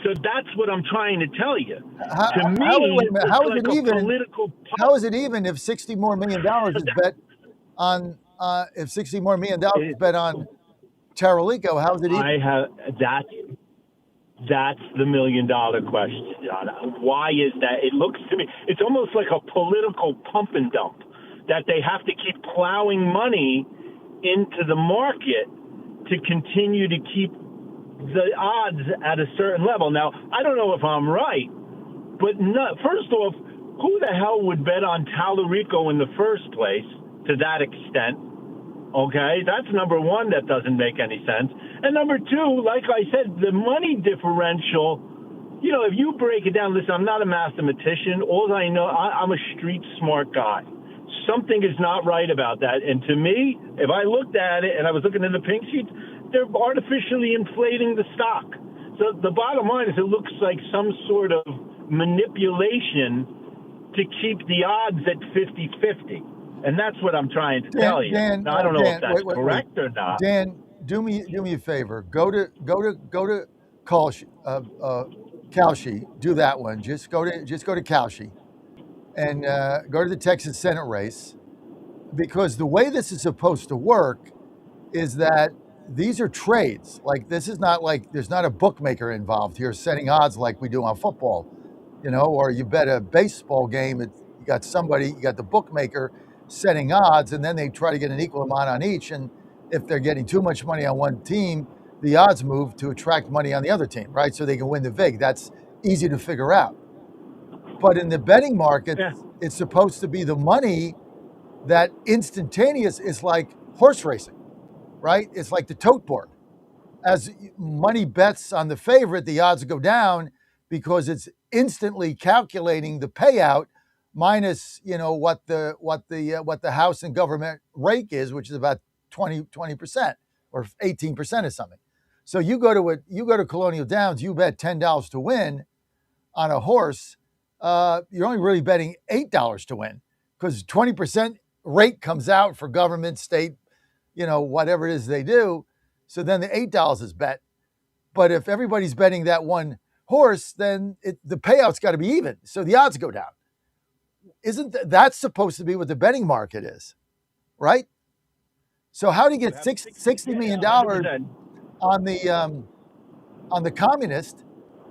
Speaker 1: So that's what I'm trying to tell you.
Speaker 22: How is it even if $60 more million is bet on $60 more million is bet on Tallarico? How is it even?
Speaker 1: That's the $1 million question, John. Why is that? It looks to me, it's almost like a political pump and dump that they have to keep plowing money into the market to continue to keep the odds at a certain level. Now, I don't know if I'm right, but first off, who the hell would bet on Tallarico in the first place to that extent? Okay, that's number one. That doesn't make any sense. And number two, like I said, the money differential, if you break it down, listen, I'm not a mathematician. All I know, I'm a street smart guy. Something is not right about that. And to me, if I looked at it and I was looking at the pink sheets, they're artificially inflating the stock. So the bottom line is it looks like some sort of manipulation to keep the odds at 50-50. And that's what I'm trying to tell you.
Speaker 22: Dan,
Speaker 1: now, I don't know if that's correct or not.
Speaker 22: Dan, do me a favor. Go to Kalshi. Do that one. Just go to Kalshi, and go to the Texas Senate race, because the way this is supposed to work is that these are trades. Like, this is not like there's not a bookmaker involved here setting odds like we do on football, or you bet a baseball game. You got the bookmaker setting odds, and then they try to get an equal amount on each. And if they're getting too much money on one team, the odds move to attract money on the other team, right? So they can win the vig. That's easy to figure out. But in the betting market, It's supposed to be the money that instantaneous is like horse racing, right? It's like the tote board. As money bets on the favorite, the odds go down because it's instantly calculating the payout minus, what the House and government rake is, which is about 20% or 18% or something. So you go to Colonial Downs, you bet $10 to win on a horse. You're only really betting $8 to win, because 20% rate comes out for government, state, whatever it is they do. So then the $8 is bet. But if everybody's betting that one horse, then the payout's got to be even. So the odds go down. Isn't that supposed to be what the betting market is, right? So how do you get $60 million on the communist,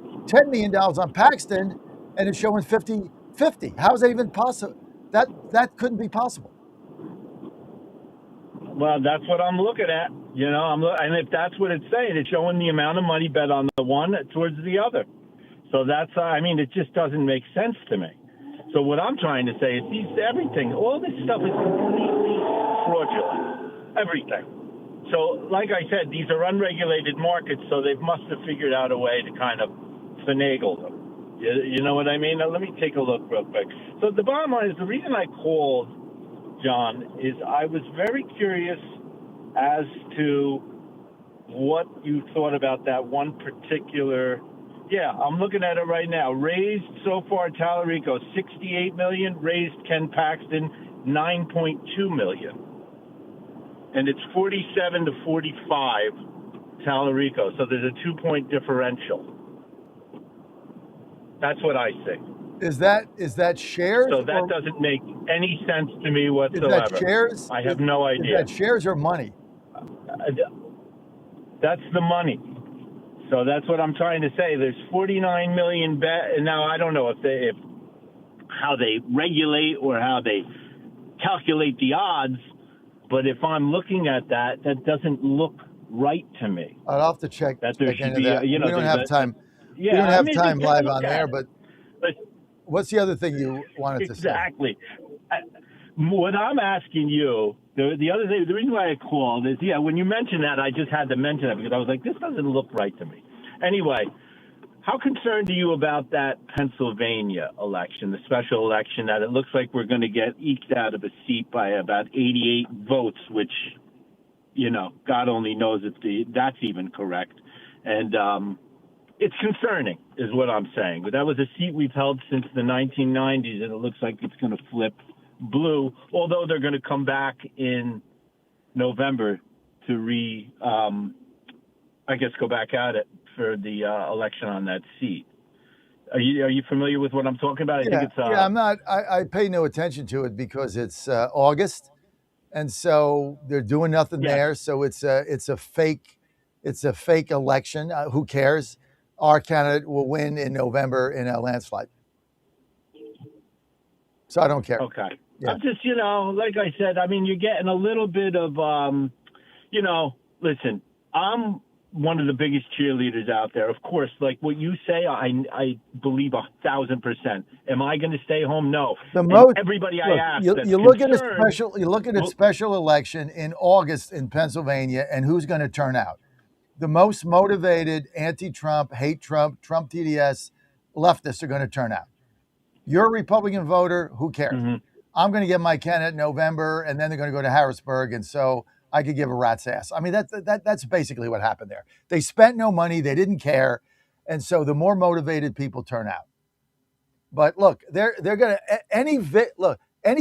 Speaker 22: $10 million on Paxton, and it's showing 50-50? How is that even possible? That couldn't be possible.
Speaker 1: Well, that's what I'm looking at. And if that's what it's saying, it's showing the amount of money bet on the one towards the other. So that's, it just doesn't make sense to me. So what I'm trying to say is everything, all this stuff is completely fraudulent. Everything. So, like I said, these are unregulated markets, so they must have figured out a way to kind of finagled them. You know what I mean? Now, let me take a look real quick. So the bottom line is, the reason I called, John, is I was very curious as to what you thought about that one particular. Yeah, I'm looking at it right now. Raised so far, Tallarico, $68 million. Raised Ken Paxton, $9.2 million. And it's 47 to 45 Tallarico. So there's a 2-point differential. That's what I see.
Speaker 22: Is that shares?
Speaker 1: So that doesn't make any sense to me whatsoever.
Speaker 22: Is that shares?
Speaker 1: I have no idea.
Speaker 22: Is that shares or money?
Speaker 1: That's the money. So that's what I'm trying to say. There's 49 million bet. Now I don't know if how they regulate or how they calculate the odds, but if I'm looking at that, that doesn't look right to me.
Speaker 22: I'll have to check.
Speaker 1: That there should be.
Speaker 22: We don't have time.
Speaker 1: Yeah,
Speaker 22: we don't have time live on there. But what's the other thing you wanted to say?
Speaker 1: Exactly. What I'm asking you, the other thing, the reason why I called is, when you mentioned that, I just had to mention it because I was like, this doesn't look right to me. Anyway, how concerned are you about that Pennsylvania election, the special election, that it looks like we're going to get eked out of a seat by about 88 votes, which, God only knows if that's even correct. And it's concerning is what I'm saying. But that was a seat we've held since the 1990s, and it looks like it's going to flip blue, although they're going to come back in November to go back at it for the election on that seat. Are you familiar with what I'm talking about? I think it's
Speaker 22: I'm not. I pay no attention to it because it's August, and so they're doing nothing there. So it's a fake election. Who cares? Our candidate will win in November in a landslide. So I don't care.
Speaker 1: Okay.
Speaker 22: Yeah.
Speaker 1: I'm just, like I said, I mean, you're getting a little bit of, listen, I'm one of the biggest cheerleaders out there. Of course, like what you say, I believe 1,000%. Am I going to stay home? No. Everybody I ask,
Speaker 22: you look at a special election in August in Pennsylvania, and who's going to turn out? The most motivated anti-Trump, hate Trump, Trump TDS leftists are going to turn out. You're a Republican voter. Who cares? Mm-hmm. I'm going to get my candidate in November, and then they're going to go to Harrisburg, and so I could give a rat's ass. I mean, that's basically what happened there. They spent no money. They didn't care, and so the more motivated people turn out. But look, they're going to any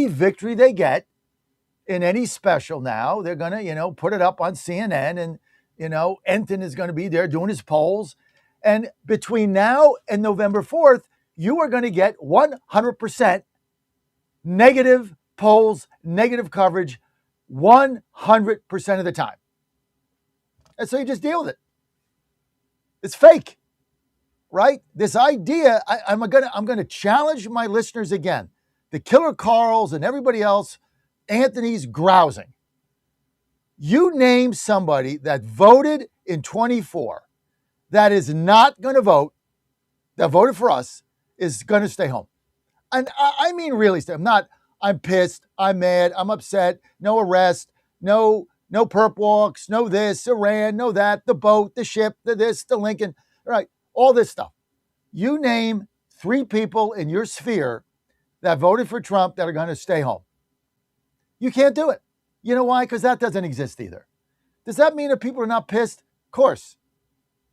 Speaker 22: victory they get in any special now, they're going to put it up on CNN, and Enton is going to be there doing his polls, and between now and November 4th. You are going to get 100% negative polls, negative coverage, 100% of the time. And so you just deal with it. It's fake, right? This idea, I'm going to challenge my listeners again. The Killer Carls and everybody else, Anthony's grousing. You name somebody that voted in 24 that is not going to vote, that voted for us, is going to stay home. And I mean really stay. I'm pissed, I'm mad, I'm upset, no arrest, no perp walks, no this, Iran, no that, the boat, the ship, the this, the Lincoln, right? All this stuff. You name 3 people in your sphere that voted for Trump that are going to stay home. You can't do it. You know why? Because that doesn't exist either. Does that mean that people are not pissed? Of course.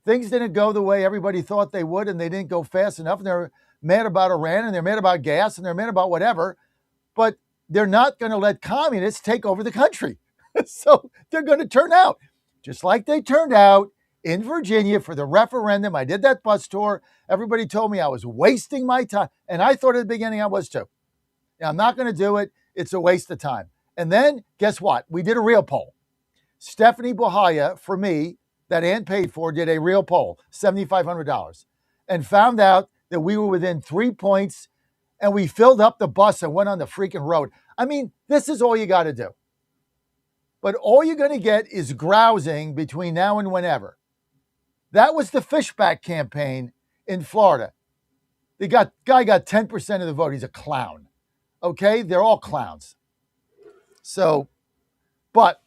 Speaker 22: Things didn't go the way everybody thought they would, and they didn't go fast enough, and they're mad about Iran, and they're mad about gas, and they're mad about whatever, but they're not going to let communists take over the country. So they're going to turn out, just like they turned out in Virginia for the referendum. I did that bus tour. Everybody told me I was wasting my time, and I thought at the beginning I was too. I'm not going to do it. It's a waste of time. And then, guess what? We did a real poll. Stephanie Bohaya, for me, that Ann paid for, did a real poll, $7,500, and found out that we were within 3 points, and we filled up the bus and went on the freaking road. I mean, this is all you got to do. But all you're going to get is grousing between now and whenever. That was the Fishback campaign in Florida. The guy got 10% of the vote. He's a clown. Okay? They're all clowns. So, but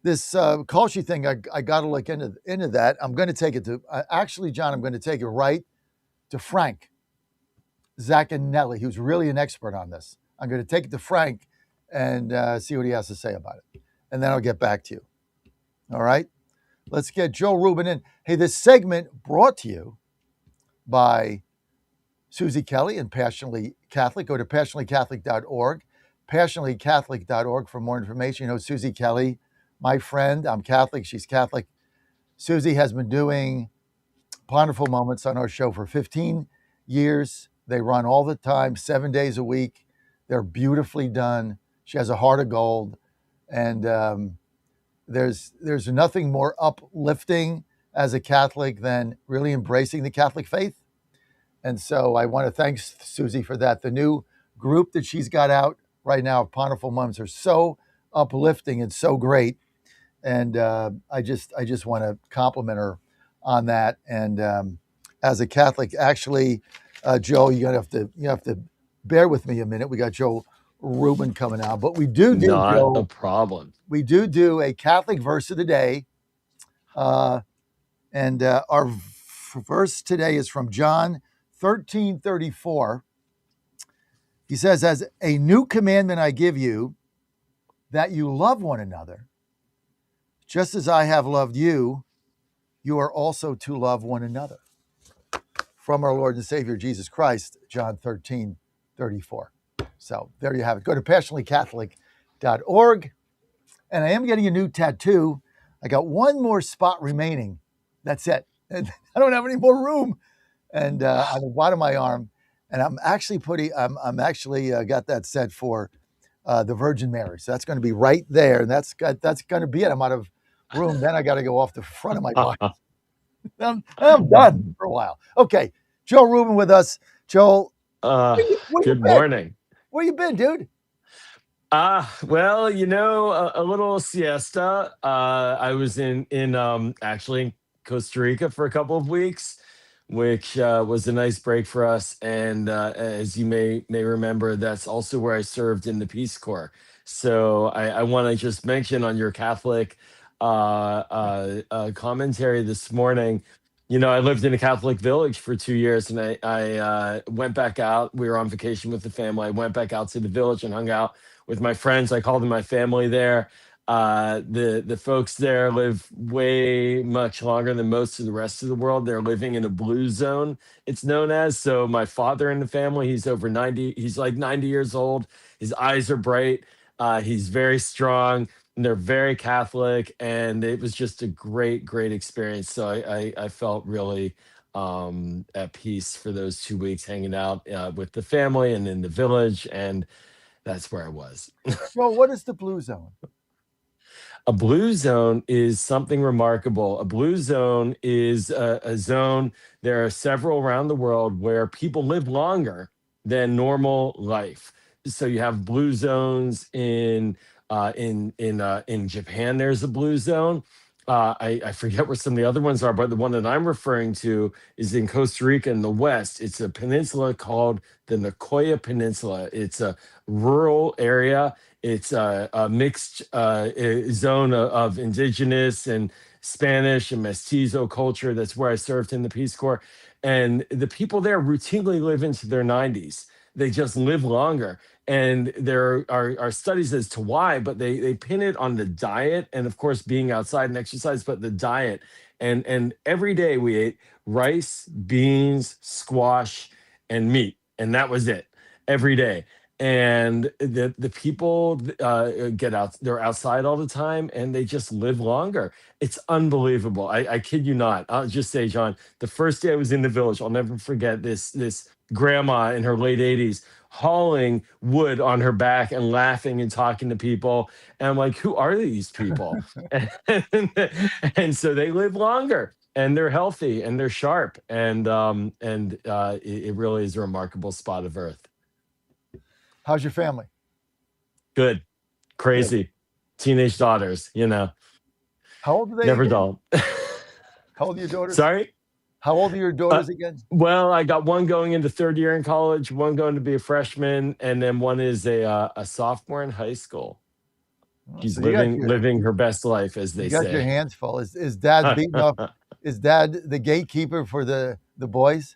Speaker 22: this Kalshi thing, I got to look into that. I'm going to take it to, actually, John, I'm going to take it right to Frank Zaccanelli, who's really an expert on this. I'm going to take it to Frank and see what he has to say about it. And then I'll get back to you. All right? Let's get Joe Rubin in. Hey, this segment brought to you by Susie Kelly and Passionately Catholic. Go to passionatelycatholic.org, passionatelycatholic.org for more information. You know, Susie Kelly, my friend, I'm Catholic, she's Catholic. Susie has been doing Wonderful Moments on our show for 15 years. They run all the time, 7 days a week. They're beautifully done. She has a heart of gold. And there's nothing more uplifting as a Catholic than really embracing the Catholic faith. And so I want to thank Susie for that. The new group that she's got out right now of Wonderful Moms are so uplifting and so great. And I just want to compliment her on that. And as a Catholic, actually, Joe, you have to bear with me a minute. We got Joe Rubin coming out, but we do
Speaker 14: Not
Speaker 22: Joe,
Speaker 14: a problem.
Speaker 22: We do a Catholic verse of the day, and our verse today is from John 13:34. He says, "As a new commandment I give you, that you love one another, just as I have loved you, you are also to love one another." From our Lord and Savior Jesus Christ, John 13:34. So there you have it. Go to passionatelycatholic.org. And I am getting a new tattoo. I got one more spot remaining. That's it. And I don't have any more room. And on the bottom of my arm. And I'm actually got that set for the Virgin Mary. So that's going to be right there. And that's going to be it. I'm out of room. Then I got to go off the front of my body. I'm done for a while. Okay. Joe Rubin with us. Joel.
Speaker 14: Good morning.
Speaker 22: Where you been, dude?
Speaker 14: Well, a little siesta. I was actually in Costa Rica for a couple of weeks, which was a nice break for us. And as you may remember, that's also where I served in the Peace Corps. So I want to just mention on your Catholic commentary this morning. I lived in a Catholic village for 2 years, and I went back out. We were on vacation with the family. I went back out to the village and hung out with my friends. I called them my family there. The folks there live way much longer than most of the rest of the world. They're living in a blue zone, it's known as. So my father in the family, he's over 90. He's like 90 years old. His eyes are bright. He's very strong. And they're very Catholic, and it was just a great experience. So I felt really at peace for those 2 weeks hanging out with the family and in the village, and that's where I was.
Speaker 22: Well, what is the blue zone?
Speaker 14: A blue zone is something remarkable. A blue zone is a zone, there are several around the world where people live longer than normal life. So you have blue zones in Japan. There's a blue zone. I forget where some of the other ones are, but the one that I'm referring to is in Costa Rica in the west. It's a peninsula called the Nicoya Peninsula. It's a rural area. It's a mixed zone of indigenous and Spanish and Mestizo culture. That's where I served in the Peace Corps. And the people there routinely live into their 90s. They just live longer. And there are studies as to why, but they pin it on the diet and, of course, being outside and exercise, but the diet. And every day we ate rice, beans, squash, and meat. And that was it every day. And the people get out, they're outside all the time, and they just live longer. It's unbelievable. I kid you not. I'll just say, John, the first day I was in the village, I'll never forget this grandma in her late 80s hauling wood on her back and laughing and talking to people. And I'm like, who are these people? and so they live longer, and they're healthy, and they're sharp. And it really is a remarkable spot of earth.
Speaker 22: How's your family?
Speaker 14: Good. Crazy. Good. Teenage daughters,
Speaker 22: How old are they?
Speaker 14: Never
Speaker 22: again?
Speaker 14: dull.
Speaker 22: How old are your daughters?
Speaker 14: Sorry?
Speaker 22: How old are your daughters again?
Speaker 14: Well, I got one going into third year in college, one going to be a freshman, and then one is a sophomore in high school. She's
Speaker 22: So you got
Speaker 14: living her best life, as they
Speaker 22: you got your
Speaker 14: say.
Speaker 22: hands full. Is Dad beating up? Is Dad the gatekeeper for the boys,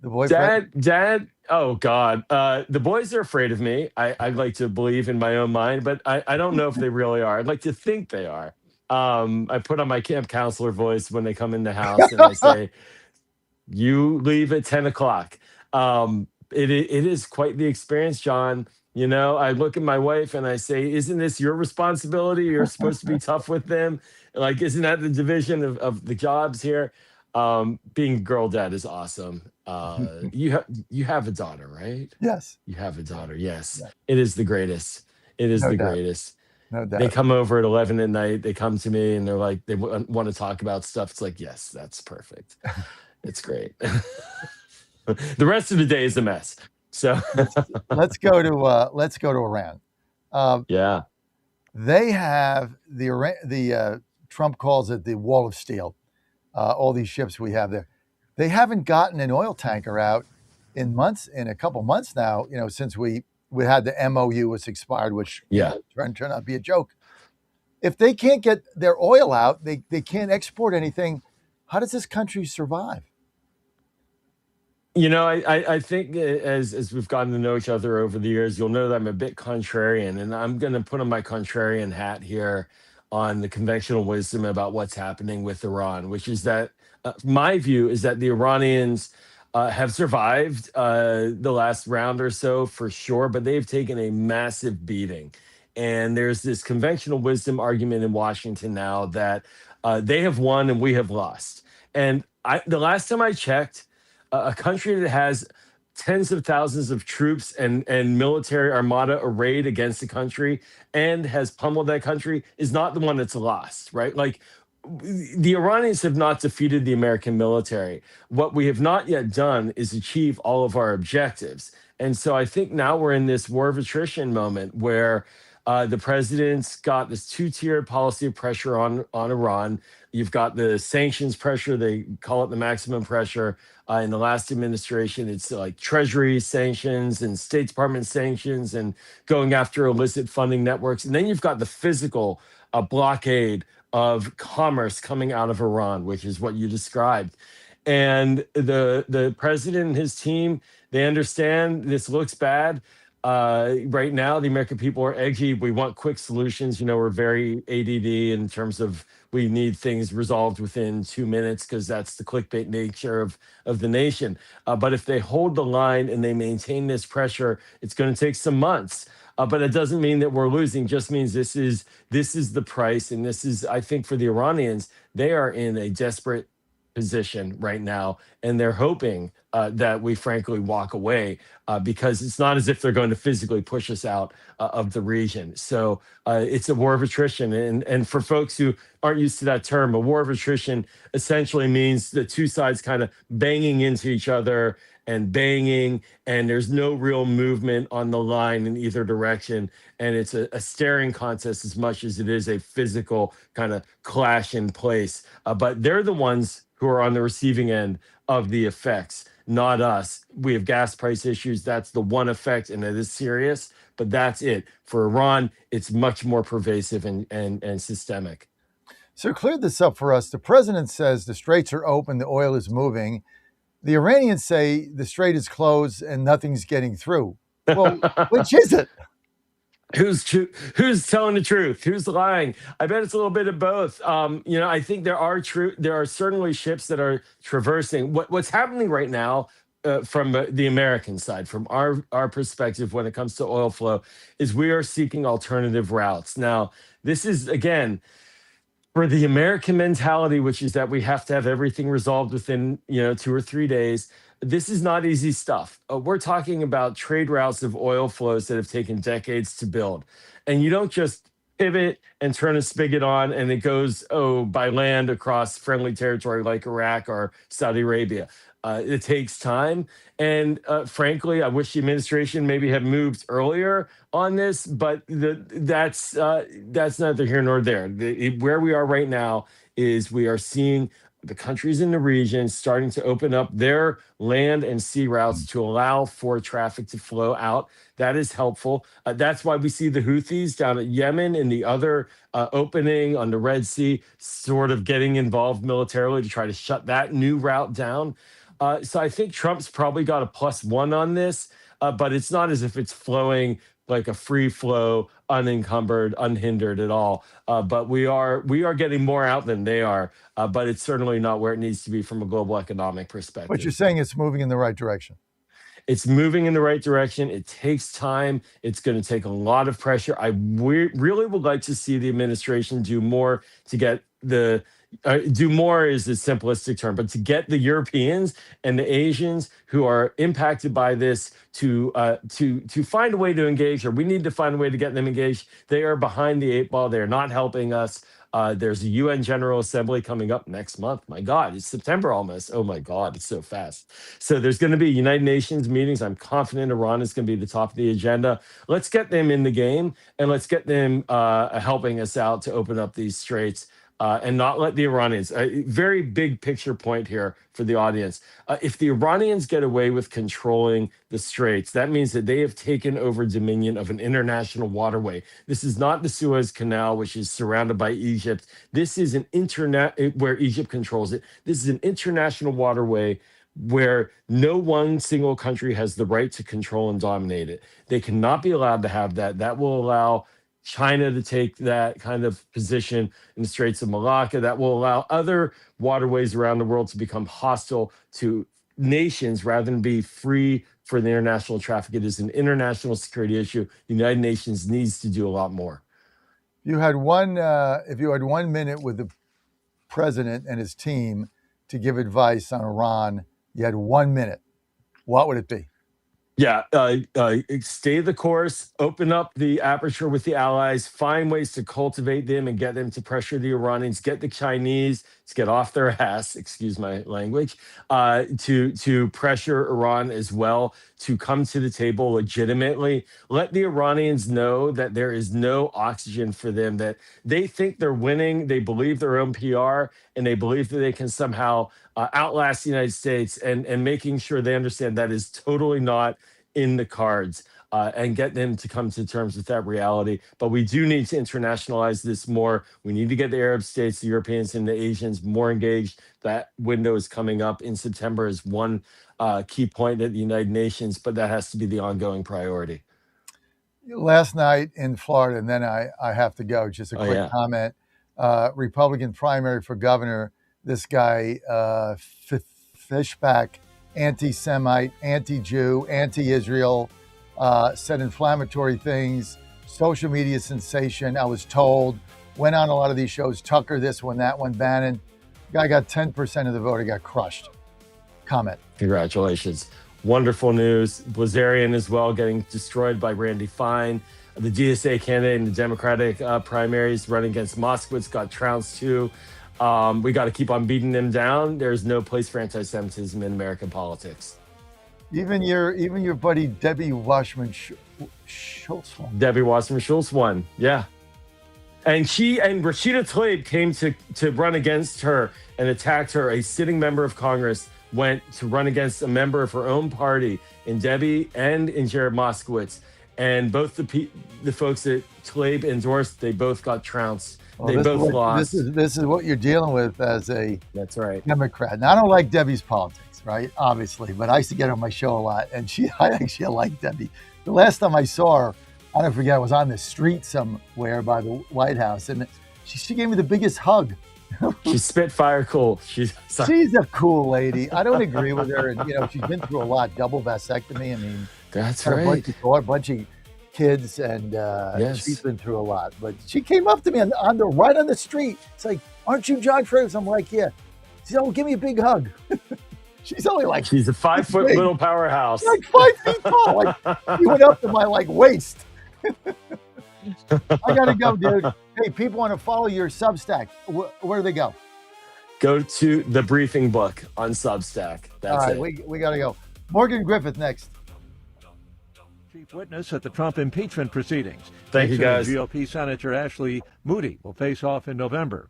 Speaker 22: the boyfriend?
Speaker 14: Dad. Oh God, the boys are afraid of me. I like to believe in my own mind, but I don't know if they really are. I'd like to think they are. I put on my camp counselor voice when they come in the house, and I say, "You leave at 10 o'clock." It is quite the experience, John. You know, I look at my wife and I say, "Isn't this your responsibility? You're supposed to be tough with them. Like, isn't that the division of the jobs here?" Being a girl dad is awesome. You have a daughter, right?
Speaker 22: Yes.
Speaker 14: You have a daughter. Yes.
Speaker 22: Yeah.
Speaker 14: It is the greatest. It is
Speaker 22: No
Speaker 14: the
Speaker 22: doubt.
Speaker 14: greatest.
Speaker 22: No
Speaker 14: They
Speaker 22: doubt.
Speaker 14: come over at 11 at night. They come to me and they're like, they want to talk about stuff. It's like, yes, that's perfect. It's great. The rest of the day is a mess. So
Speaker 22: let's go to Iran.
Speaker 14: yeah.
Speaker 22: They have the Trump calls it the wall of steel. All these ships we have there, they haven't gotten an oil tanker out in a couple months now. You know, since we had the MOU was expired, which turned out to be a joke. If they can't get their oil out, they can't export anything. How does this country survive?
Speaker 14: You know, I think as we've gotten to know each other over the years, you'll know that I'm a bit contrarian, and I'm going to put on my contrarian hat here on the conventional wisdom about what's happening with Iran, which is that my view is that the Iranians have survived the last round or so for sure, but they've taken a massive beating. And there's this conventional wisdom argument in Washington now that they have won and we have lost. And the last time I checked, a country that has tens of thousands of troops and military armada arrayed against the country and has pummeled that country is not the one that's lost, right? Like, the Iranians have not defeated the American military. What we have not yet done is achieve all of our objectives. And so I think now we're in this war of attrition moment where the president's got this two-tiered policy of pressure on Iran. You've got the sanctions pressure. They call it the maximum pressure. In the last administration, it's like Treasury sanctions and State Department sanctions and going after illicit funding networks. And then you've got the physical blockade of commerce coming out of Iran, which is what you described. And the president and his team, they understand this looks bad. Right now, the American people are edgy. We want quick solutions. You know, we're very ADD in terms of we need things resolved within 2 minutes because that's the clickbait nature of the nation. But if they hold the line and they maintain this pressure, it's going to take some months. But it doesn't mean that we're losing. Just means this is the price, and this is, I think, for the Iranians, they are in a desperate position right now, and they're hoping that we frankly walk away because it's not as if they're going to physically push us out of the region. So it's a war of attrition. And for folks who aren't used to that term, a war of attrition essentially means the two sides kind of banging into each other and banging, and there's no real movement on the line in either direction. And it's a staring contest as much as it is a physical kind of clash in place. But they're the ones who are on the receiving end of the effects, not us. We have gas price issues. That's the one effect, and it is serious, but that's it. For Iran, it's much more pervasive and systemic.
Speaker 22: So clear this up for us. The president says the straits are open, the oil is moving. The Iranians say the strait is closed and nothing's getting through. Well, which is it?
Speaker 14: Who's telling the truth? Who's lying? I bet it's a little bit of both. You know, I think there are certainly ships that are traversing. What's happening right now from the American side, from our perspective when it comes to oil flow, is we are seeking alternative routes. Now, this is, again, for the American mentality, which is that we have to have everything resolved within 2 or 3 days. This is not easy stuff. We're talking about trade routes of oil flows that have taken decades to build. And you don't just pivot and turn a spigot on and it goes, by land across friendly territory like Iraq or Saudi Arabia. It takes time. And frankly, I wish the administration maybe had moved earlier on this, but that's neither here nor there. Where we are right now is we are seeing the countries in the region starting to open up their land and sea routes to allow for traffic to flow out. That is helpful. That's why we see the Houthis down at Yemen and the other opening on the Red Sea, sort of getting involved militarily to try to shut that new route down. So I think Trump's probably got a +1 on this, but it's not as if it's flowing like a free flow, unencumbered, unhindered at all. But we are getting more out than they are. But it's certainly not where it needs to be from a global economic perspective.
Speaker 22: But you're saying it's moving in the right direction.
Speaker 14: It's moving in the right direction. It takes time. It's going to take a lot of pressure. I really would like to see the administration do more to get the do more is a simplistic term, but to get the Europeans and the Asians who are impacted by this to find a way to engage, or we need to find a way to get them engaged. They are behind the 8 ball. They're not helping us. There's a UN General Assembly coming up next month. My God, it's September almost. Oh my God, it's so fast. So there's going to be United Nations meetings. I'm confident Iran is going to be the top of the agenda. Let's get them in the game, and let's get them helping us out to open up these straits. And not let the Iranians, a very big picture point here for the audience. If the Iranians get away with controlling the straits, that means that they have taken over dominion of an international waterway. This is not the Suez Canal, which is surrounded by Egypt. This is an where Egypt controls it. This is an international waterway where no one single country has the right to control and dominate it. They cannot be allowed to have that. That will allow China to take that kind of position in the Straits of Malacca. That will allow other waterways around the world to become hostile to nations rather than be free for the international traffic. It is an international security issue. The United Nations needs to do a lot more.
Speaker 22: If you had 1 minute with the president and his team to give advice on Iran, you had 1 minute. What would it be?
Speaker 14: Yeah, stay the course, open up the aperture with the allies, find ways to cultivate them and get them to pressure the Iranians, get the Chinese to get off their ass, excuse my language, to pressure Iran as well, to come to the table legitimately. Let the Iranians know that there is no oxygen for them, that they think they're winning, they believe their own PR, and they believe that they can somehow outlast the United States, and making sure they understand that is totally not in the cards, and get them to come to terms with that reality. But we do need to internationalize this more. We need to get the Arab states, the Europeans, and the Asians more engaged. That window is coming up in September as one key point at the United Nations, but that has to be the ongoing priority.
Speaker 22: Last night in Florida, and then I have to go, just a quick comment. Republican primary for governor, this guy, Fishback, anti-Semite, anti-Jew, anti-Israel, said inflammatory things, social media sensation, I was told, went on a lot of these shows, Tucker, this one, that one, Bannon. Guy got 10% of the vote, he got crushed. Comment.
Speaker 14: Congratulations. Wonderful news. Blazarian as well getting destroyed by Randy Fine. The DSA candidate in the Democratic primaries running against Moskowitz got trounced too. We got to keep on beating them down. There's no place for anti-Semitism in American politics.
Speaker 22: Even your buddy Debbie Wasserman Schultz won.
Speaker 14: Debbie Wasserman Schultz won, yeah. And Rashida Tlaib came to run against her and attacked her. A sitting member of Congress went to run against a member of her own party, in Debbie and in Jared Moskowitz. And both the folks that Tlaib endorsed, they both got trounced. They both lost.
Speaker 22: This is what you're dealing with as a
Speaker 14: That's right.
Speaker 22: Democrat. Now, I don't like Debbie's politics, right? Obviously, but I used to get her on my show a lot, and I actually like Debbie. The last time I saw her, I don't forget, I was on the street somewhere by the White House, and she gave me the biggest hug.
Speaker 14: She's Spitfire cool. She's
Speaker 22: a cool lady. I don't agree with her, and she's been through a lot. Double vasectomy. I mean,
Speaker 14: that's right.
Speaker 22: A bunch of kids, and she's been through a lot. But she came up to me right on the street. It's like, "Aren't you John Fredericks?" I'm like, "Yeah." She said, "Oh, give me a big hug." She's only like,
Speaker 14: she's a 5 foot little powerhouse.
Speaker 22: Like 5 feet tall. Like, she went up to my waist. I gotta go, dude. Hey, people want to follow your Substack. Where do they go?
Speaker 14: Go to the briefing book on Substack. That's
Speaker 22: all right,
Speaker 14: it.
Speaker 22: We gotta go. Morgan Griffith next.
Speaker 12: Chief witness at the Trump impeachment proceedings.
Speaker 14: Thank you, guys.
Speaker 12: GOP Senator Ashley Moody will face off in November.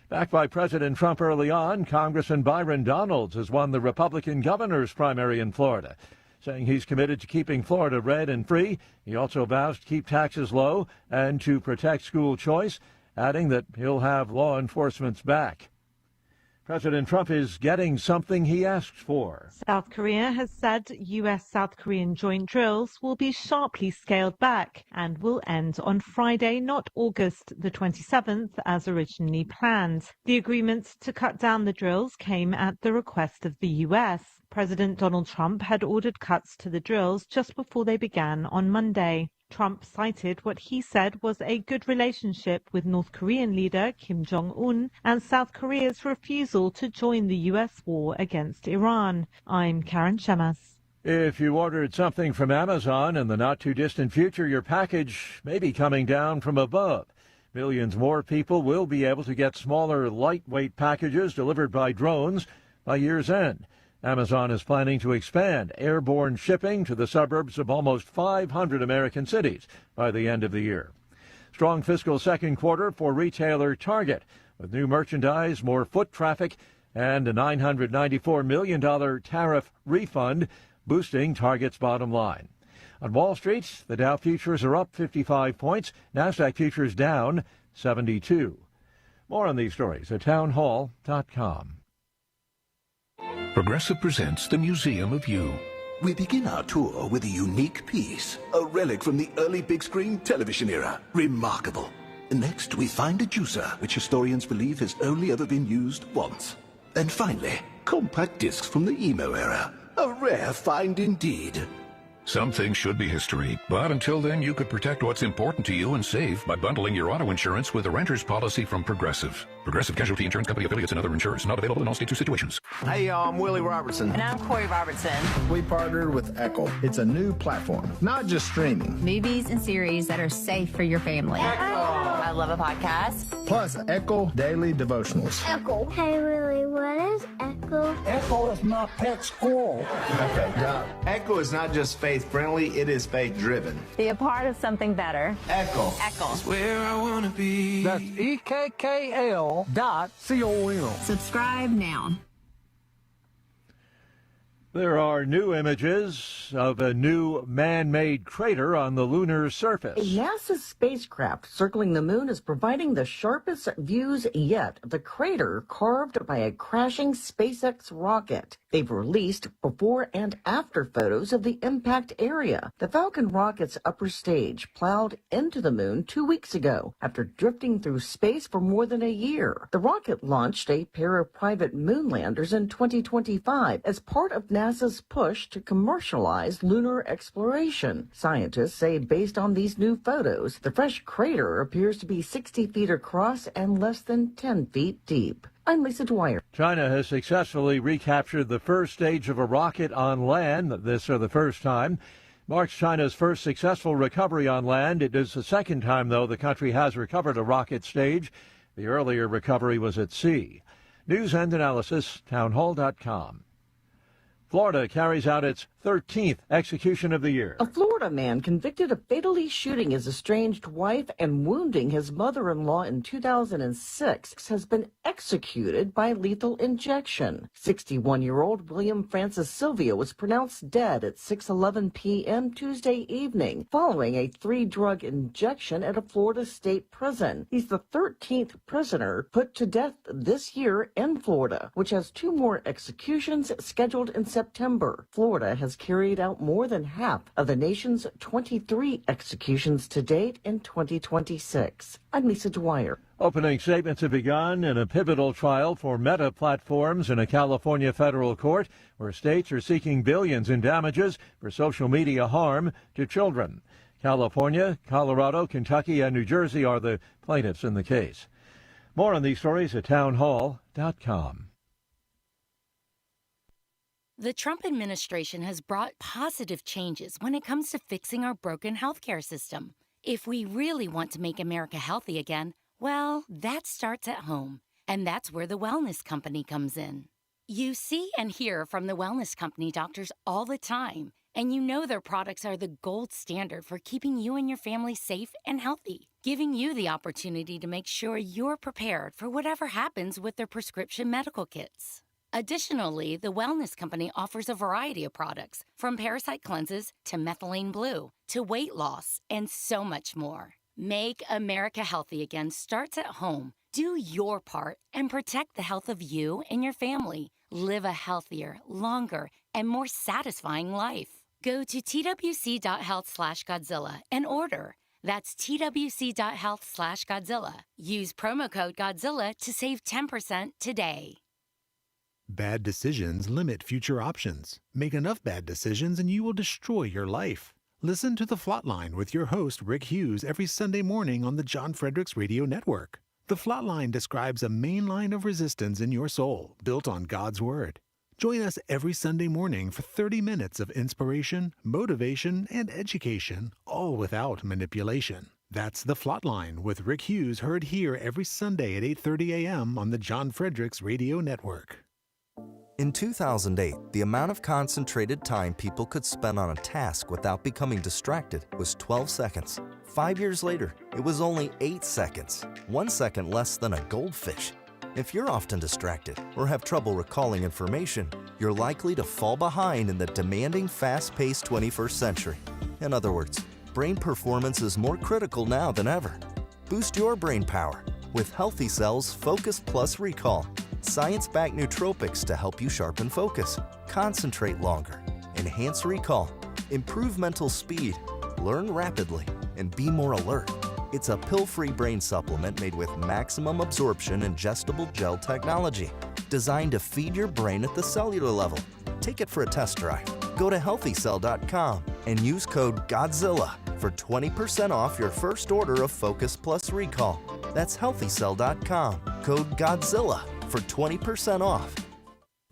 Speaker 12: Backed by President Trump early on, Congressman Byron Donalds has won the Republican governor's primary in Florida, saying he's committed to keeping Florida red and free. He also vows to keep taxes low and to protect school choice, adding that he'll have law enforcement's back. President Trump is getting something he asked for.
Speaker 15: South Korea has said U.S.-South Korean joint drills will be sharply scaled back and will end on Friday, not August the 27th, as originally planned. The agreement to cut down the drills came at the request of the U.S. President Donald Trump had ordered cuts to the drills just before they began on Monday. Trump cited what he said was a good relationship with North Korean leader Kim Jong-un and South Korea's refusal to join the U.S. war against Iran. I'm Karen Shemas.
Speaker 12: If you ordered something from Amazon in the not-too-distant future, your package may be coming down from above. Millions more people will be able to get smaller, lightweight packages delivered by drones by year's end. Amazon is planning to expand airborne shipping to the suburbs of almost 500 American cities by the end of the year. Strong fiscal second quarter for retailer Target, with new merchandise, more foot traffic, and a $994 million tariff refund, boosting Target's bottom line. On Wall Street, the Dow futures are up 55 points, NASDAQ futures down 72. More on these stories at townhall.com.
Speaker 16: Progressive presents the Museum of You. We begin our tour with a unique piece, a relic from the early big screen television era. Remarkable. Next, we find a juicer, which historians believe has only ever been used once. And finally, compact discs from the emo era. A rare find indeed.
Speaker 17: Some things should be history, but until then you could protect what's important to you and save by bundling your auto insurance with a renter's policy from Progressive. Progressive Casualty Insurance Company affiliates and other insurers. Not available in all states or situations.
Speaker 18: Hey y'all, I'm Willie Robertson.
Speaker 20: And I'm Corey Robertson.
Speaker 18: We partnered with Echo. It's a new platform, not just streaming.
Speaker 20: Movies and series that are safe for your family.
Speaker 18: Echo.
Speaker 20: I love a podcast.
Speaker 18: Plus Echo Daily Devotionals.
Speaker 23: Echo. Hey Willie, what is Echo?
Speaker 18: Echo is my pet squirrel. Okay,
Speaker 27: Echo is not just faith-friendly, it is faith-driven.
Speaker 20: Be a part of something better.
Speaker 27: Echo.
Speaker 20: Echo.
Speaker 27: It's where I want to be.
Speaker 18: That's EKKL.com.
Speaker 20: Subscribe now.
Speaker 12: There are new images of a new man-made crater on the lunar surface.
Speaker 28: A NASA spacecraft circling the moon is providing the sharpest views yet of the crater carved by a crashing SpaceX rocket. They've released before and after photos of the impact area. The Falcon rocket's upper stage plowed into the moon 2 weeks ago after drifting through space for more than a year. The rocket launched a pair of private moon landers in 2025 as part of NASA's push to commercialize lunar exploration. Scientists say based on these new photos, the fresh crater appears to be 60 feet across and less than 10 feet deep. I'm Lisa Dwyer.
Speaker 12: China has successfully recaptured the first stage of a rocket on land, this for the first time. Marks China's first successful recovery on land. It is the second time, though, the country has recovered a rocket stage. The earlier recovery was at sea. News and analysis, townhall.com. Florida carries out its 13th execution of the year.
Speaker 28: A Florida man convicted of fatally shooting his estranged wife and wounding his mother-in-law in 2006 has been executed by lethal injection. 61-year-old William Francis Sylvia was pronounced dead at 6:11 p.m. Tuesday evening following a 3-drug injection at a Florida state prison. He's the 13th prisoner put to death this year in Florida, which has 2 more executions scheduled in September. Florida has carried out more than half of the nation's 23 executions to date in 2026. I'm Lisa Dwyer.
Speaker 12: Opening statements have begun in a pivotal trial for Meta platforms in a California federal court where states are seeking billions in damages for social media harm to children. California, Colorado, Kentucky, and New Jersey are the plaintiffs in the case. More on these stories at townhall.com.
Speaker 2: The Trump administration has brought positive changes when it comes to fixing our broken healthcare system. If we really want to make America healthy again, well, that starts at home. And that's where the Wellness Company comes in. You see and hear from the Wellness Company doctors all the time, And you know their products are the gold standard for keeping you and your family safe and healthy, giving you the opportunity to make sure you're prepared for whatever happens with their prescription medical kits. Additionally, the Wellness Company offers a variety of products, from parasite cleanses to methylene blue to weight loss and so much more. Make America healthy again starts at home. Do your part and protect the health of you and your family. Live a healthier, longer, and more satisfying life. Go to twc.health/Godzilla and order. That's twc.health/Godzilla. Use promo code Godzilla to save 10% today.
Speaker 25: Bad decisions limit future options. Make enough bad decisions and you will destroy your life. Listen to The Flatline with your host, Rick Hughes, every Sunday morning on the John Fredericks Radio Network. The Flatline describes a main line of resistance in your soul, built on God's Word. Join us every Sunday morning for 30 minutes of inspiration, motivation, and education, all without manipulation. That's The Flatline with Rick Hughes, heard here every Sunday at 8:30 a.m. on the John Fredericks Radio Network.
Speaker 3: In 2008, the amount of concentrated time people could spend on a task without becoming distracted was 12 seconds. 5 years later, it was only 8 seconds, 1 second less than a goldfish. If you're often distracted or have trouble recalling information, you're likely to fall behind in the demanding, fast-paced 21st century. In other words, brain performance is more critical now than ever. Boost your brain power with Healthy Cells Focus Plus Recall. Science-backed nootropics to help you sharpen focus, concentrate longer, enhance recall, improve mental speed, learn rapidly, and be more alert. It's a pill-free brain supplement made with maximum absorption ingestible gel technology, designed to feed your brain at the cellular level. Take it for a test drive. Go to healthycell.com and use code GODZILLA for 20% off your first order of Focus Plus Recall. That's healthycell.com, code GODZILLA for 20% off.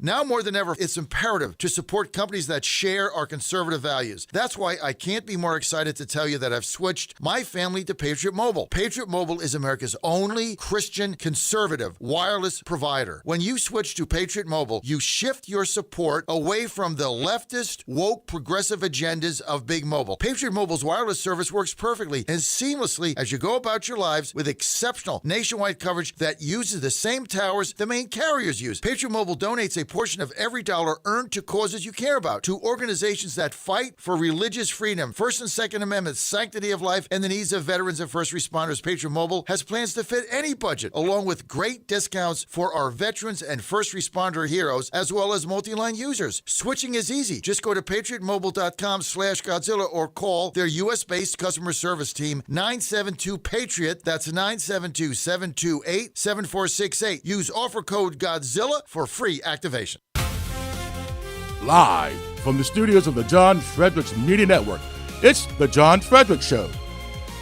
Speaker 22: Now more than ever, it's imperative to support companies that share our conservative values. That's why I can't be more excited to tell you that I've switched my family to Patriot Mobile. Patriot Mobile is America's only Christian conservative wireless provider. When you switch to Patriot Mobile, you shift your support away from the leftist, woke, progressive agendas of Big Mobile. Patriot Mobile's wireless service works perfectly and seamlessly as you go about your lives with exceptional nationwide coverage that uses the same towers the main carriers use. Patriot Mobile donates a portion of every dollar earned to causes you care about, to organizations that fight for religious freedom, First and Second Amendments, sanctity of life, and the needs of veterans and first responders. Patriot Mobile has plans to fit any budget, along with great discounts for our veterans and first responder heroes, as well as multi-line users. Switching is easy. Just go to patriotmobile.com/Godzilla or call their U.S.-based customer service team, 972-PATRIOT. That's 972-728-7468. Use offer code Godzilla for free activation.
Speaker 4: Live from the studios of the John Fredericks Media Network, it's The John Fredericks Show.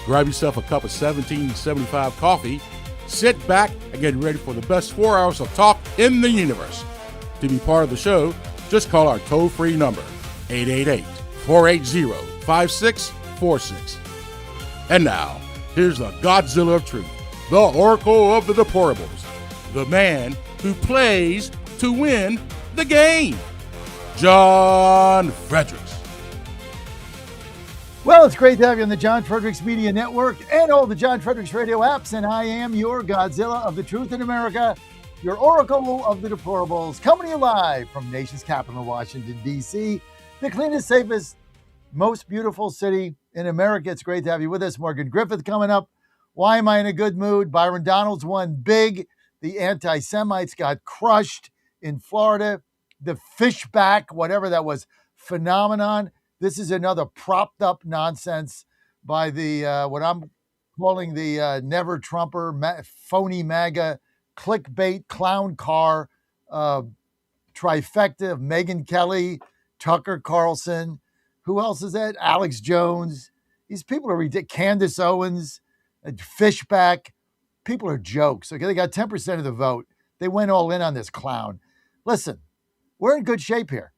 Speaker 4: Grab yourself a cup of 1775 coffee, sit back, and get ready for the best 4 hours of talk in the universe. To be part of the show, just call our toll-free number, 888-480-5646. And now, here's the Godzilla of Truth, the Oracle of the Deplorables, the man who plays to win the game, John Fredericks.
Speaker 22: Well, it's great to have you on the John Fredericks Media Network and all the John Fredericks radio apps. And I am your Godzilla of the Truth in America, your Oracle of the Deplorables, coming to you live from nation's capital, Washington, D.C., the cleanest, safest, most beautiful city in America. It's great to have you with us. Morgan Griffith coming up. Why am I in a good mood? Byron Donalds won big. The anti-Semites got crushed in Florida. The fishback, whatever that was, phenomenon. This is another propped up nonsense by the, what I'm calling the never Trumper, phony MAGA, clickbait, clown car, trifecta of Megyn Kelly, Tucker Carlson. Who else is that? Alex Jones. These people are ridiculous. Candace Owens, Fishback. People are jokes. Okay, they got 10% of the vote. They went all in on this clown. Listen, we're in good shape here.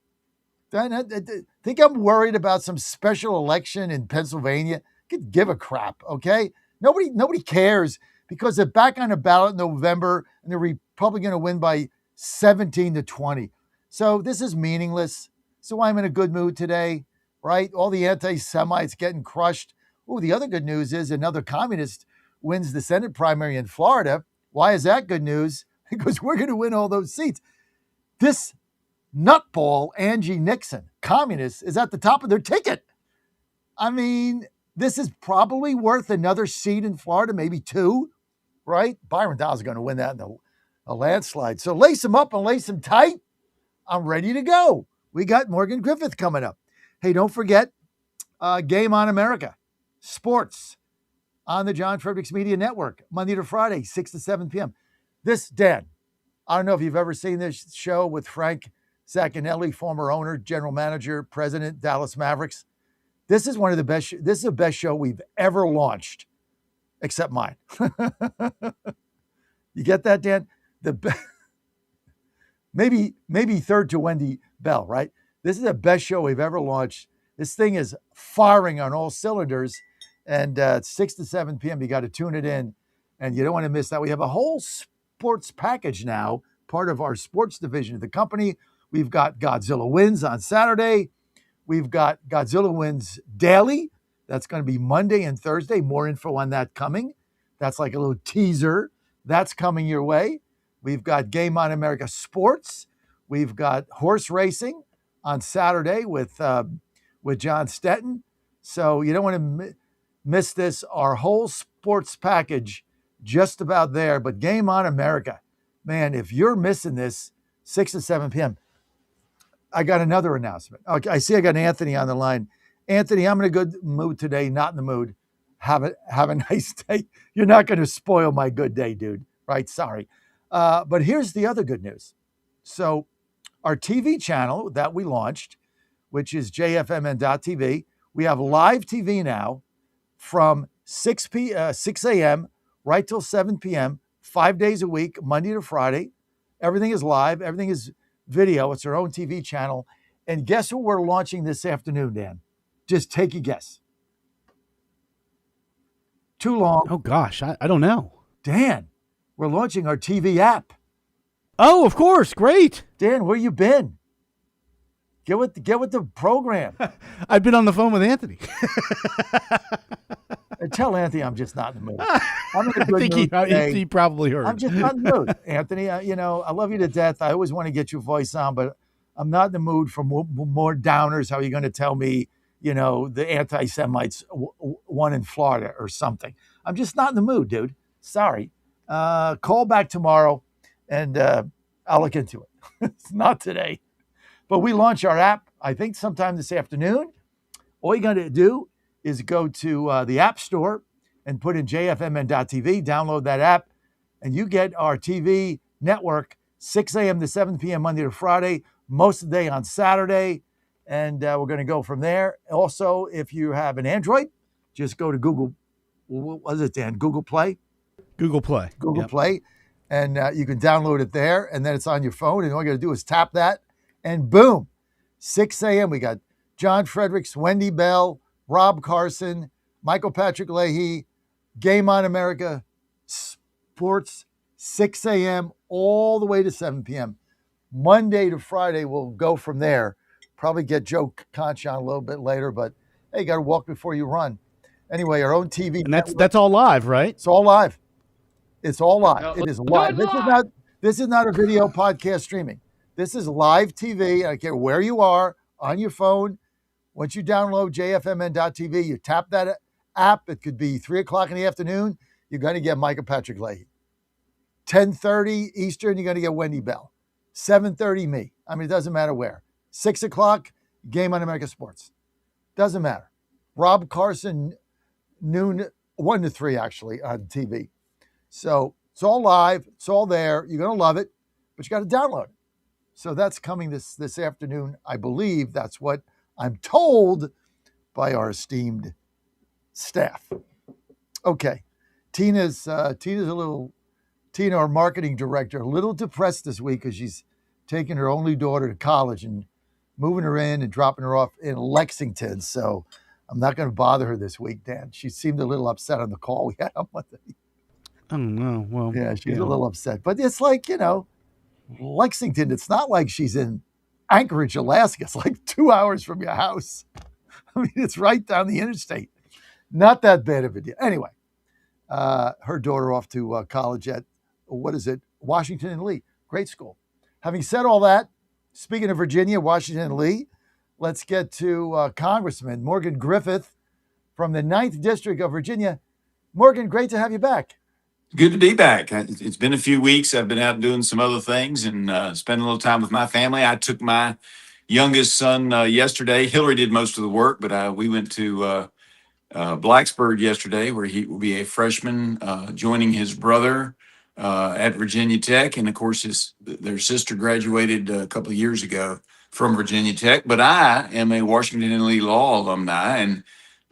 Speaker 22: Think I'm worried about some special election in Pennsylvania? Could give a crap, okay? Nobody cares because they're back on the ballot in November and the Republican will win by 17-20. So this is meaningless. So I'm in a good mood today. right? All the anti-Semites getting crushed. Oh, the other good news is another communist wins the Senate primary in Florida. Why is that good news? Because we're going to win all those seats. This nutball, Angie Nixon, communist, is at the top of their ticket. I mean, this is probably worth another seat in Florida, maybe two, right? Byron Donalds is going to win that in a landslide. So lace them up and lace them tight. I'm ready to go. We got Morgan Griffith coming up. Hey, don't forget, Game On America, sports on the John Fredericks Media Network, Monday to Friday, 6 to 7 p.m. This, Dan, I don't know if you've ever seen this show with Frank Zaccanelli, former owner, general manager, president, Dallas Mavericks. This is one of the best. This is the best show we've ever launched, except mine. You get that, Dan? Maybe third to Wendy Bell, right? This is the best show we've ever launched. This thing is firing on all cylinders, and 6 to 7 p.m. You got to tune it in, and you don't want to miss that. We have a whole sports package now, part of our sports division of the company. We've got Godzilla Wins on Saturday. We've got Godzilla Wins Daily. That's going to be Monday and Thursday. More info on that coming. That's like a little teaser. That's coming your way. We've got Game On America Sports. We've got horse racing on Saturday with John Stetton. So you don't want to miss this. Our whole sports package just about there. But Game On America, man, if you're missing this, 6 to 7 p.m., I got another announcement. Okay, I see I got Anthony on the line. Anthony, I'm in a good mood today, not in the mood. Have a nice day. You're not going to spoil my good day, dude. Right? Sorry. But here's the other good news. So our TV channel that we launched, which is JFMN.TV, we have live TV now from 6 a.m. right till 7 p.m., 5 days a week, Monday to Friday. Everything is live. Everything is video. It's our own TV channel. And guess what we're launching this afternoon, Dan? Just take a guess. Too long.
Speaker 5: Oh, gosh. I don't know.
Speaker 22: Dan, we're launching our TV app.
Speaker 5: Oh, of course. Great.
Speaker 22: Dan, where you been? Get with the program.
Speaker 5: I've been on the phone with Anthony.
Speaker 22: Tell Anthony I'm just not in the mood. I'm in a good
Speaker 5: I think
Speaker 22: mood
Speaker 5: he probably heard.
Speaker 22: I'm just not in the mood, Anthony. I love you to death. I always want to get your voice on, but I'm not in the mood for more downers. How are you going to tell me, the anti-Semites won in Florida or something? I'm just not in the mood, dude. Sorry. Call back tomorrow, and I'll look into it. It's not today. But we launch our app, I think, sometime this afternoon. All you got to do is go to the App Store and put in JFMN.TV, download that app, and you get our TV network 6 a.m. to 7 p.m. Monday to Friday, most of the day on Saturday, and we're going to go from there. Also, if you have an Android, just go to Google. What was it, Dan? Google Play?
Speaker 5: Google Play.
Speaker 22: Google Play, and you can download it there, and then it's on your phone, and all you got to do is tap that, and boom, 6 a.m. We got John Fredericks, Wendy Bell, Rob Carson, Michael Patrick Leahy, Game On America, sports, 6 a.m. all the way to 7 p.m. Monday to Friday, we'll go from there. Probably get Joe Conch on a little bit later, but hey, you got to walk before you run. Anyway, our own TV.
Speaker 5: And that's all live, right?
Speaker 22: It's all live. It's all live. It is live. This is not a video podcast streaming. This is live TV. I don't care where you are on your phone. Once you download JFMN.TV, you tap that app. It could be 3 o'clock in the afternoon. You're going to get Michael Patrick Leahy. 10:30 Eastern, you're going to get Wendy Bell. 7:30 me. I mean, it doesn't matter where. 6 o'clock, Game On America Sports. Doesn't matter. Rob Carson, noon, 1 to 3 actually on TV. So it's all live. It's all there. You're going to love it, but you got to download it. So that's coming this afternoon. I believe that's what I'm told by our esteemed staff. Okay. Tina, our marketing director, a little depressed this week because she's taking her only daughter to college and moving her in and dropping her off in Lexington. So I'm not going to bother her this week, Dan. She seemed a little upset on the call we had on Monday.
Speaker 5: Oh, no. Well,
Speaker 22: yeah, she's a little upset. But it's like, Lexington, it's not like she's in Anchorage, Alaska. It's like 2 hours from your house. I mean, it's right down the interstate. Not that bad of a deal. Anyway, her daughter off to college at, what is it, Washington and Lee. Great school. Having said all that, speaking of Virginia, Washington and Lee, let's get to Congressman Morgan Griffith from the 9th District of Virginia. Morgan, great to have you back.
Speaker 6: Good to be back. It's been a few weeks. I've been out doing some other things and spending a little time with my family. I took my youngest son yesterday. Hillary did most of the work, but we went to Blacksburg yesterday, where he will be a freshman joining his brother at Virginia Tech. And of course, their sister graduated a couple of years ago from Virginia Tech. But I am a Washington and Lee Law alumni, and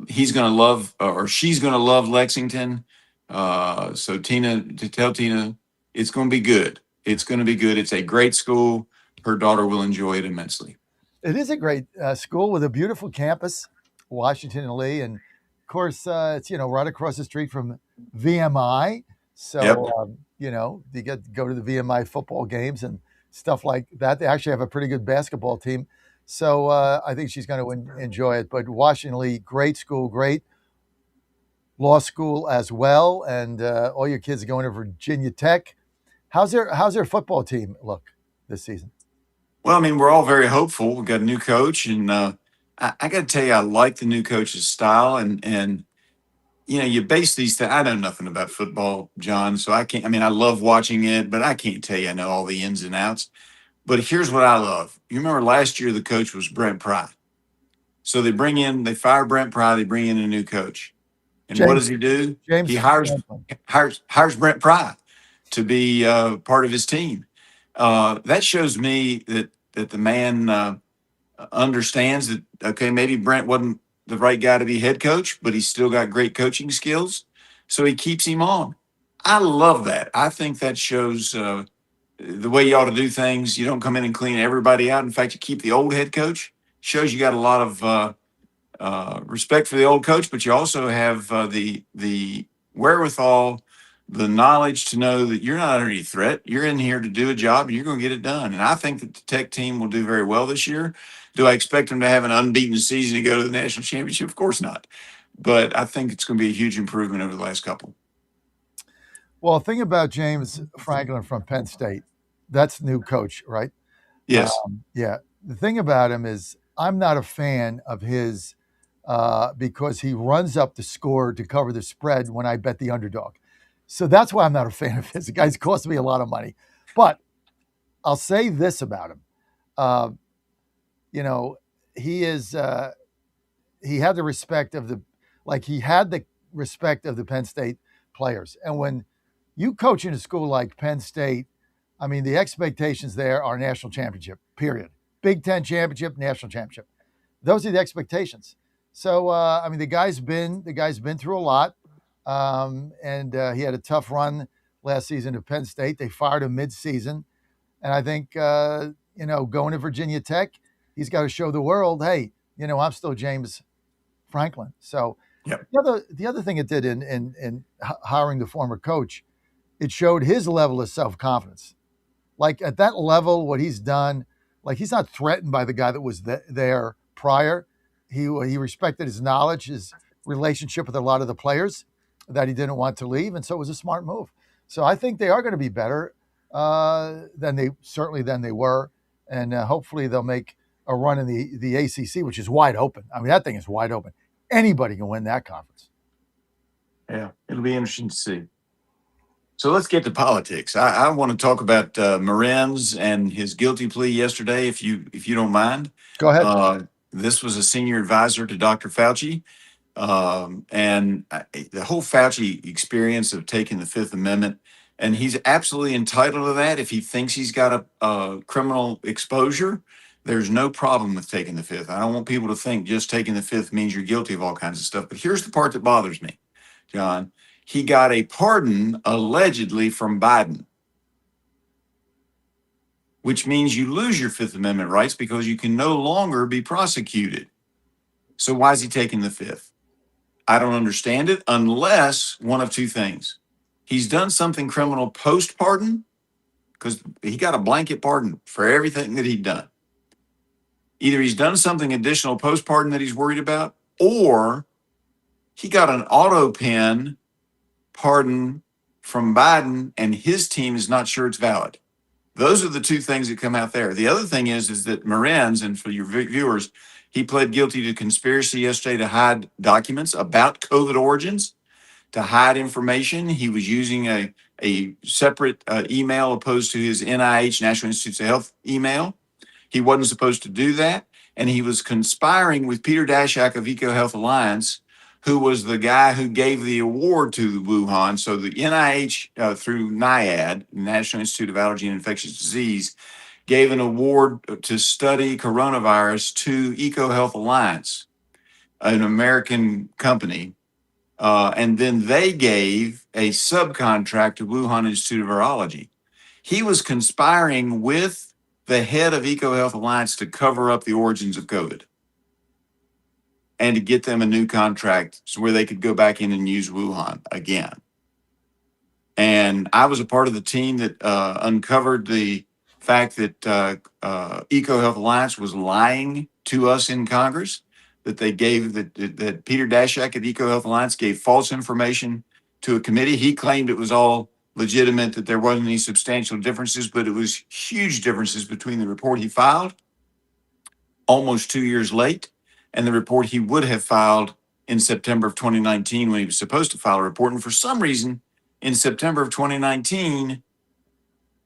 Speaker 6: he's going to love, or she's going to love Lexington. So to tell Tina, it's going to be good. It's going to be good. It's a great school. Her daughter will enjoy it immensely.
Speaker 22: It is a great school with a beautiful campus, Washington and Lee. And of course, it's, right across the street from VMI. So,
Speaker 6: Yep.
Speaker 22: you get to go to the VMI football games and stuff like that. They actually have a pretty good basketball team. So I think she's going to enjoy it. But Washington Lee, great school, great law school as well. And all your kids are going to Virginia Tech. How's their football team look this season?
Speaker 6: Well, I mean, we're all very hopeful. We've got a new coach, and I got to tell you, I like the new coach's style. And you base these things. I know nothing about football, John, so I can't. I mean, I love watching it, but I can't tell you I know all the ins and outs. But here's what I love. You remember last year the coach was Brent Pry. So they fire Brent Pry, they bring in a new coach. And what does he do? He hires Brent Pry to be part of his team. That shows me that the man understands that, okay, maybe Brent wasn't the right guy to be head coach, but he's still got great coaching skills. So he keeps him on. I love that. I think that shows the way you ought to do things. You don't come in and clean everybody out. In fact, you keep the old head coach. Shows you got a lot of respect for the old coach, but you also have the wherewithal, the knowledge to know that you're not under any threat. You're in here to do a job, and you're going to get it done. And I think that the Tech team will do very well this year. Do I expect them to have an unbeaten season to go to the national championship? Of course not. But I think it's going to be a huge improvement over the last couple.
Speaker 22: Well, thing about James Franklin from Penn State, that's new coach, right?
Speaker 6: Yes.
Speaker 22: Yeah. The thing about him is I'm not a fan of his because he runs up the score to cover the spread when I bet the underdog. So that's why I'm not a fan of his. The guy's cost me a lot of money. But I'll say this about him. He is he had the respect of the Penn State players. And when you coach in a school like Penn State, I mean, the expectations there are national championship, period. Big Ten championship, national championship. Those are the expectations. So, the guy's been through a lot. And he had a tough run last season at Penn State. They fired him mid-season. And I think, going to Virginia Tech, he's got to show the world, hey, I'm still James Franklin. So
Speaker 6: yep.
Speaker 22: The other thing it did in hiring the former coach, it showed his level of self-confidence. Like at that level, what he's done, like he's not threatened by the guy that was there prior. He respected his knowledge, his relationship with a lot of the players that he didn't want to leave. And so it was a smart move. So I think they are going to be better than they were. And hopefully they'll make a run in the ACC, which is wide open. I mean, that thing is wide open. Anybody can win that conference.
Speaker 6: Yeah, it'll be interesting to see. So let's get to politics. I want to talk about Morenz and his guilty plea yesterday, if you don't mind.
Speaker 22: Go ahead.
Speaker 6: This was a senior advisor to Dr. Fauci. And the whole Fauci experience of taking the Fifth Amendment, and he's absolutely entitled to that. If he thinks he's got a criminal exposure, there's no problem with taking the Fifth. I don't want people to think just taking the Fifth means you're guilty of all kinds of stuff. But here's the part that bothers me, John. He got a pardon allegedly from Biden, which means you lose your Fifth Amendment rights because you can no longer be prosecuted. So why is he taking the Fifth? I don't understand it unless one of two things. He's done something criminal post-pardon, because he got a blanket pardon for everything that he'd done. Either he's done something additional postpartum that he's worried about, or he got an auto pen pardon from Biden and his team is not sure it's valid. Those are the two things that come out there. The other thing is that Morenz, and for your viewers, he pled guilty to conspiracy yesterday to hide documents about COVID origins, to hide information. He was using a separate email opposed to his NIH, National Institutes of Health email. He wasn't supposed to do that. And he was conspiring with Peter Daszak of EcoHealth Alliance, who was the guy who gave the award to Wuhan. So the NIH, through NIAID, National Institute of Allergy and Infectious Disease, gave an award to study coronavirus to EcoHealth Alliance, an American company. And then they gave a subcontract to Wuhan Institute of Virology. He was conspiring with the head of EcoHealth Alliance to cover up the origins of COVID and to get them a new contract so where they could go back in and use Wuhan again. And I was a part of the team that uncovered the fact that EcoHealth Alliance was lying to us in Congress, that they gave that Peter Daszak at EcoHealth Alliance gave false information to a committee. He claimed it was all legitimate, that there wasn't any substantial differences, but it was huge differences between the report he filed almost 2 years late and the report he would have filed in September of 2019 when he was supposed to file a report. And for some reason, in September of 2019,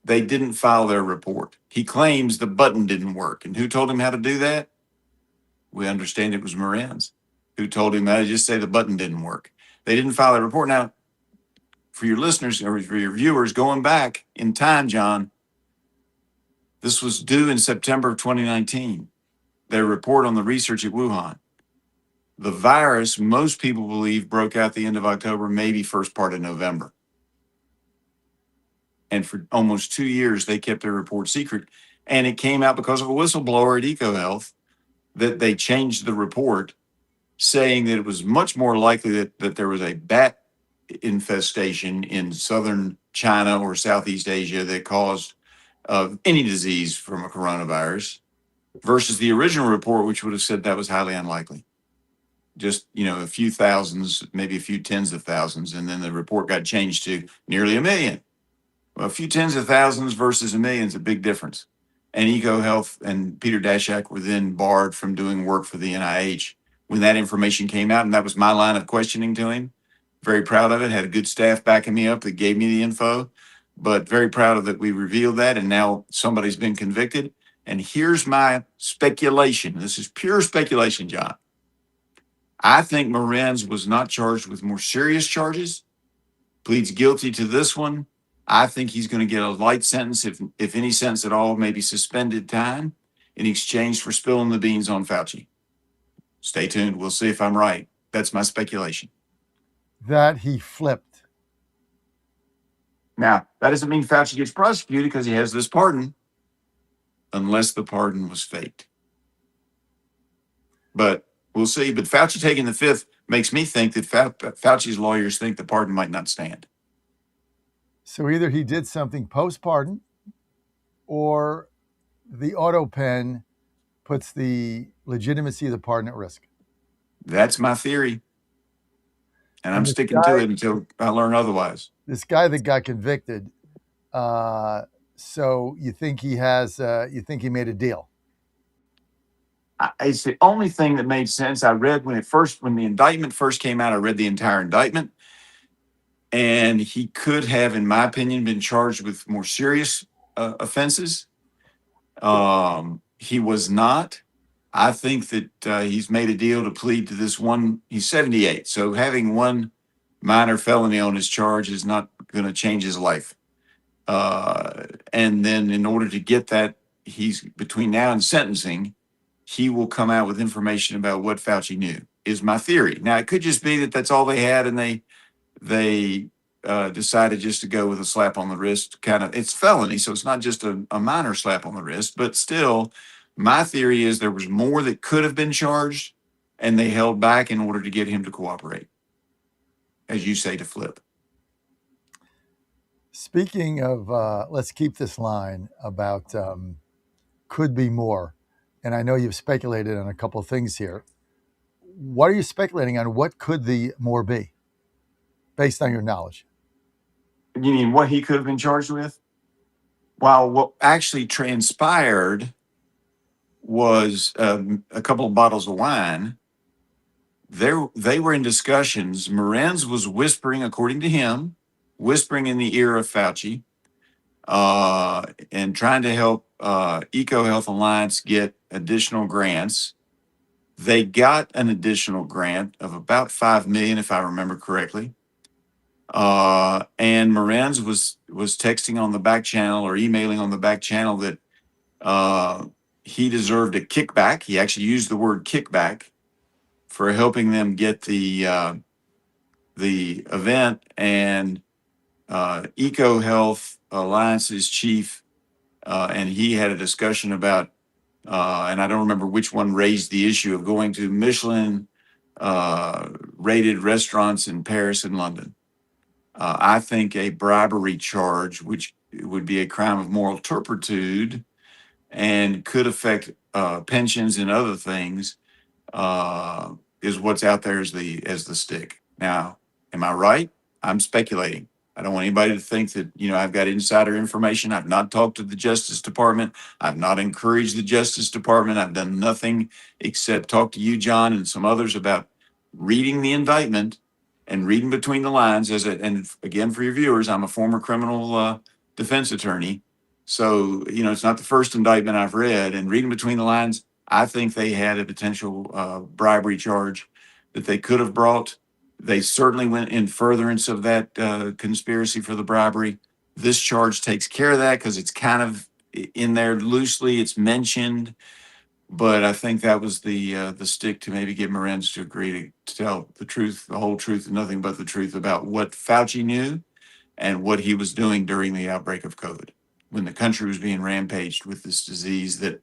Speaker 6: they didn't file their report. He claims the button didn't work. And who told him how to do that? We understand it was Morenz, who told him how to just say the button didn't work. They didn't file their report. Now, for your listeners or for your viewers, going back in time, John, this was due in September of 2019, their report on the research at Wuhan. The virus, most people believe, broke out the end of October, maybe first part of November. And for almost 2 years, they kept their report secret. And it came out because of a whistleblower at EcoHealth that they changed the report, saying that it was much more likely that there was a bat infestation in southern China or Southeast Asia that caused any disease from a coronavirus, versus the original report, which would have said that was highly unlikely. Just, a few thousands, maybe a few tens of thousands. And then the report got changed to nearly 1 million. Well, a few tens of thousands versus 1 million is a big difference. And EcoHealth and Peter Daszak were then barred from doing work for the NIH when that information came out. And that was my line of questioning to him. Very proud of it. Had a good staff backing me up that gave me the info, but very proud of that we revealed that. And now somebody's been convicted. And here's my speculation. This is pure speculation, John. I think Morenz was not charged with more serious charges, pleads guilty to this one. I think he's going to get a light sentence, if any sentence at all, maybe suspended time in exchange for spilling the beans on Fauci. Stay tuned. We'll see if I'm right. That's my speculation.
Speaker 22: That he flipped.
Speaker 6: Now, that doesn't mean Fauci gets prosecuted because he has this pardon, unless the pardon was faked. But we'll see. But Fauci taking the fifth makes me think that Fauci's lawyers think the pardon might not stand.
Speaker 22: So either he did something post-pardon, or the auto pen puts the legitimacy of the pardon at risk.
Speaker 6: That's my theory. And I'm sticking to it until I learn otherwise.
Speaker 22: This guy that got convicted, so you think he made a deal?
Speaker 6: It's the only thing that made sense. I read when the indictment first came out, I read the entire indictment. And he could have, in my opinion, been charged with more serious offenses. He was not. I think that he's made a deal to plead to this one. He's 78. So having one minor felony on his charge is not going to change his life. And then in order to get that, he's between now and sentencing, he will come out with information about what Fauci knew, is my theory. Now, it could just be that that's all they had and they decided just to go with a slap on the wrist. It's felony, so it's not just a minor slap on the wrist, but still, my theory is there was more that could have been charged and they held back in order to get him to cooperate, as you say, to flip.
Speaker 22: Speaking of, let's keep this line about could be more. and I know you've speculated on a couple of things here. What are you speculating on? What could the more be, based on your knowledge?
Speaker 6: You mean what he could have been charged with? While what actually transpired was a couple of bottles of wine. They were in discussions. Morenz was whispering, according to him, whispering in the ear of Fauci, and trying to help EcoHealth Alliance get additional grants. They got an additional grant of about $5 million, if I remember correctly. And Morenz was texting on the back channel or emailing on the back channel that he deserved a kickback. He actually used the word kickback for helping them get the event. And EcoHealth Alliance's chief and he had a discussion about, and I don't remember which one raised the issue of going to Michelin rated restaurants in Paris and London. I think a bribery charge, which would be a crime of moral turpitude and could affect pensions and other things, is what's out there as the stick. Now, am I right? I'm speculating. I don't want anybody to think that, I've got insider information. I've not talked to the Justice Department. I've not encouraged the Justice Department. I've done nothing except talk to you, John, and some others about reading the indictment and reading between the lines. And again, for your viewers, I'm a former criminal defense attorney. So, it's not the first indictment I've read. And reading between the lines, I think they had a potential bribery charge that they could have brought. They certainly went in furtherance of that conspiracy for the bribery. This charge takes care of that because it's kind of in there loosely. It's mentioned, but I think that was the stick to maybe get Morenz to agree to tell the truth, the whole truth, and nothing but the truth about what Fauci knew and what he was doing during the outbreak of COVID, when the country was being rampaged with this disease that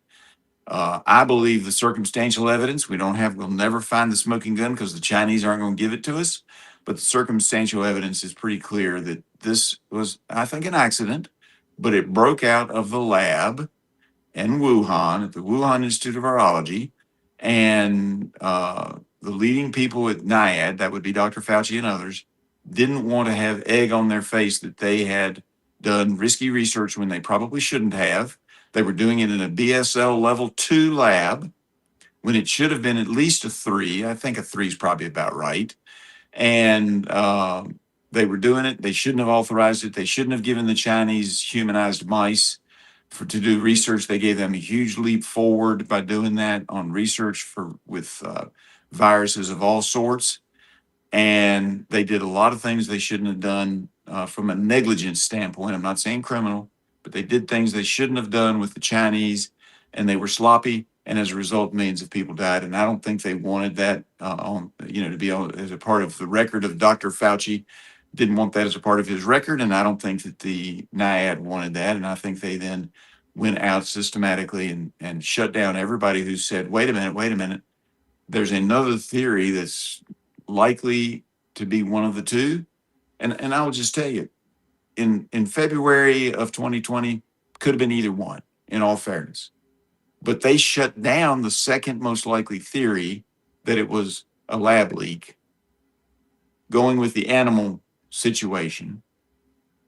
Speaker 6: I believe the circumstantial evidence, we'll never find the smoking gun because the Chinese aren't going to give it to us. But the circumstantial evidence is pretty clear that this was, I think, an accident, but it broke out of the lab in Wuhan at the Wuhan Institute of Virology. And the leading people at NIAID, that would be Dr. Fauci and others, didn't want to have egg on their face that they had done risky research when they probably shouldn't have. They were doing it in a BSL level 2 lab when it should have been at least a 3. I think a 3 is probably about right. And they were doing it. They shouldn't have authorized it. They shouldn't have given the Chinese humanized mice to do research. They gave them a huge leap forward by doing that on research with viruses of all sorts. And they did a lot of things they shouldn't have done from a negligence standpoint. I'm not saying criminal, but they did things they shouldn't have done with the Chinese, and they were sloppy. And as a result, millions of people died. And I don't think they wanted that to be as a part of the record of Dr. Fauci. Didn't want that as a part of his record. And I don't think that the NIAID wanted that. And I think they then went out systematically and shut down everybody who said, wait a minute. There's another theory that's likely to be one of the two. And I will just tell you, in February of 2020, could have been either one, in all fairness. But they shut down the second most likely theory that it was a lab leak, going with the animal situation.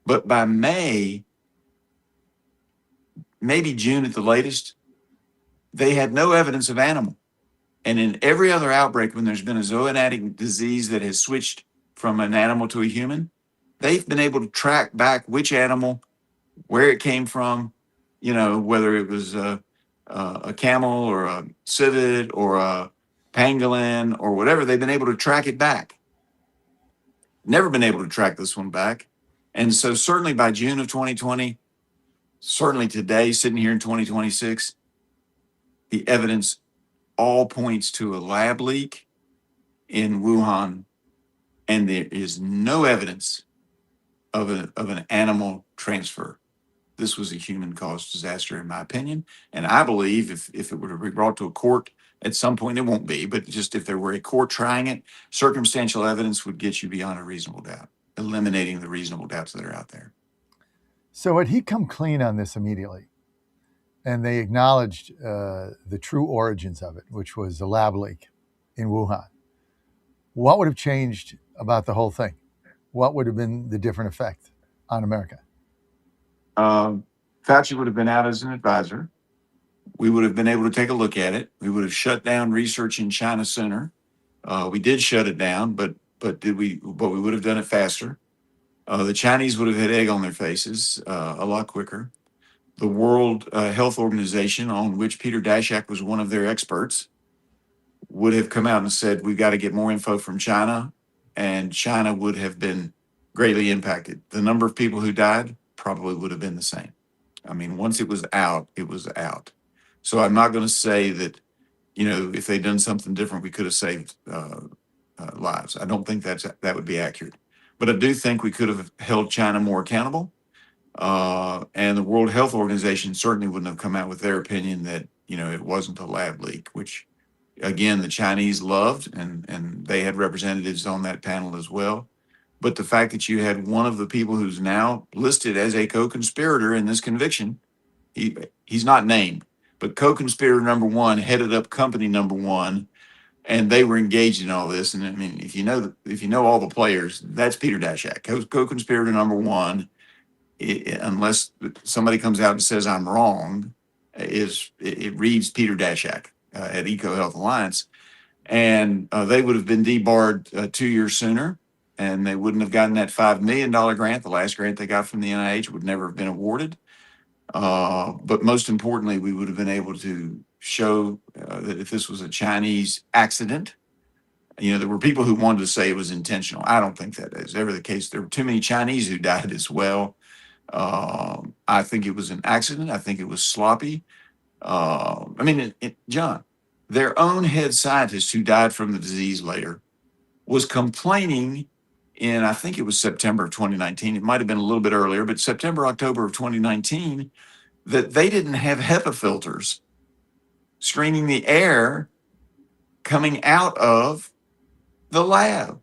Speaker 6: But by May, maybe June at the latest, they had no evidence of animal. And in every other outbreak, when there's been a zoonotic disease that has switched from an animal to a human, they've been able to track back which animal, where it came from, whether it was a camel or a civet or a pangolin or whatever. They've been able to track it back. Never been able to track this one back. And so certainly by June of 2020, certainly today, sitting here in 2026, the evidence all points to a lab leak in Wuhan, and there is no evidence of an animal transfer. This was a human-caused disaster, in my opinion. And I believe if it were to be brought to a court at some point, it won't be, but just if there were a court trying it, circumstantial evidence would get you beyond a reasonable doubt, eliminating the reasonable doubts that are out there.
Speaker 22: So had he come clean on this immediately, and they acknowledged the true origins of it, which was the lab leak in Wuhan, what would have changed about the whole thing? What would have been the different effect on America?
Speaker 6: Fauci would have been out as an advisor. We would have been able to take a look at it. We would have shut down research in China sooner. We did shut it down, but we would have done it faster. The Chinese would have had egg on their faces a lot quicker. The World Health Organization, on which Peter Daszak was one of their experts, would have come out and said, we've got to get more info from China, and China would have been greatly impacted. The number of people who died probably would have been the same. I mean, once it was out, it was out. So I'm not going to say that, if they'd done something different, we could have saved lives. I don't think that would be accurate. But I do think we could have held China more accountable. And the World Health Organization certainly wouldn't have come out with their opinion that, it wasn't a lab leak, which, again, the Chinese loved, and they had representatives on that panel as well. But the fact that you had one of the people who's now listed as a co-conspirator in this conviction, he's not named, but co-conspirator number one headed up company number one, and they were engaged in all this. And I mean, if you know all the players, that's Peter Daszak, co-conspirator number one. Unless somebody comes out and says I'm wrong, it reads Peter Daszak at EcoHealth Alliance, and they would have been debarred 2 years sooner, and they wouldn't have gotten that $5 million grant. The last grant they got from the NIH would never have been awarded. But most importantly, we would have been able to show that if this was a Chinese accident, there were people who wanted to say it was intentional. I don't think that is ever the case. There were too many Chinese who died as well. I think it was an accident. I think it was sloppy. John, their own head scientist who died from the disease later was complaining in, I think it was September of 2019. It might have been a little bit earlier, but September, October of 2019, that they didn't have HEPA filters screening the air coming out of the lab.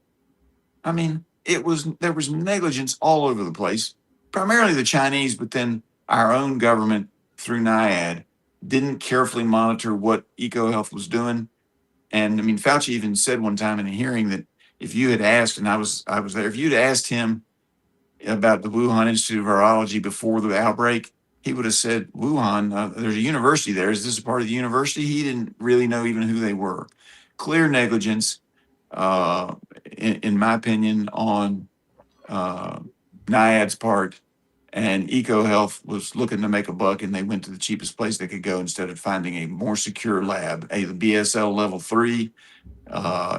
Speaker 6: I mean, there was negligence all over the place, primarily the Chinese, but then our own government through NIAID didn't carefully monitor what EcoHealth was doing. And I mean, Fauci even said one time in a hearing that if you had asked, and I was there, if you'd asked him about the Wuhan Institute of Virology before the outbreak, he would have said, Wuhan, there's a university there. Is this a part of the university? He didn't really know even who they were. Clear negligence, in my opinion, on NIAID's part. And EcoHealth was looking to make a buck, and they went to the cheapest place they could go instead of finding a more secure lab, the BSL level 3,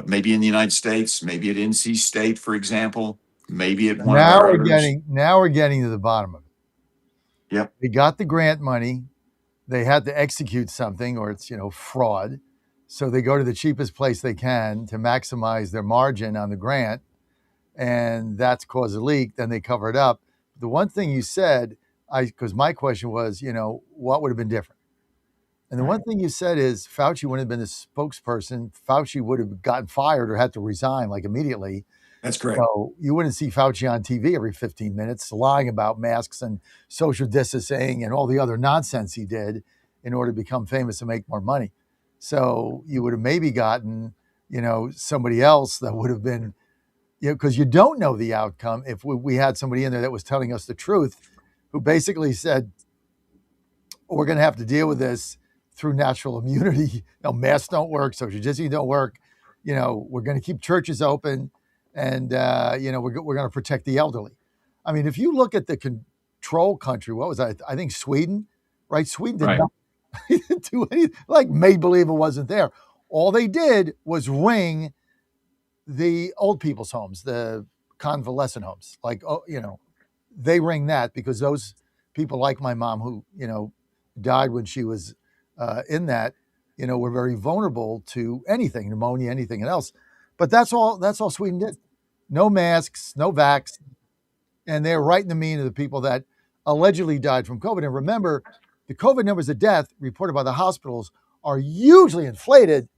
Speaker 6: maybe in the United States, maybe at NC State, for example, maybe at one of our others.
Speaker 22: Now we're getting to the bottom of it.
Speaker 6: Yep.
Speaker 22: They got the grant money. They had to execute something, or it's, fraud. So they go to the cheapest place they can to maximize their margin on the grant, and that's caused a leak. Then they cover it up. The one thing you said, because my question was, what would have been different? And the one thing you said is Fauci wouldn't have been the spokesperson. Fauci would have gotten fired or had to resign immediately.
Speaker 6: That's correct.
Speaker 22: So you wouldn't see Fauci on TV every 15 minutes lying about masks and social distancing and all the other nonsense he did in order to become famous and make more money. So you would have maybe gotten, somebody else that would have been, because you don't know the outcome. If we had somebody in there that was telling us the truth, who basically said, we're going to have to deal with this through natural immunity. Masks don't work, social distancing don't work. We're going to keep churches open, and we're going to protect the elderly. I mean, if you look at the control country, what was that? I think Sweden, right? Sweden did not do anything, made believe it wasn't there. All they did was ring the old people's homes, the convalescent homes. They ring that because those people like my mom who, died when she was in that, were very vulnerable to anything, pneumonia, anything else. But that's all Sweden did. No masks, no vax. And they're right in the mean of the people that allegedly died from COVID. And remember, the COVID numbers of death reported by the hospitals are hugely inflated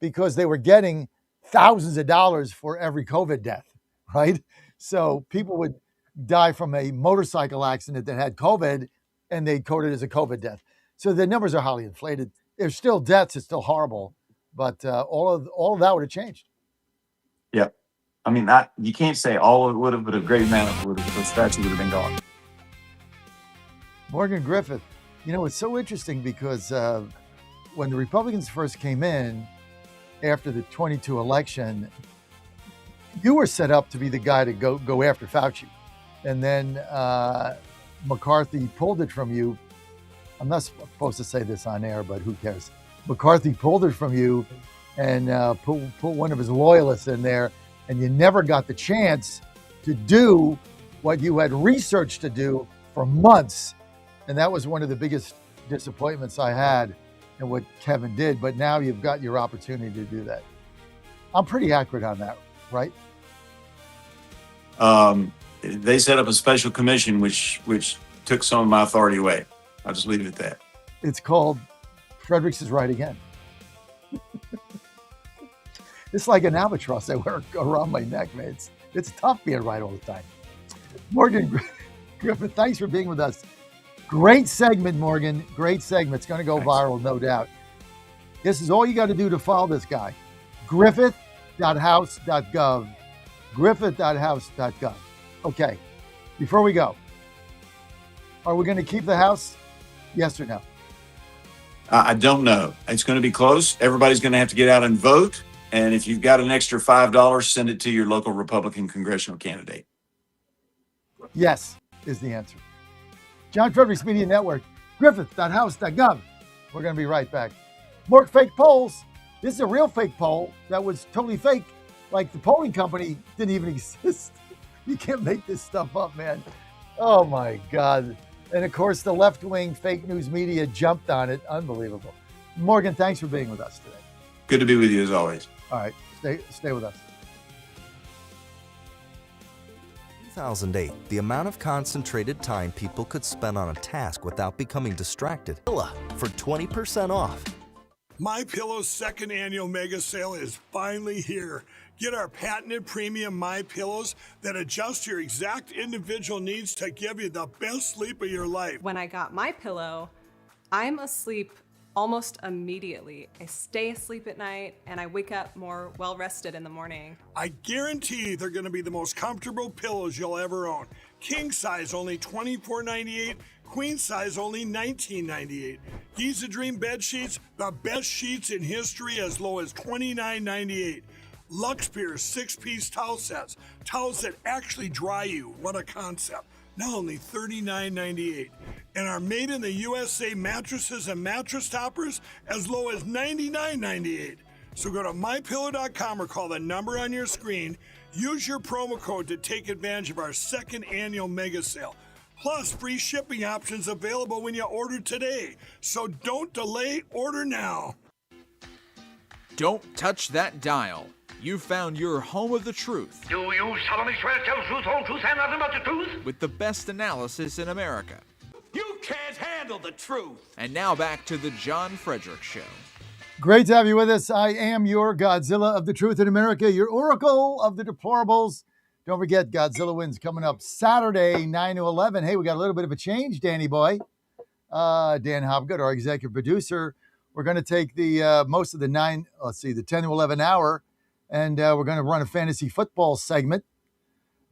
Speaker 22: because they were getting thousands of dollars for every COVID death, right? So people would die from a motorcycle accident that had COVID, and they'd code it as a COVID death. So the numbers are highly inflated. There's still deaths. It's still horrible, but all of that would have changed.
Speaker 6: Yep. I mean, you can't say all of it would have, but a great amount of it would have. The statue would have been gone.
Speaker 22: Morgan Griffith, it's so interesting because when the Republicans first came in after the 22 election, you were set up to be the guy to go after Fauci. And then McCarthy pulled it from you. I'm not supposed to say this on air, but who cares? McCarthy pulled it from you and put one of his loyalists in there, and you never got the chance to do what you had researched to do for months. And that was one of the biggest disappointments I had in what Kevin did. But now you've got your opportunity to do that. I'm pretty accurate on that, right?
Speaker 6: They set up a special commission, which took some of my authority away. I'll just leave it at that.
Speaker 22: It's called Fredericks is right again. It's like an albatross I wear around my neck, man. It's tough being right all the time. Morgan Griffith, thanks for being with us. Great segment, Morgan. Great segment. It's going to go viral, no doubt. This is all you got to do to follow this guy. Griffith.house.gov. Griffith.house.gov. Okay, before we go, are we going to keep the house? Yes or no?
Speaker 6: I don't know. It's going to be close. Everybody's going to have to get out and vote. And if you've got an extra $5, send it to your local Republican congressional candidate.
Speaker 22: Yes is the answer. John Fredericks Media Network, Griffith.house.gov. We're going to be right back. More fake polls. This is a real fake poll that was totally fake. Like the polling company didn't even exist. You can't make this stuff up, man. Oh, my God. And, of course, the left-wing fake news media jumped on it. Unbelievable. Morgan, thanks for being with us today.
Speaker 6: Good to be with you as always.
Speaker 22: All right. Stay with us.
Speaker 3: 2008, the amount of concentrated time people could spend on a task without becoming distracted. For 20% off.
Speaker 7: MyPillow's second annual mega sale is finally here. Get our patented premium MyPillows that adjust your exact individual needs to give you the best sleep of your life.
Speaker 8: When I got MyPillow, I'm asleep almost immediately. I stay asleep at night and I wake up more well-rested in the morning.
Speaker 7: I guarantee they're going to be the most comfortable pillows you'll ever own. King size only $24.98, queen size only $19.98. Giza Dream bed sheets, the best sheets in history, as low as $29.98. Lux Pierce 6-piece towel sets, towels that actually dry you. What a concept. Now only $39.98. And our made in the USA mattresses and mattress toppers as low as $99.98. So go to mypillow.com or call the number on your screen. Use your promo code to take advantage of our second annual mega sale. Plus free shipping options available when you order today. So don't delay, order now.
Speaker 9: Don't touch that dial. You found your home of the truth.
Speaker 13: Do you solemnly swear to tell the truth, whole truth, and nothing but the truth?
Speaker 9: With the best analysis in America.
Speaker 13: You can't handle the truth.
Speaker 9: And now back to the John Fredericks Show.
Speaker 22: Great to have you with us. I am your Godzilla of the Truth in America, your Oracle of the Deplorables. Don't forget, Godzilla Wins coming up Saturday, 9 to 11. Hey, we got a little bit of a change, Danny boy. Dan Hopgood, our executive producer. We're going to take the most of the 10 to 11 hour, and we're going to run a fantasy football segment.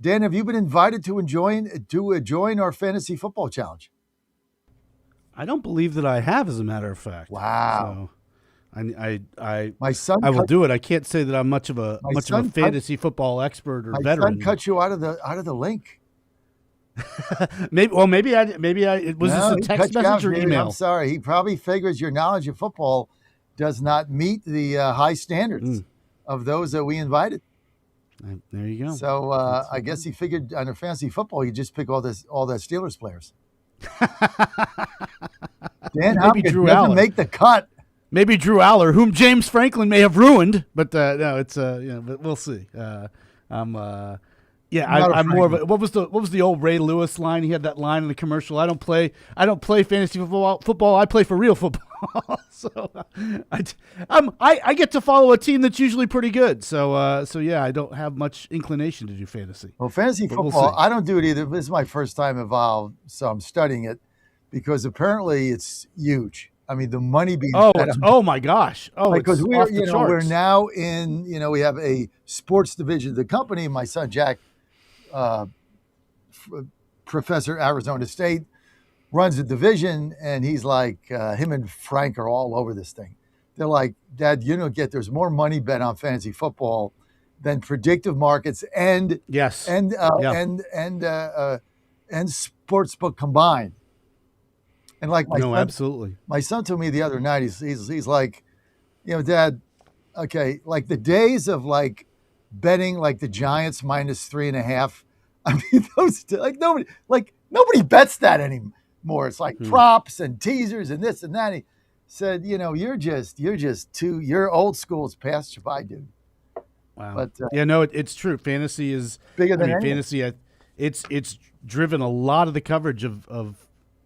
Speaker 22: Dan, have you been invited to join our fantasy football challenge?
Speaker 5: I don't believe that I have, as a matter of fact.
Speaker 22: Wow.
Speaker 5: So I
Speaker 22: my son
Speaker 5: I will do it. I can't say that I'm much of a fantasy football expert or
Speaker 22: my
Speaker 5: veteran.
Speaker 22: son cut you out of the link.
Speaker 5: Maybe it was this a text message or email?
Speaker 22: I'm sorry. He probably figures your knowledge of football does not meet the high standards of those that we invited.
Speaker 5: There you go.
Speaker 22: So I guess he figured on a fantasy football, you just pick all the Steelers players. Dan Hopkins doesn't make the cut.
Speaker 5: Maybe Drew Aller, whom James Franklin may have ruined, but no, it's but we'll see. I'm more of a, what was the old Ray Lewis line? He had that line in the commercial. I don't play fantasy football. I play for real football. So I get to follow a team that's usually pretty good. So I don't have much inclination to do fantasy.
Speaker 22: Well, fantasy football, I don't do it either. This is my first time involved, so I'm studying it because apparently it's huge. I mean, the money being
Speaker 5: Oh,
Speaker 22: bet on,
Speaker 5: oh my gosh! Oh,
Speaker 22: because
Speaker 5: it's
Speaker 22: we're
Speaker 5: off the
Speaker 22: we're
Speaker 5: charts.
Speaker 22: now in we have a sports division of the company. My son Jack, professor at Arizona State, runs a division, and he's like, him and Frank are all over this thing. They're like, Dad, there's more money bet on fantasy football than predictive markets and
Speaker 5: Yes.
Speaker 22: and sportsbook combined. And like
Speaker 5: absolutely.
Speaker 22: My son told me the other night, he's like, Dad, okay, like the days of like betting like the Giants -3.5. I mean, those nobody bets that anymore. It's like props and teasers and this and that. He said, you're old school. It's past you by, dude.
Speaker 5: Wow.
Speaker 22: But
Speaker 5: it's true. Fantasy is
Speaker 22: bigger than anything.
Speaker 5: fantasy. It's driven a lot of the coverage of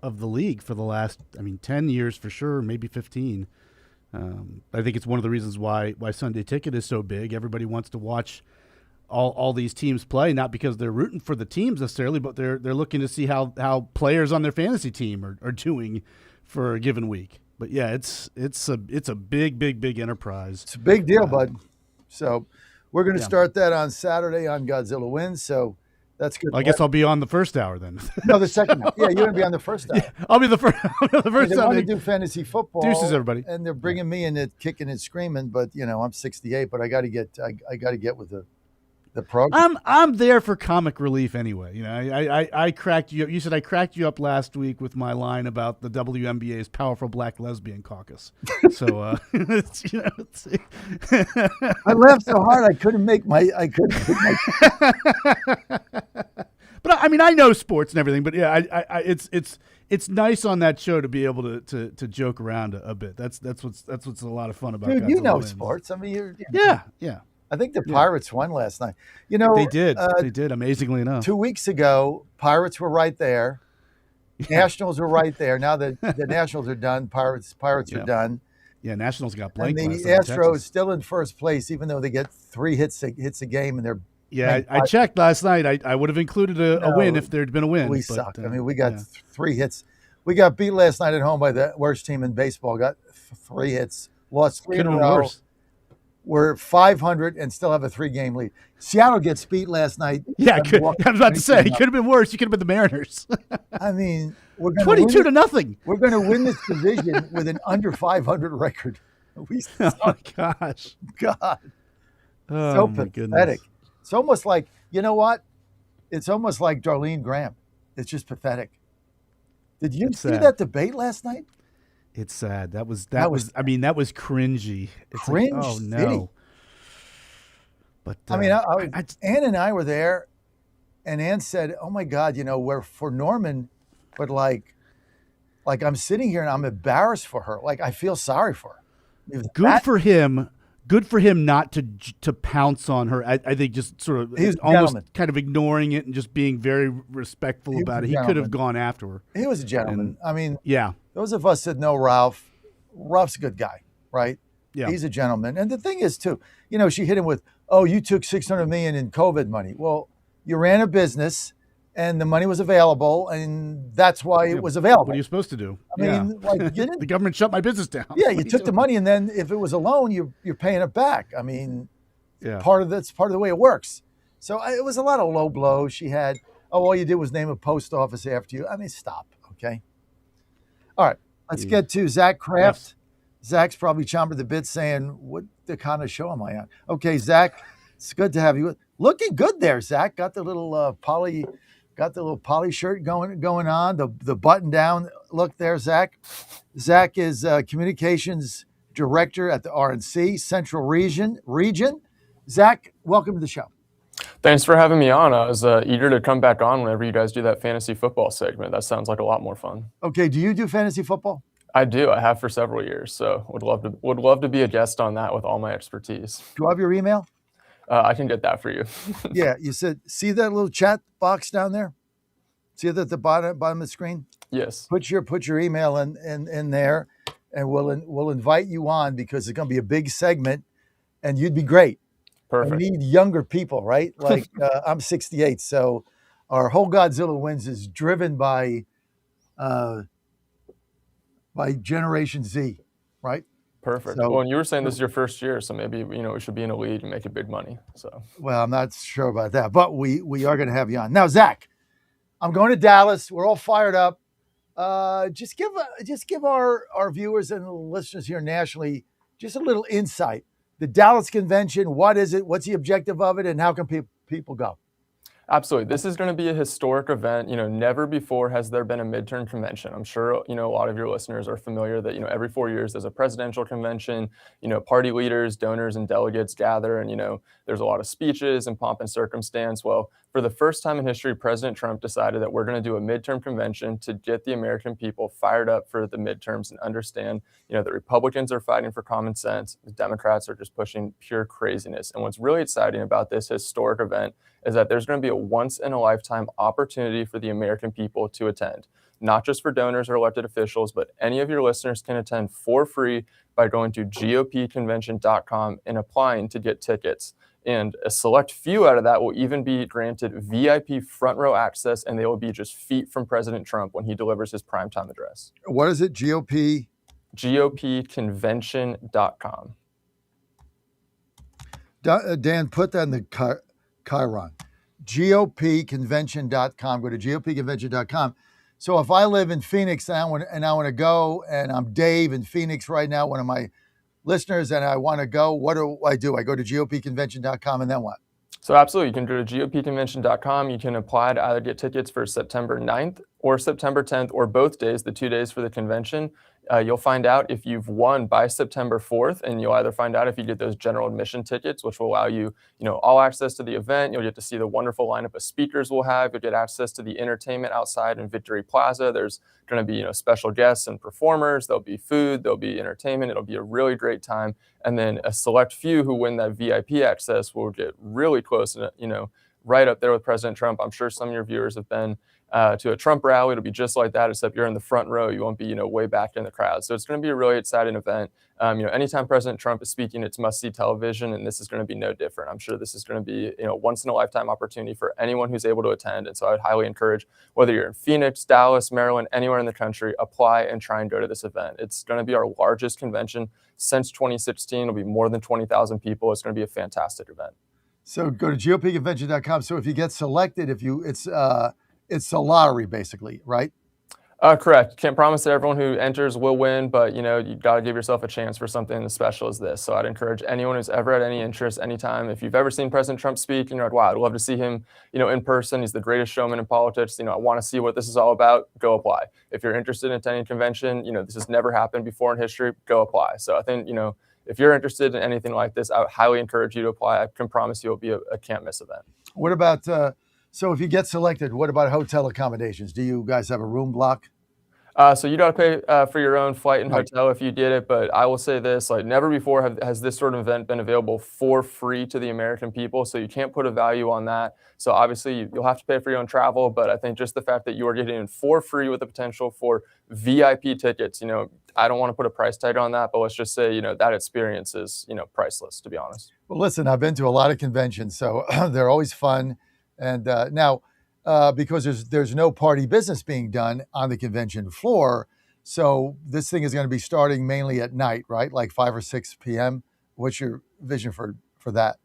Speaker 5: the league for the last 10 years for sure, maybe 15. I think it's one of the reasons why Sunday Ticket is so big. Everybody wants to watch all these teams play, not because they're rooting for the teams necessarily, but they're looking to see how players on their fantasy team are doing for a given week. But yeah, it's a big enterprise.
Speaker 22: It's a big deal, bud. So we're going to start that on Saturday on Godzilla Wins. So that's good.
Speaker 5: I guess I'll be on the first hour then.
Speaker 22: No, the second hour. Yeah, you're going to be on the first hour.
Speaker 5: Yeah, I'll be the first.
Speaker 22: They want to do fantasy football.
Speaker 5: Deuces, everybody.
Speaker 22: And they're bringing me in it, kicking and screaming. But I'm 68, but I got to get with the program.
Speaker 5: I'm there for comic relief anyway. I cracked you up. You said I cracked you up last week with my line about the WNBA's powerful black lesbian caucus. So I
Speaker 22: laughed so hard I couldn't make my.
Speaker 5: But I know sports and everything. But yeah, it's nice on that show to be able to joke around a bit. That's what's a lot of fun about.
Speaker 22: Dude,
Speaker 5: Godzilla Wins.
Speaker 22: sports. I mean,
Speaker 5: yeah.
Speaker 22: I think the Pirates won last night.
Speaker 5: They did. They did, amazingly enough.
Speaker 22: 2 weeks ago, Pirates were right there. Nationals were right there. Now that the Nationals are done, Pirates are done.
Speaker 5: Yeah, Nationals got blanked.
Speaker 22: And the Astros still in first place, even though they get 3 hits a game, and they're
Speaker 5: I checked last night. I would have included a win if there'd been a win.
Speaker 22: We suck. I mean, we got 3 hits. We got beat last night at home by the worst team in baseball. Got 3 hits, lost 3 in a row.
Speaker 5: Worse.
Speaker 22: We're 500 and still have a 3-game lead. Seattle gets beat last night.
Speaker 5: Yeah, I was about to say, it could have been worse. You could have been the Mariners.
Speaker 22: I mean, we're going
Speaker 5: 22-0.
Speaker 22: We're going to win this division with an under 500 record.
Speaker 5: Oh my gosh.
Speaker 22: God.
Speaker 5: Oh,
Speaker 22: so
Speaker 5: my
Speaker 22: pathetic.
Speaker 5: Goodness.
Speaker 22: It's almost like, you know what? It's almost like Darlene Graham. It's just pathetic. Did you see that debate last night?
Speaker 5: It's sad. That was cringy. It's
Speaker 22: cringe.
Speaker 5: Like, oh no. But
Speaker 22: Ann and I were there, and Ann said, "Oh my God, we're for Norman, but like I'm sitting here and I'm embarrassed for her. Like I feel sorry for her."
Speaker 5: Good for him. Good for him not to pounce on her. I think just sort of almost kind of ignoring it and just being very respectful about it. He could have gone after her.
Speaker 22: He was a gentleman.
Speaker 5: Yeah.
Speaker 22: Those of us that know Ralph's a good guy, right?
Speaker 5: Yeah.
Speaker 22: He's a gentleman. And the thing is, too, she hit him with, "Oh, you took $600 million in COVID money." Well, you ran a business and the money was available, and that's why it was available.
Speaker 5: What are you supposed to do?
Speaker 22: I mean,
Speaker 5: the government shut my business down.
Speaker 22: Yeah, you took the money, and then if it was a loan, you're paying it back. I mean, part of the way it works. So it was a lot of low blows. She had, all you did was name a post office after you. I mean, stop, okay? All right, let's get to Zach Kraft. Yes. Zach's probably chomping the bit saying, "What the kind of show am I on?" Okay, Zach, it's good to have you. Looking good there, Zach. Got the little poly shirt going on. The button down look there, Zach. Zach is communications director at the RNC Central Region. Zach, welcome to the show.
Speaker 1: Thanks for having me on. I was eager to come back on whenever you guys do that fantasy football segment. That sounds like a lot more fun.
Speaker 22: Okay, do you do fantasy football?
Speaker 1: I do. I have for several years, so would love to be a guest on that with all my expertise.
Speaker 22: Do you have your email?
Speaker 1: I can get that for you.
Speaker 22: Yeah, you said, see that little chat box down there? See it at the bottom of the screen?
Speaker 1: Yes.
Speaker 22: Put your email in there, and we'll invite you on because it's going to be a big segment, and you'd be great.
Speaker 1: Perfect.
Speaker 22: We need younger people, right? Like I'm 68, so our whole Godzilla Wins is driven by by Generation Z, right?
Speaker 1: Perfect.
Speaker 22: So,
Speaker 1: Well, and you were saying this is your first year, so maybe we should be in a league and making big money. So
Speaker 22: well, I'm not sure about that, but we are going to have you on now, Zach. I'm going to Dallas. We're all fired up. Just give our viewers and listeners here nationally just a little insight. The Dallas convention, what is it? What's the objective of it, and how can people go?
Speaker 1: absolutely. This is going to be a historic event. Never before has there been a midterm convention. I'm sure, a lot of your listeners are familiar that, every 4 years there's a presidential convention, party leaders, donors, and delegates gather, and, there's a lot of speeches and pomp and circumstance. Well, for the first time in history, President Trump decided that we're going to do a midterm convention to get the American people fired up for the midterms and understand, that Republicans are fighting for common sense. The Democrats are just pushing pure craziness. And what's really exciting about this historic event is that there's going to be a once-in-a-lifetime opportunity for the American people to attend. Not just for donors or elected officials, but any of your listeners can attend for free by going to gopconvention.com and applying to get tickets. And a select few out of that will even be granted VIP front row access, and they will be just feet from President Trump when he delivers his primetime address.
Speaker 22: What is it? GOP?
Speaker 1: gopconvention.com.
Speaker 22: Dan, put that in the Chiron. gopconvention.com. Go to gopconvention.com. So if I live in Phoenix and I want to go, and I'm Dave in Phoenix right now, one of my listeners, and I want to go, what do? I go to gopconvention.com, and then what?
Speaker 1: So absolutely, you can go to gopconvention.com. You can apply to either get tickets for September 9th or September 10th, or both days, the 2 days for the convention. You'll find out if you've won by September 4th, and you'll either find out if you get those general admission tickets, which will allow you, all access to the event. You'll get to see the wonderful lineup of speakers we'll have. You'll get access to the entertainment outside in Victory Plaza. There's going to be, special guests and performers. There'll be food. There'll be entertainment. It'll be a really great time. And then a select few who win that VIP access will get really close, right up there with President Trump. I'm sure some of your viewers have been to a Trump rally. It'll be just like that, except you're in the front row. You won't be, way back in the crowd. So it's going to be a really exciting event. Anytime President Trump is speaking, it's must-see television, and this is going to be no different. I'm sure this is going to be, once-in-a-lifetime opportunity for anyone who's able to attend. And so I would highly encourage, whether you're in Phoenix, Dallas, Maryland, anywhere in the country, apply and try and go to this event. It's going to be our largest convention since 2016. It'll be more than 20,000 people. It's going to be a fantastic event.
Speaker 22: So go to gopconvention.com. So if you get selected, it's a lottery, basically, right?
Speaker 1: Correct. Can't promise that everyone who enters will win, but you got to give yourself a chance for something as special as this. So I'd encourage anyone who's ever had any interest, anytime, if you've ever seen President Trump speak, wow, I'd love to see him, in person. He's the greatest showman in politics. I want to see what this is all about. Go apply. If you're interested in attending a convention, this has never happened before in history. Go apply. So I think, if you're interested in anything like this, I would highly encourage you to apply. I can promise you it'll be a can't miss event.
Speaker 22: What about? So if you get selected, what about hotel accommodations? Do you guys have a room block?
Speaker 1: So you got to pay for your own flight and hotel if you did it. But I will say this, never before has this sort of event been available for free to the American people. So you can't put a value on that. So obviously you'll have to pay for your own travel. But I think just the fact that you are getting in for free with the potential for VIP tickets, I don't want to put a price tag on that, but let's just say, that experience is, priceless, to be honest.
Speaker 22: Well, listen, I've been to a lot of conventions, so they're always fun. And now, because there's no party business being done on the convention floor, so this thing is going to be starting mainly at night, right? Like 5 or 6 p.m. What's your vision for that?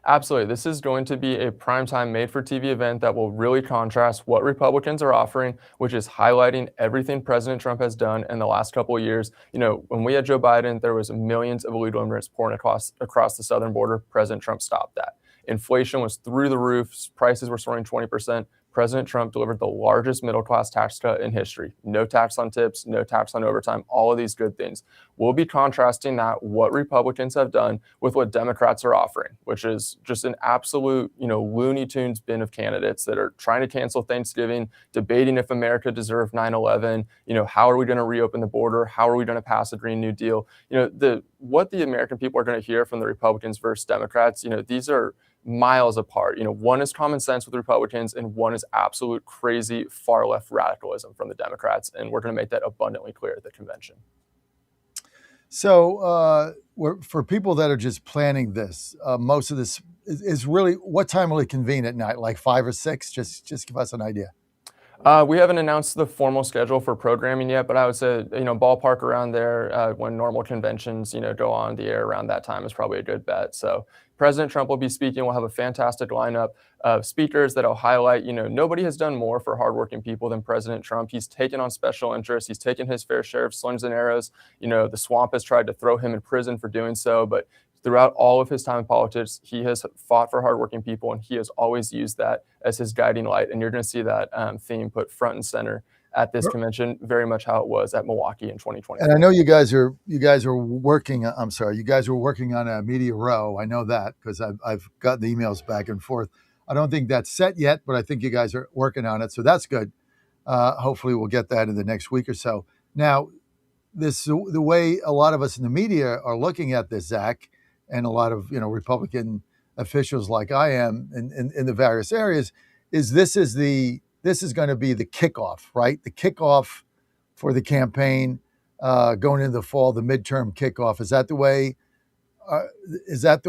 Speaker 1: Absolutely. This is going to be a primetime made-for-TV event that will really contrast what Republicans are offering, which is highlighting everything President Trump has done in the last couple of years. When we had Joe Biden, there was millions of illegal immigrants pouring across the southern border. President Trump stopped that. Inflation was through the roof. Prices were soaring 20%. President Trump delivered the largest middle-class tax cut in history. No tax on tips, no tax on overtime, all of these good things. We'll be contrasting that, what Republicans have done, with what Democrats are offering, which is just an absolute, Looney Tunes bin of candidates that are trying to cancel Thanksgiving, debating if America deserved 9/11, how are we going to reopen the border? How are we going to pass a Green New Deal? What the American people are going to hear from the Republicans versus Democrats, these are miles apart. One is common sense with Republicans, and one is absolute crazy far left radicalism from the Democrats. And we're going to make that abundantly clear at the convention.
Speaker 22: So for people that are just planning this, most of this is really, what time will it convene at night? Like 5 or 6? Just give us an idea.
Speaker 1: We haven't announced the formal schedule for programming yet, but I would say, ballpark around there when normal conventions, go on the air around that time is probably a good bet. So President Trump will be speaking. We'll have a fantastic lineup of speakers that'll highlight, nobody has done more for hardworking people than President Trump. He's taken on special interests. He's taken his fair share of slings and arrows. The swamp has tried to throw him in prison for doing so, but throughout all of his time in politics, he has fought for hardworking people, and he has always used that as his guiding light. And you're going to see that theme put front and center at this convention, very much how it was at Milwaukee in 2020.
Speaker 22: And I know you guys are working. I'm sorry, you guys are working on a media row. I know that because I've gotten the emails back and forth. I don't think that's set yet, but I think you guys are working on it, so that's good. Hopefully, we'll get that in the next week or so. Now, the way a lot of us in the media are looking at this, Zach, and a lot of Republican officials like I am in the various areas, is this is going to be the kickoff, right? The kickoff for the campaign going into the fall, the midterm kickoff. Is that the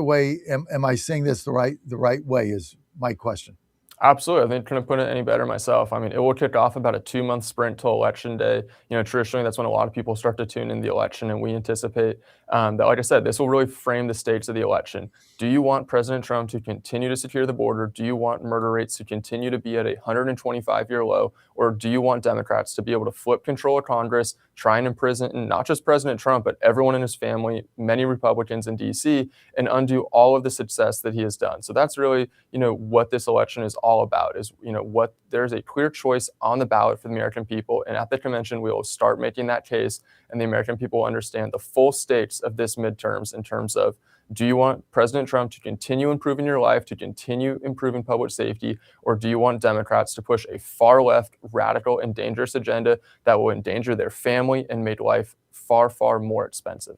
Speaker 22: way? Am I saying this the right way? Is my question.
Speaker 1: Absolutely. I think couldn't put it any better myself. I mean, it will kick off about a 2-month sprint till election day. Traditionally, that's when a lot of people start to tune in the election, and we anticipate that, like I said, this will really frame the stakes of the election. Do you want President Trump to continue to secure the border? Do you want murder rates to continue to be at a 125-year low? Or do you want Democrats to be able to flip control of Congress, try and imprison not just President Trump, but everyone in his family, many Republicans in D.C., and undo all of the success that he has done? So that's really, what this election is all about, is, what there's a clear choice on the ballot for the American people. And at the convention, we will start making that case, and the American people will understand the full stakes of this midterms in terms of, do you want President Trump to continue improving your life, to continue improving public safety, or do you want Democrats to push a far left, radical, and dangerous agenda that will endanger their family and make life far, far more expensive?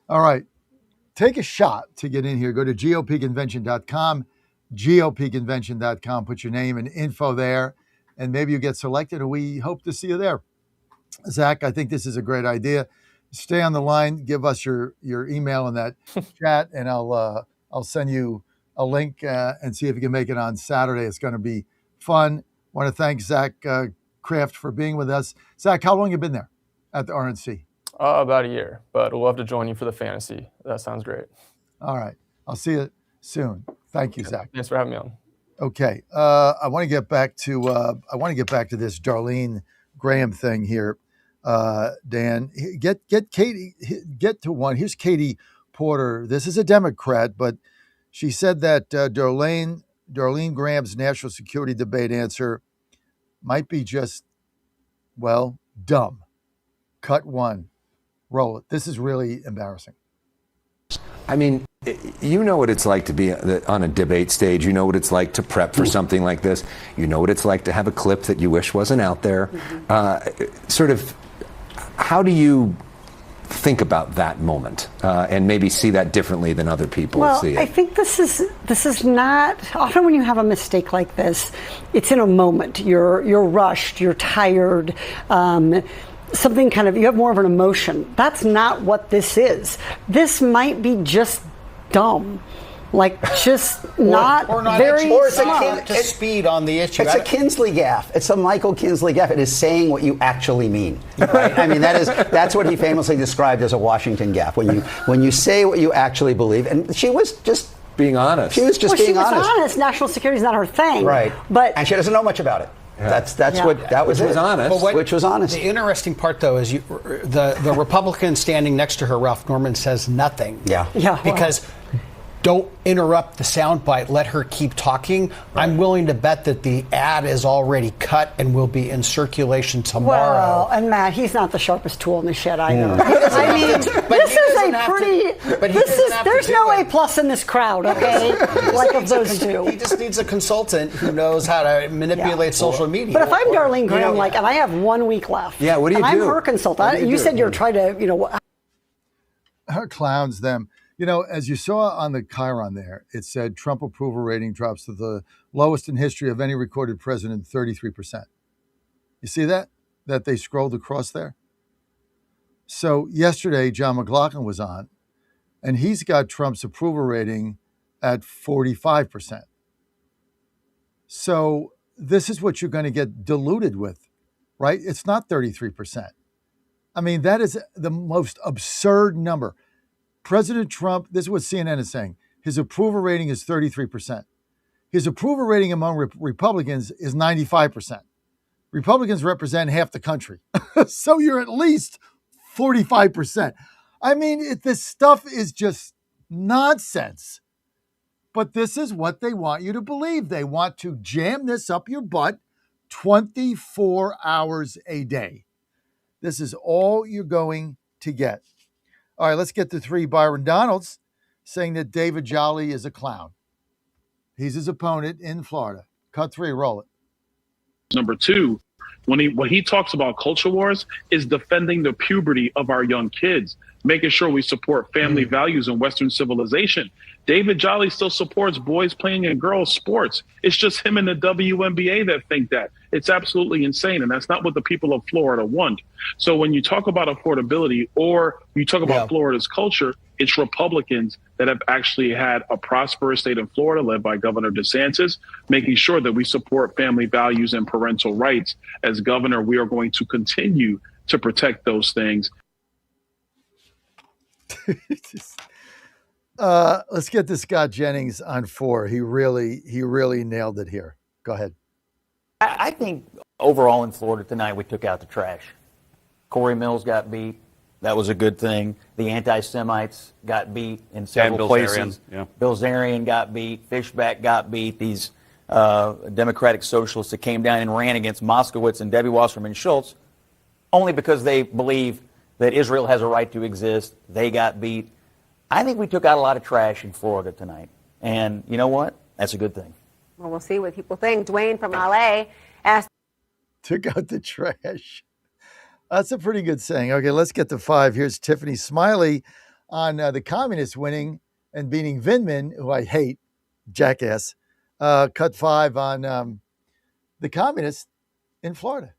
Speaker 22: All right. Take a shot to get in here. Go to GOPconvention.com, GOPconvention.com. Put your name and info there, and maybe you get selected, and we hope to see you there. Zach, I think this is a great idea. Stay on the line. Give us your email in that chat, and I'll send you a link and see if you can make it on Saturday. It's going to be fun. Want to thank Zach Kraft for being with us. Zach, how long have you been there at the RNC?
Speaker 1: About a year, but I'd love to join you for the fantasy. That sounds great.
Speaker 22: All right. I'll see you soon. Thank you, Zach.
Speaker 1: Thanks for having me on.
Speaker 22: Okay. I want to get back to this Darlene Graham thing here. Dan, get to one. Here's Katie Porter. This is a Democrat, but she said that Darlene Graham's national security debate answer might be just, dumb. Cut one. Roll it. This is really embarrassing.
Speaker 10: I mean, you know what it's like to be on a debate stage. You know what it's like to prep for something like this. You know what it's like to have a clip that you wish wasn't out there. How do you think about that moment and maybe see that differently than other people see it?
Speaker 11: I think this is not often when you have a mistake like this. It's in a moment. You're rushed. You're tired. Something kind of, you have more of an emotion. That's not what this is. This might be just dumb. Just not very smart.
Speaker 14: To speed on the issue.
Speaker 15: It's a Kinsley gaffe. It's a Michael Kinsley gaffe. It is saying what you actually mean. Right? I mean, that's what he famously described as a Washington gaffe. When you say what you actually believe, and she was just
Speaker 10: being honest.
Speaker 15: She was just being honest.
Speaker 11: Honest. National security is not her thing.
Speaker 15: Right. And she doesn't know much about it.
Speaker 10: Yeah.
Speaker 15: Which was honest. Which was honest.
Speaker 14: The interesting part, though, is the Republican standing next to her, Ralph Norman, says nothing.
Speaker 11: Yeah.
Speaker 14: Because don't interrupt the soundbite. Let her keep talking. Right. I'm willing to bet that the ad is already cut and will be in circulation tomorrow.
Speaker 11: Well, and Matt, he's not the sharpest tool in the shed either. I mean, this is a pretty. There's no A+ in this crowd. Okay, like of those two.
Speaker 14: He just needs a consultant who knows how to manipulate social media.
Speaker 11: But if I'm Darlene Graham, and I have 1 week left.
Speaker 10: Yeah, what do you do?
Speaker 11: I'm her consultant. You said you're trying to,
Speaker 22: Her clowns them. As you saw on the Chiron there, it said Trump approval rating drops to the lowest in history of any recorded president, 33%. You see that they scrolled across there? So yesterday, John McLaughlin was on, and he's got Trump's approval rating at 45%. So, this is what you're going to get diluted with, right? It's not 33%. I mean, that is the most absurd number. President Trump, this is what CNN is saying, his approval rating is 33%. His approval rating among Republicans is 95%. Republicans represent half the country. So you're at least 45%. I mean, this stuff is just nonsense. But this is what they want you to believe. They want to jam this up your butt 24 hours a day. This is all you're going to get. All right, let's get to 3. Byron Donalds saying that David Jolly is a clown. He's his opponent in Florida. Cut 3, roll it.
Speaker 16: Number 2, when he talks about culture wars, is defending the puberty of our young kids, making sure we support family values and Western civilization. David Jolly still supports boys playing in girls' sports. It's just him and the WNBA that think that. It's absolutely insane, and that's not what the people of Florida want. So when you talk about affordability or you talk about Florida's culture, it's Republicans that have actually had a prosperous state in Florida led by Governor DeSantis, making sure that we support family values and parental rights. As governor, we are going to continue to protect those things.
Speaker 22: Let's get to Scott Jennings on 4. He really nailed it here. Go ahead.
Speaker 17: I think overall in Florida tonight, we took out the trash. Corey Mills got beat. That was a good thing. The anti-Semites got beat in several places. Bill Zarian got beat. Fishback got beat. These Democratic socialists that came down and ran against Moskowitz and Debbie Wasserman Schultz only because they believe that Israel has a right to exist. They got beat. I think we took out a lot of trash in Florida tonight. And you know what? That's a good thing.
Speaker 19: Well, we'll see what people think. Dwayne from LA asked.
Speaker 22: Took out the trash. That's a pretty good saying. Okay, let's get to 5. Here's Tiffany Smiley on the communists winning and beating Vindman, who I hate, jackass. Cut 5 on the communists in Florida.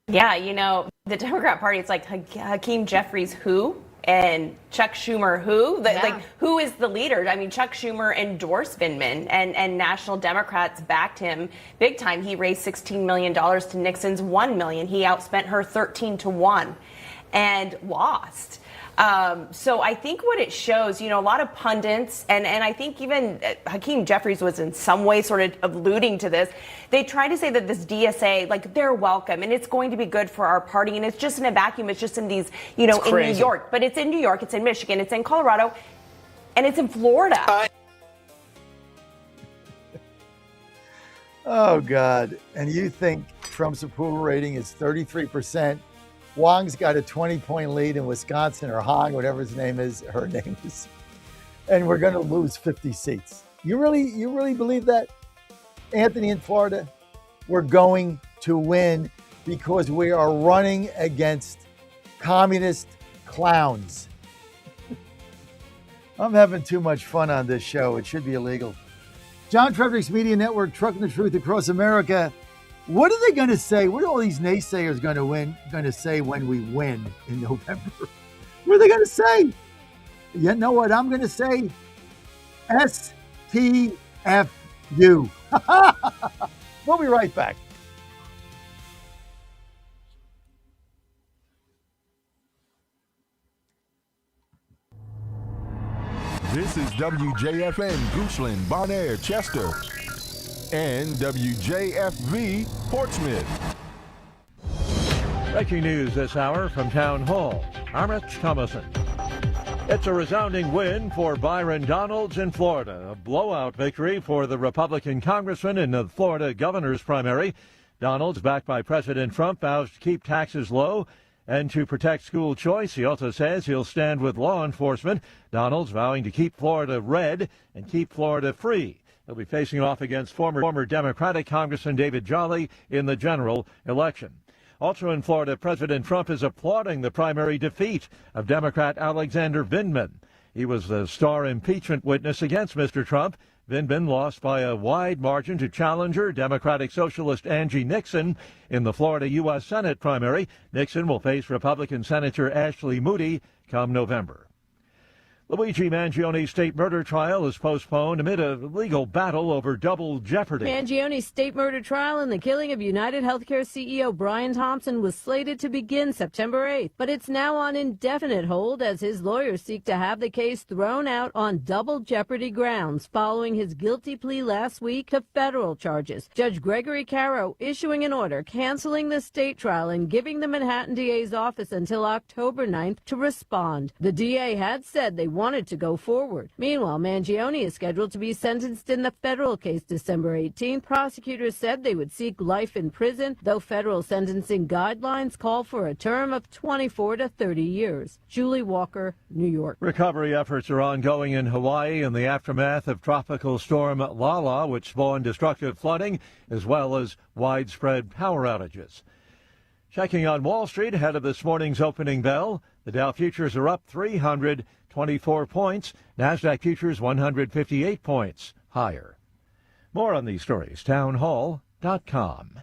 Speaker 21: Yeah, you know, the Democrat Party, it's like Hakeem Jeffries who? And Chuck Schumer who? Like, who is the leader? I mean, Chuck Schumer endorsed Vindman, and national Democrats backed him big time. He raised $16 million to Nixon's $1 million. He outspent her 13-1 and lost. So I think what it shows, you know, a lot of pundits, and I think even Hakeem Jeffries was in some way sort of alluding to this. They try to say that this DSA, like, they're welcome and it's going to be good for our party. And it's just in a vacuum. It's just in these, you know, in New York. But it's in New York, it's in Michigan, it's in Colorado, and it's in Florida.
Speaker 22: Oh, God. And you think Trump's approval rating is 33%? Wong's got a 20-point lead in Wisconsin, or Hong, whatever his name is, her name is, and we're going to lose 50 seats. You really believe that? Anthony in Florida, we're going to win because we are running against communist clowns. I'm having too much fun on this show. It should be illegal. John Fredericks Media Network, trucking the truth across America. What are they going to say? What are all these naysayers going to say when we win in November? What are they going to say? You know what I'm going to say? STFU. We'll be right back.
Speaker 18: This is WJFN, Goochland, Bonaire, Chester, and WJFV, Portsmouth.
Speaker 12: Breaking news this hour from Town Hall. I'm Rich Thomason. It's a resounding win for Byron Donalds in Florida. A blowout victory for the Republican congressman in the Florida governor's primary. Donalds, backed by President Trump, vows to keep taxes low and to protect school choice. He also says he'll stand with law enforcement. Donalds vowing to keep Florida red and keep Florida free. He'll be facing off against former Democratic Congressman David Jolly in the general election. Also in Florida, President Trump is applauding the primary defeat of Democrat Alexander Vindman. He was the star impeachment witness against Mr. Trump. Vindman lost by a wide margin to challenger Democratic Socialist Angie Nixon in the Florida U.S. Senate primary. Nixon will face Republican Senator Ashley Moody come November. Luigi Mangione's state murder trial is postponed amid a legal battle over double jeopardy.
Speaker 2: Mangione's state murder trial and the killing of United Healthcare CEO Brian Thompson was slated to begin September 8th, but it's now on indefinite hold as his lawyers seek to have the case thrown out on double jeopardy grounds following his guilty plea last week to federal charges. Judge Gregory Caro issuing an order canceling the state trial and giving the Manhattan DA's office until October 9th to respond. The DA had said they wanted to go forward. Meanwhile, Mangione is scheduled to be sentenced in the federal case December 18th. Prosecutors said they would seek life in prison, though federal sentencing guidelines call for a term of 24 to 30 years. Julie Walker, New York.
Speaker 12: Recovery efforts are ongoing in Hawaii in the aftermath of Tropical Storm Lala, which spawned destructive flooding as well as widespread power outages. Checking on Wall Street ahead of this morning's opening bell, the Dow futures are up 324 points. NASDAQ futures 158 points higher. More on these stories, townhall.com.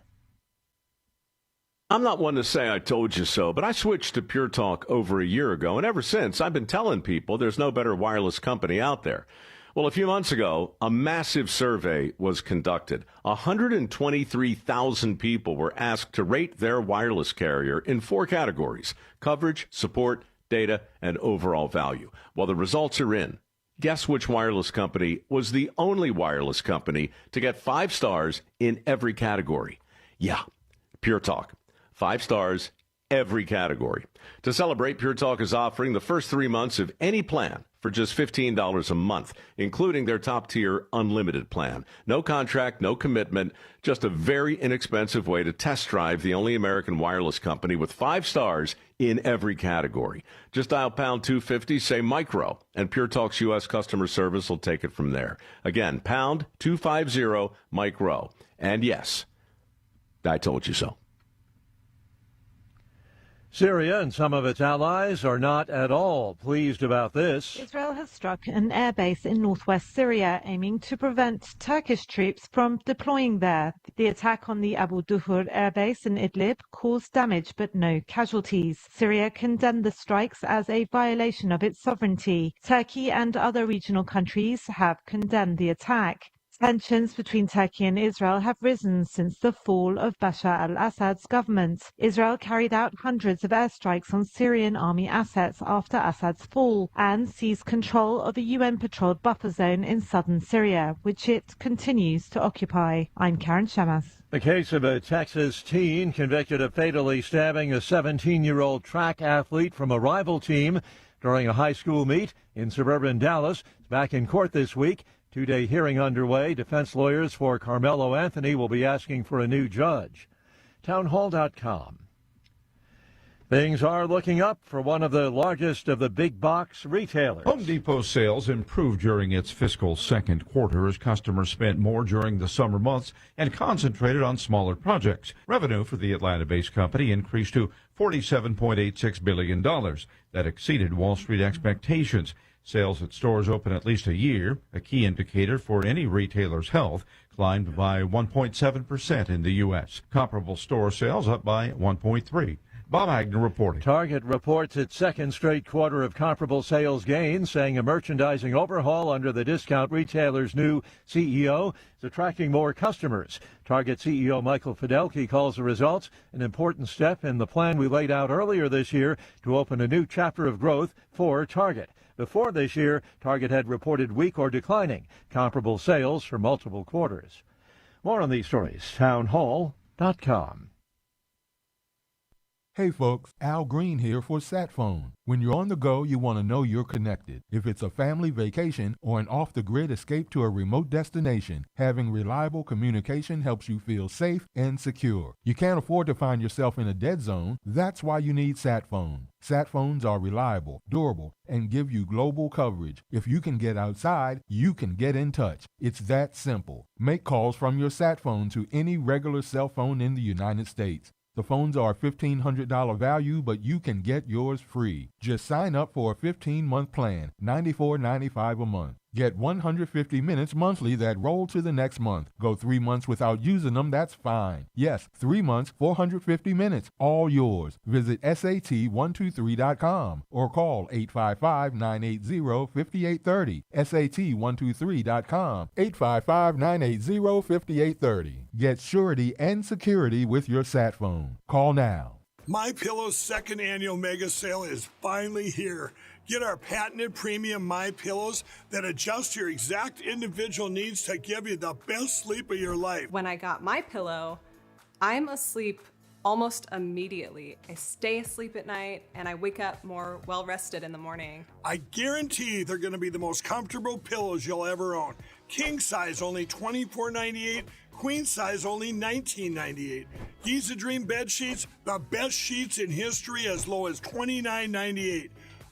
Speaker 20: I'm not one to say I told you so, but I switched to Pure Talk over a year ago, and ever since I've been telling people there's no better wireless company out there. Well, a few months ago, a massive survey was conducted. 123,000 people were asked to rate their wireless carrier in 4 categories: coverage, support, data, and overall value. Well, the results are in. Guess which wireless company was the only wireless company to get 5 stars in every category? Yeah, Pure Talk. 5 stars, every category. To celebrate, Pure Talk is offering the first 3 months of any plan for just $15 a month, including their top-tier unlimited plan. No contract, no commitment, just a very inexpensive way to test drive the only American wireless company with 5 stars in every category. Just dial pound 250, say micro, and Pure Talk's U.S. customer service will take it from there. Again, pound 250, micro. And yes, I told you so.
Speaker 12: Syria and some of its allies are not at all pleased about this.
Speaker 23: Israel has struck an airbase in northwest Syria, aiming to prevent Turkish troops from deploying there. The attack on the Abu Duhur airbase in Idlib caused damage but no casualties. Syria condemned the strikes as a violation of its sovereignty. Turkey and other regional countries have condemned the attack. Tensions between Turkey and Israel have risen since the fall of Bashar al-Assad's government. Israel carried out hundreds of airstrikes on Syrian army assets after Assad's fall and seized control of a UN-patrolled buffer zone in southern Syria, which it continues to occupy. I'm Karen Shamas.
Speaker 12: The case of a Texas teen convicted of fatally stabbing a 17-year-old track athlete from a rival team during a high school meet in suburban Dallas is back in court this week. 2-day hearing underway. Defense lawyers for Carmelo Anthony will be asking for a new judge. Townhall.com. Things are looking up for one of the largest of the big box retailers.
Speaker 24: Home Depot sales improved during its fiscal second quarter as customers spent more during the summer months and concentrated on smaller projects. Revenue for the Atlanta-based company increased to $47.86 billion. That exceeded Wall Street expectations. Sales at stores open at least a year, a key indicator for any retailer's health, climbed by 1.7% in the U.S. Comparable store sales up by 1.3%. Bob Agnew reporting.
Speaker 12: Target reports its second straight quarter of comparable sales gains, saying a merchandising overhaul under the discount retailer's new CEO is attracting more customers. Target CEO Michael Fidelki calls the results an important step in the plan we laid out earlier this year to open a new chapter of growth for Target. Before this year, Target had reported weak or declining comparable sales for multiple quarters. More on these stories, townhall.com.
Speaker 25: Hey folks, Al Green here for SatPhone. When you're on the go, you want to know you're connected. If it's a family vacation or an off-the-grid escape to a remote destination, having reliable communication helps you feel safe and secure. You can't afford to find yourself in a dead zone. That's why you need SatPhone. SatPhones are reliable, durable, and give you global coverage. If you can get outside, you can get in touch. It's that simple. Make calls from your SatPhone to any regular cell phone in the United States. The phones are a $1,500 value, but you can get yours free. Just sign up for a 15-month plan, $94.95 a month. Get 150 minutes monthly that roll to the next month. Go 3 months without using them, that's fine. Yes, 3 months, 450 minutes, all yours. Visit SAT123.com or call 855-980-5830. SAT123.com, 855-980-5830. Get surety and security with your sat phone. Call now.
Speaker 3: MyPillow's second annual mega sale is finally here. Get our patented premium MyPillows that adjust your exact individual needs to give you the best sleep of your life.
Speaker 4: When I got MyPillow, I'm asleep almost immediately. I stay asleep at night and I wake up more well-rested in the morning.
Speaker 3: I guarantee they're going to be the most comfortable pillows you'll ever own. King size only $24.98. Queen size only $19.98. Giza Dream bed sheets, the best sheets in history, as low as $29.98.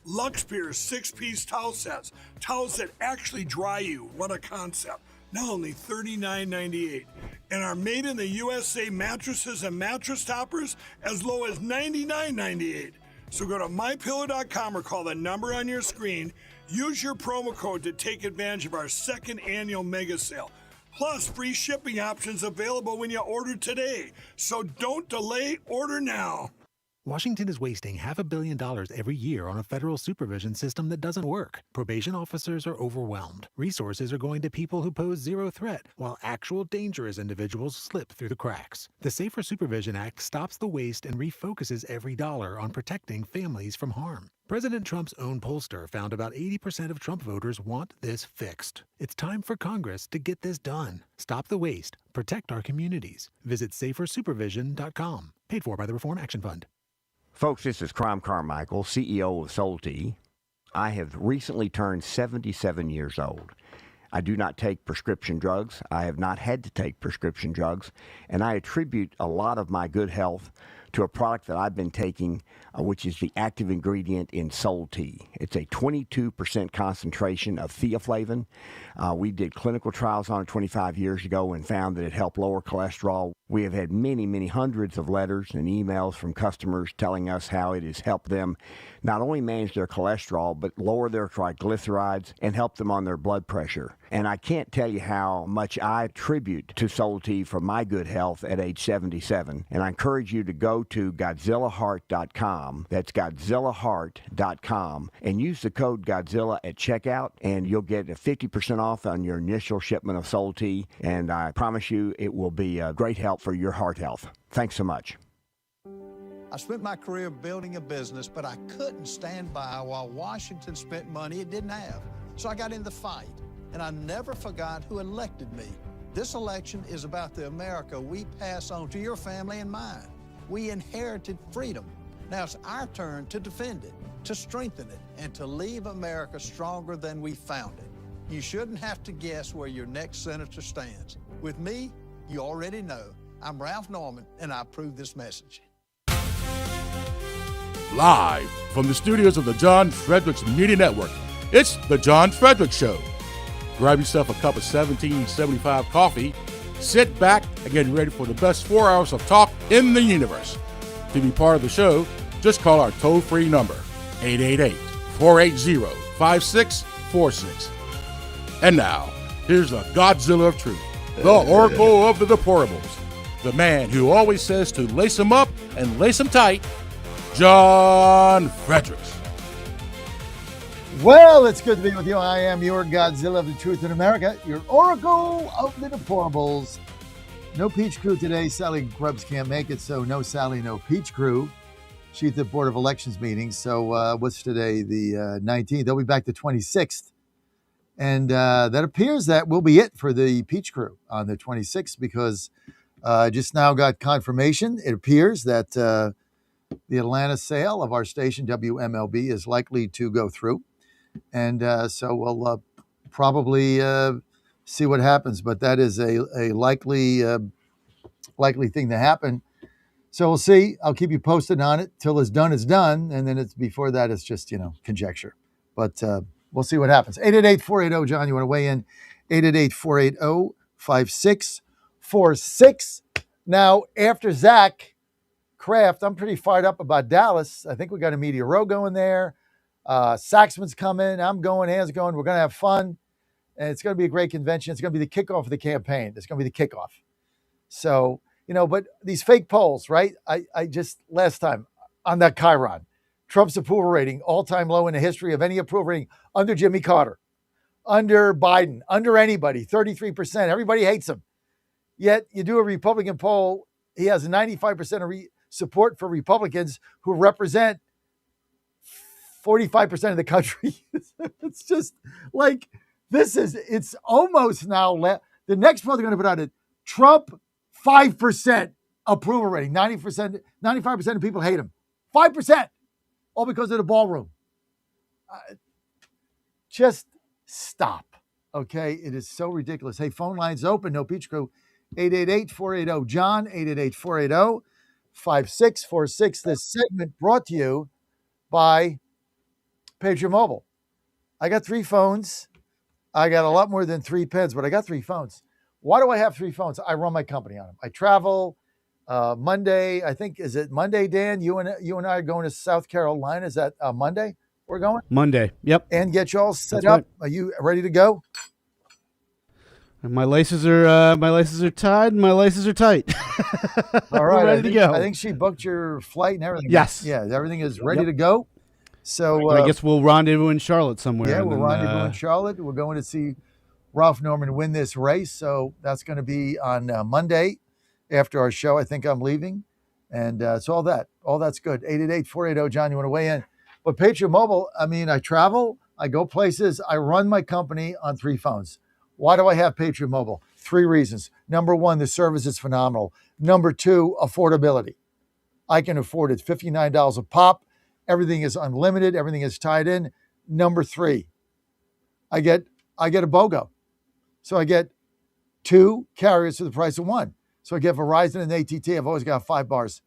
Speaker 3: Lux Pierce 6-piece towel sets, towels that actually dry you. What a concept. Now only $39.98. And our made in the USA mattresses and mattress toppers as low as $99.98. So go to mypillow.com or call the number on your screen. Use your promo code to take advantage of our second annual mega sale. Plus, free shipping options available when you order today. So don't delay, order now.
Speaker 6: Washington is wasting $500 million every year on a federal supervision system that doesn't work. Probation officers are overwhelmed. Resources are going to people who pose zero threat, while actual dangerous individuals slip through the cracks. The Safer Supervision Act stops the waste and refocuses every dollar on protecting families from harm. President Trump's own pollster found about 80% of Trump voters want this fixed. It's time for Congress to get this done. Stop the waste. Protect our communities. Visit safersupervision.com. Paid for by the Reform Action Fund.
Speaker 7: Folks, this is Crime Carmichael, CEO of Soul Tea. I have recently turned 77 years old. I do not take prescription drugs. I have not had to take prescription drugs, and I attribute a lot of my good health to a product that I've been taking, which is the active ingredient in Soul Tea. It's a 22% concentration of theaflavin. We did clinical trials on it 25 years ago and found that it helped lower cholesterol. We have had many, many hundreds of letters and emails from customers telling us how it has helped them not only manage their cholesterol, but lower their triglycerides and help them on their blood pressure. And I can't tell you how much I attribute to Soul Tea for my good health at age 77. And I encourage you to go to GodzillaHeart.com. That's GodzillaHeart.com. And use the code Godzilla at checkout, and you'll get a 50% off on your initial shipment of Soul Tea. And I promise you it will be a great help for your heart health. Thanks so much.
Speaker 8: I spent my career building a business, but I couldn't stand by while Washington spent money it didn't have. So I got in the fight, and I never forgot who elected me. This election is about the America we pass on to your family and mine. We inherited freedom. Now it's our turn to defend it, to strengthen it, and to leave America stronger than we found it. You shouldn't have to guess where your next senator stands. With me, you already know. I'm Ralph Norman, and I approve this message.
Speaker 26: Live from the studios of the John Fredericks Media Network, it's The John Fredericks Show. Grab yourself a cup of 1775 coffee, sit back, and get ready for the best 4 hours of talk in the universe. To be part of the show, just call our toll-free number, 888-480-5646. And now, here's the Godzilla of Truth, the Oracle of the Deplorables, the man who always says to lace them up and lace them tight, John Fredericks.
Speaker 22: Well, it's good to be with you. I am your Godzilla of the Truth in America, your Oracle of the Deplorables. No Peach Crew today. Sally Grubbs can't make it, so no Sally, no Peach Crew. She's at the Board of Elections meeting. So what's today? The 19th. They'll be back the 26th. And that appears that will be it for the Peach Crew on the 26th, because just now got confirmation. It appears that the Atlanta sale of our station, WMLB, is likely to go through. And so we'll probably see what happens. But that is a likely thing to happen. So we'll see. I'll keep you posted on it. Till it's done, it's done. And then before that, it's just, conjecture. But we'll see what happens. 888-480, John, you want to weigh in? 888-480-5646. Now, after Zach Kraft, I'm pretty fired up about Dallas. I think we got a media row going there. Saxman's coming. I'm going. Ann's going. We're going to have fun. And it's going to be a great convention. It's going to be the kickoff of the campaign. It's going to be the kickoff. So, but these fake polls, right? I just, last time on that Chiron, Trump's approval rating, all-time low in the history of any approval rating under Jimmy Carter, under Biden, under anybody, 33%. Everybody hates him. Yet you do a Republican poll, he has 95% of support for Republicans who represent 45% of the country. It's just like, it's almost now, the next poll they're going to put out is Trump 5% approval rating. 95% of people hate him. 5%, all because of the ballroom. Just stop, okay? It is so ridiculous. Hey, phone lines open, No Peach Crew, 888-480-JOHN, 888-480-5646. This segment brought to you by Patriot Mobile. I got 3 phones. I got a lot more than 3 pens, but I got 3 phones. Why do I have 3 phones? I run my company on them. I travel. Monday, I think, is it Monday, Dan? You and I are going to South Carolina. Is that Monday we're going?
Speaker 1: Monday, yep.
Speaker 22: And get you all set
Speaker 1: That's
Speaker 22: up.
Speaker 1: right.
Speaker 22: Are you ready to go?
Speaker 1: My laces are tied. And my laces are tight.
Speaker 22: All right,
Speaker 1: We're ready to go.
Speaker 22: I think she booked your flight and everything.
Speaker 1: Yes.
Speaker 22: Yeah, everything is ready to go. So
Speaker 1: I guess we'll rendezvous in Charlotte somewhere.
Speaker 22: Yeah,
Speaker 1: and
Speaker 22: we'll
Speaker 1: then,
Speaker 22: rendezvous in Charlotte. We're going to see Ralph Norman win this race. So that's going to be on Monday after our show. I think I'm leaving. And it's all that's good. 888-480-JOHN, you want to weigh in? But Patriot Mobile, I mean, I travel, I go places, I run my company on 3 phones. Why do I have Patriot Mobile? 3 reasons. Number 1, the service is phenomenal. Number 2, affordability. I can afford it. $59 a pop. Everything is unlimited. Everything is tied in. Number 3, I get a BOGO. So I get 2 carriers for the price of 1. So I get Verizon and AT&T. I've always got 5 bars.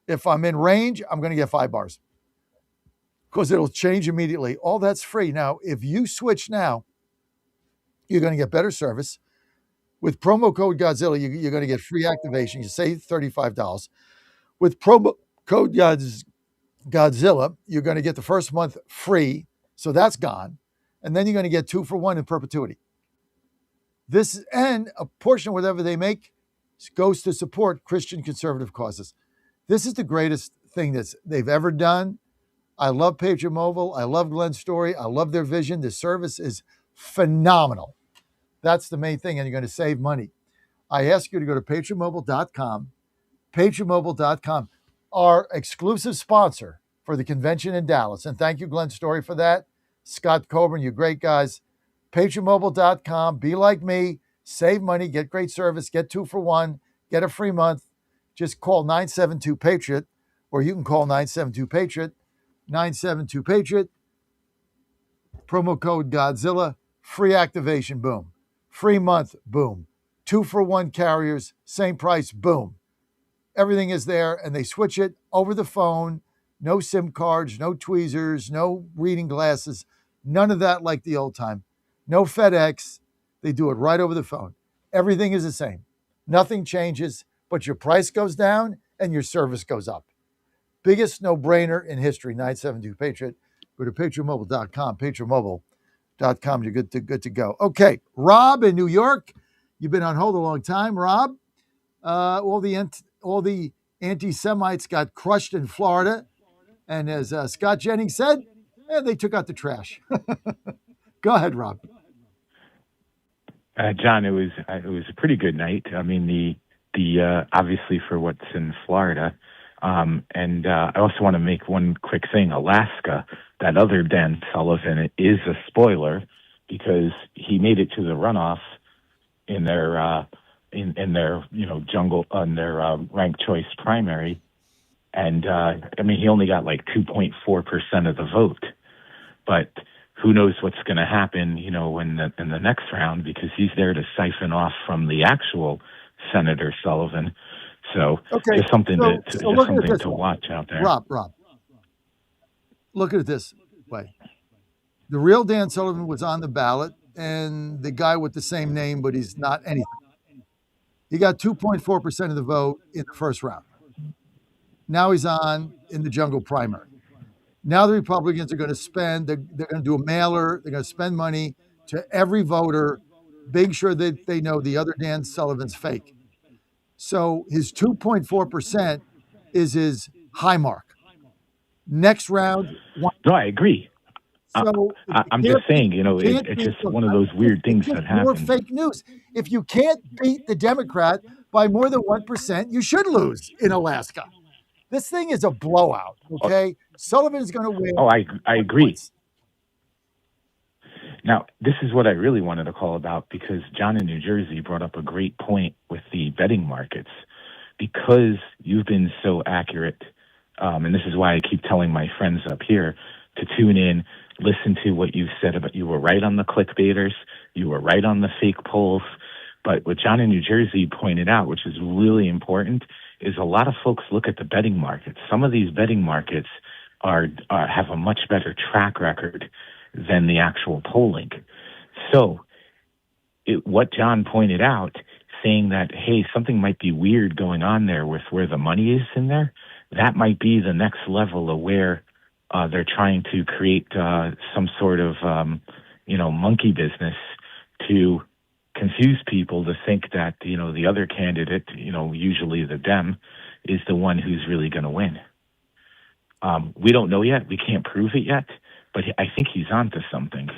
Speaker 22: If I'm in range, I'm going to get 5 bars because it'll change immediately. All that's free. Now, if you switch now, you're going to get better service. With promo code Godzilla, you're going to get free activation. You save $35. With promo code Godzilla, you're going to get the first month free. So that's gone. And then you're going to get 2 for 1 in perpetuity. This, and a portion of whatever they make goes to support Christian conservative causes. This is the greatest thing that they've ever done. I love Patriot Mobile. I love Glenn's story. I love their vision. The service is phenomenal. That's the main thing, and you're going to save money. I ask you to go to patriotmobile.com, patriotmobile.com, our exclusive sponsor for the convention in Dallas. And thank you, Glenn Story, for that. Scott Coburn, you great guys. patriotmobile.com. Be like me. Save money. Get great service. Get 2 for 1. Get a free month. Just call 972-PATRIOT, or you can call 972-PATRIOT, 972-PATRIOT. Promo code Godzilla. Free activation. Boom. Free month. Boom. 2 for 1 carriers. Same price. Boom. Everything is there, and they switch it over the phone. No SIM cards, no tweezers, no reading glasses. None of that like the old time. No FedEx. They do it right over the phone. Everything is the same. Nothing changes, but your price goes down and your service goes up. Biggest no-brainer in history, 972-PATRIOT. Go to patriotmobile.com, patriotmobile.com. You're good to go. Okay, Rob in New York. You've been on hold a long time, Rob. All the anti-Semites got crushed in Florida. And as Scott Jennings said, they took out the trash. Go ahead, Rob.
Speaker 5: John, it was a pretty good night. I mean, the obviously for what's in Florida, and I also want to make one quick thing. Alaska, that other Dan Sullivan is a spoiler because he made it to the runoff in their jungle on their ranked choice primary, and I mean he only got like 2.4% of the vote, but who knows what's going to happen, in the next round, because he's there to siphon off from the actual Senator Sullivan. So there's something to watch out there.
Speaker 22: Rob, look at it this way. The real Dan Sullivan was on the ballot, and the guy with the same name, but he's not anything. He got 2.4% of the vote in the first round. Now he's on in the jungle primary. Now the Republicans are going to spend, they're going to do a mailer, they're going to spend money to every voter, being sure that they know the other Dan Sullivan's fake. So his 2.4% is his high mark. Next round,
Speaker 5: No, I agree.
Speaker 22: so
Speaker 5: I'm just saying, it's just one of those weird things
Speaker 22: it's
Speaker 5: that
Speaker 22: just more
Speaker 5: happen.
Speaker 22: fake news. If you can't beat the Democrat by more than 1%, you should lose in Alaska. This thing is a blowout. Okay, Sullivan is going to win.
Speaker 5: Oh, I agree.
Speaker 22: Points.
Speaker 5: Now, this is what I really wanted to call about, because John in New Jersey brought up a great point with the betting markets. Because you've been so accurate, and this is why I keep telling my friends up here to tune in, listen to what you said about, you were right on the clickbaiters, you were right on the fake polls. But what John in New Jersey pointed out, which is really important, is a lot of folks look at the betting markets. Some of these betting markets have a much better track record than the actual polling. So what John pointed out, saying that, hey, something might be weird going on there with where the money is in there, that might be the next level of where they're trying to create some sort of, monkey business to confuse people to think that, the other candidate, usually the Dem, is the one who's really going to win. We don't know yet. We can't prove it yet, but I think he's onto something.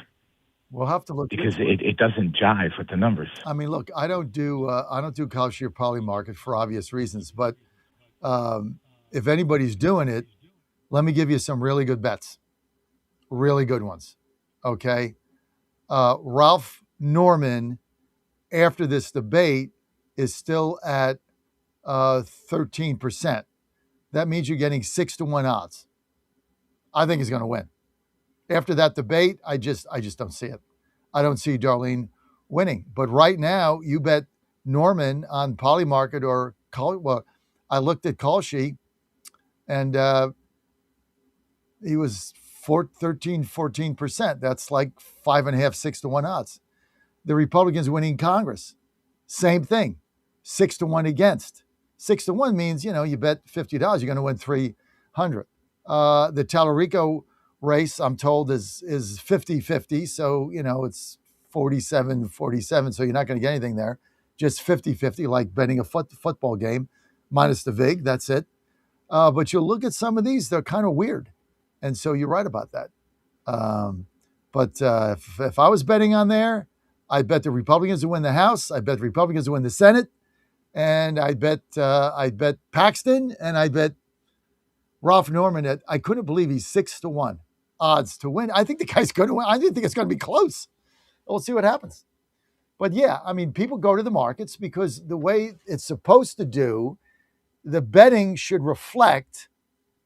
Speaker 22: We'll have to look
Speaker 5: because
Speaker 22: into
Speaker 5: it doesn't jive with the numbers.
Speaker 22: I mean, look, I don't do Kalshi poly market for obvious reasons, but if anybody's doing it, let me give you some really good bets, really good ones. Okay, Ralph Norman, after this debate, is still at 13%. That means you're getting 6-1 odds. I think he's going to win. After that debate, I just don't see it. I don't see Darlene winning. But right now, you bet Norman on Polymarket or I looked at Kalshi, and he was 14%. That's like 5.5, 6-1 odds. The Republicans winning Congress, same thing, 6-1 against. 6-1 means, you bet $50, you're going to win $300. The Tallarico race, I'm told, is 50-50. So, it's 47-47. So you're not going to get anything there. Just 50-50, like betting a football game, minus the VIG. That's it. But you look at some of these, they're kind of weird. And so you're right about that. But if I was betting on there, I'd bet the Republicans to win the House. I'd bet the Republicans to win the Senate. And I'd bet Paxton, and I'd bet Ralph Norman. I couldn't believe he's 6-1 odds to win. I think the guy's going to win. I didn't think it's going to be close. We'll see what happens. But yeah, I mean, people go to the markets because the way it's supposed to do, the betting should reflect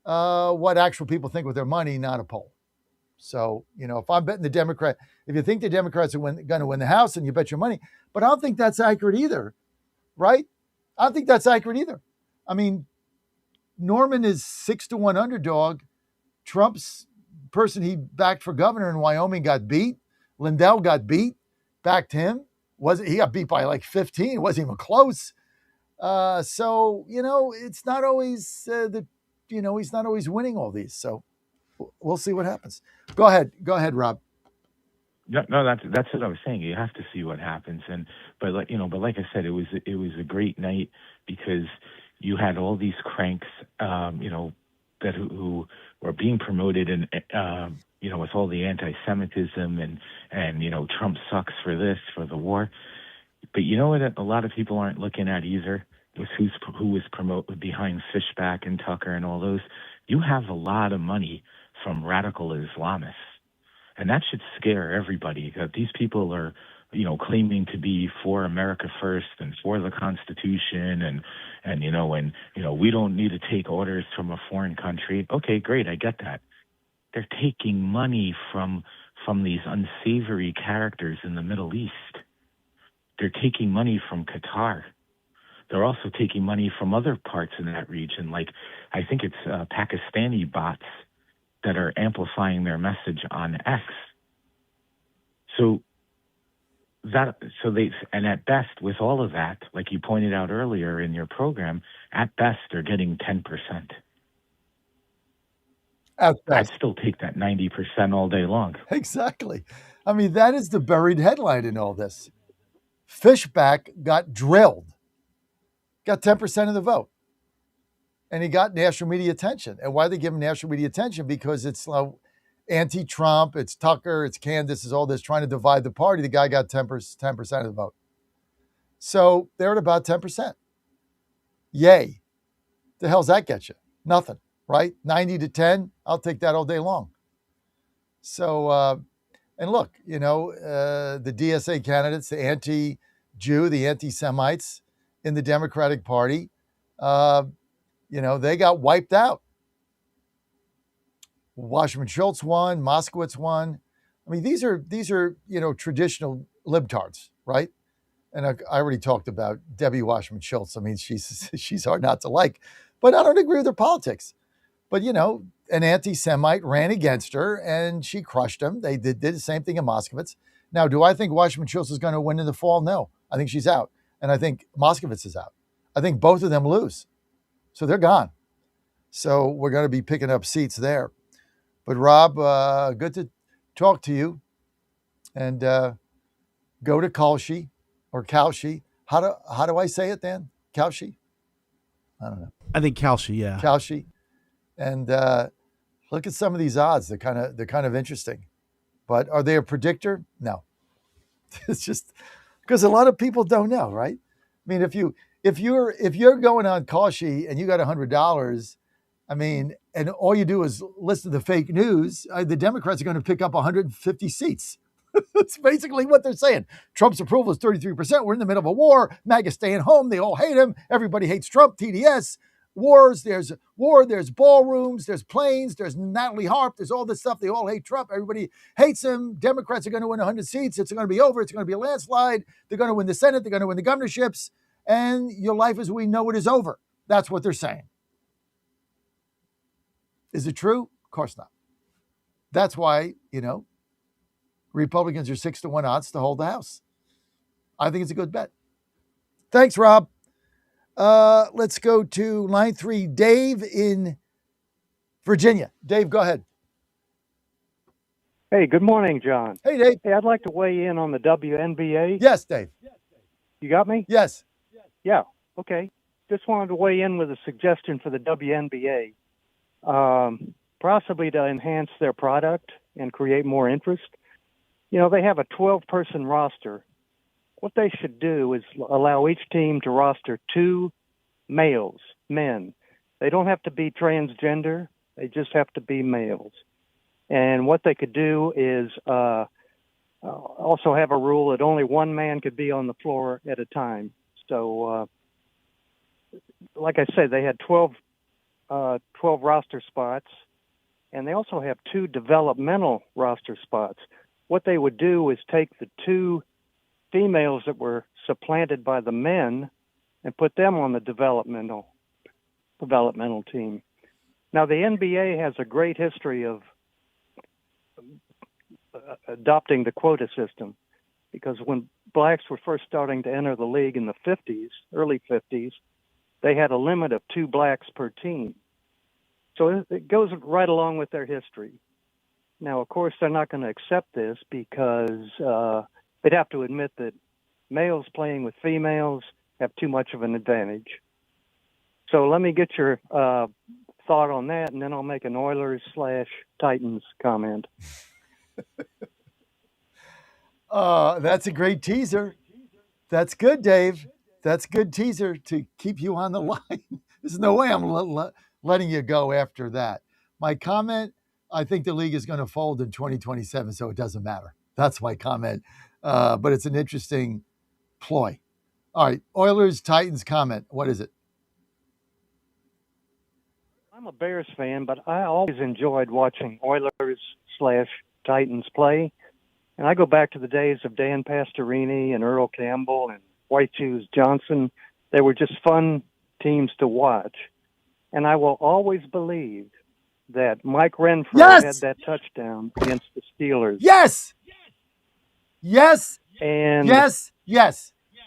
Speaker 22: what actual people think with their money, not a poll. So, if I'm betting the Democrat, if you think the Democrats are going to win the House, and you bet your money, but I don't think that's accurate either, right? I don't think that's accurate either. I mean, Norman is 6-1 underdog. Trump's person he backed for governor in Wyoming got beat. Lindell got beat, backed him. He got beat by like 15. It wasn't even close. So, it's not always he's not always winning all these. So we'll see what happens. Go ahead, Rob.
Speaker 5: No, that's what I was saying. You have to see what happens, but like I said, it was a great night because you had all these cranks, that who were being promoted, and with all the anti-Semitism and Trump sucks for this, for the war. But you know what? A lot of people aren't looking at either was who was promoted behind Fishback and Tucker and all those. You have a lot of money from radical Islamists. And that should scare everybody. These people are, claiming to be for America first and for the Constitution, and we don't need to take orders from a foreign country. Okay, great, I get that. They're taking money from these unsavory characters in the Middle East. They're taking money from Qatar. They're also taking money from other parts in that region, like I think it's Pakistani bots that are amplifying their message on X. And at best, with all of that, like you pointed out earlier in your program, at best they're getting 10%.
Speaker 22: At
Speaker 5: I'd
Speaker 22: best.
Speaker 5: still take that 90% all day long.
Speaker 22: Exactly. I mean, that is the buried headline in all this. Fishback got drilled, got 10% of the vote. And he got national media attention. And why they give him national media attention? Because it's anti-Trump, it's Tucker, it's Candace, is all this trying to divide the party. The guy got 10% of the vote. So they're at about 10%. Yay. The hell's that get you? Nothing, right? 90 to 10, I'll take that all day long. So, and look, the DSA candidates, the anti-Jew, the anti-Semites in the Democratic Party, they got wiped out. Wasserman Schultz won, Moskowitz won. I mean, these are traditional libtards, right? And I already talked about Debbie Wasserman Schultz. I mean, she's hard not to like, but I don't agree with her politics. But an anti-Semite ran against her, and she crushed him. They did the same thing in Moskowitz. Now, do I think Wasserman Schultz is going to win in the fall? No, I think she's out, and I think Moskowitz is out. I think both of them lose, so they're gone. So we're going to be picking up seats there. But Rob, good to talk to you. And go to Kalshi or Kalshi. How do I say it, Dan? Kalshi? I don't know.
Speaker 1: I think Kalshi, yeah.
Speaker 22: Kalshi. And look at some of these odds. They're kind of interesting. But are they a predictor? No. It's just because a lot of people don't know, right? I mean, if you're going on Kalshi and you got $100, I mean, and all you do is listen to the fake news, the Democrats are going to pick up 150 seats. That's basically what they're saying. Trump's approval is 33%. We're in the middle of a war. MAGA staying home. They all hate him. Everybody hates Trump. TDS. Wars. There's war. There's ballrooms. There's planes. There's Natalie Harp. There's all this stuff. They all hate Trump. Everybody hates him. Democrats are going to win 100 seats. It's going to be over. It's going to be a landslide. They're going to win the Senate. They're going to win the governorships. And your life as we know it is over. That's what they're saying. Is it true? Of course not. That's why, Republicans are 6-1 odds to hold the House. I think it's a good bet. Thanks, Rob. Let's go to line 3, Dave in Virginia. Dave, go ahead.
Speaker 9: Hey, good morning, John.
Speaker 22: Hey, Dave.
Speaker 9: Hey, I'd like to weigh in on the WNBA.
Speaker 22: Yes, Dave.
Speaker 9: You got me?
Speaker 22: Yes.
Speaker 9: Yeah, okay. Just wanted to weigh in with a suggestion for the WNBA. Possibly to enhance their product and create more interest. They have a 12-person roster. What they should do is allow each team to roster 2 males, men. They don't have to be transgender. They just have to be males. And what they could do is also have a rule that only one man could be on the floor at a time. So, like I said, they had 12 roster spots, and they also have 2 developmental roster spots. What they would do is take the 2 females that were supplanted by the men and put them on the developmental team. Now, the NBA has a great history of adopting the quota system, because when blacks were first starting to enter the league in the 50s, early 50s, they had a limit of 2 blacks per team. So it goes right along with their history. Now, of course, they're not going to accept this because they'd have to admit that males playing with females have too much of an advantage. So let me get your thought on that, and then I'll make an Oilers/Titans comment.
Speaker 22: That's a great teaser. That's good, Dave. That's a good teaser to keep you on the line. There's no way I'm letting you go after that. My comment, I think the league is going to fold in 2027, so it doesn't matter. That's my comment. But it's an interesting ploy. All right, Oilers-Titans comment. What is it?
Speaker 9: I'm a Bears fan, but I always enjoyed watching Oilers/Titans play. And I go back to the days of Dan Pastorini and Earl Campbell and White Shoes Johnson. They were just fun teams to watch. And I will always believe that Mike Renfroe had that touchdown against the Steelers.
Speaker 22: Yes! Yes!
Speaker 9: And
Speaker 22: Yes!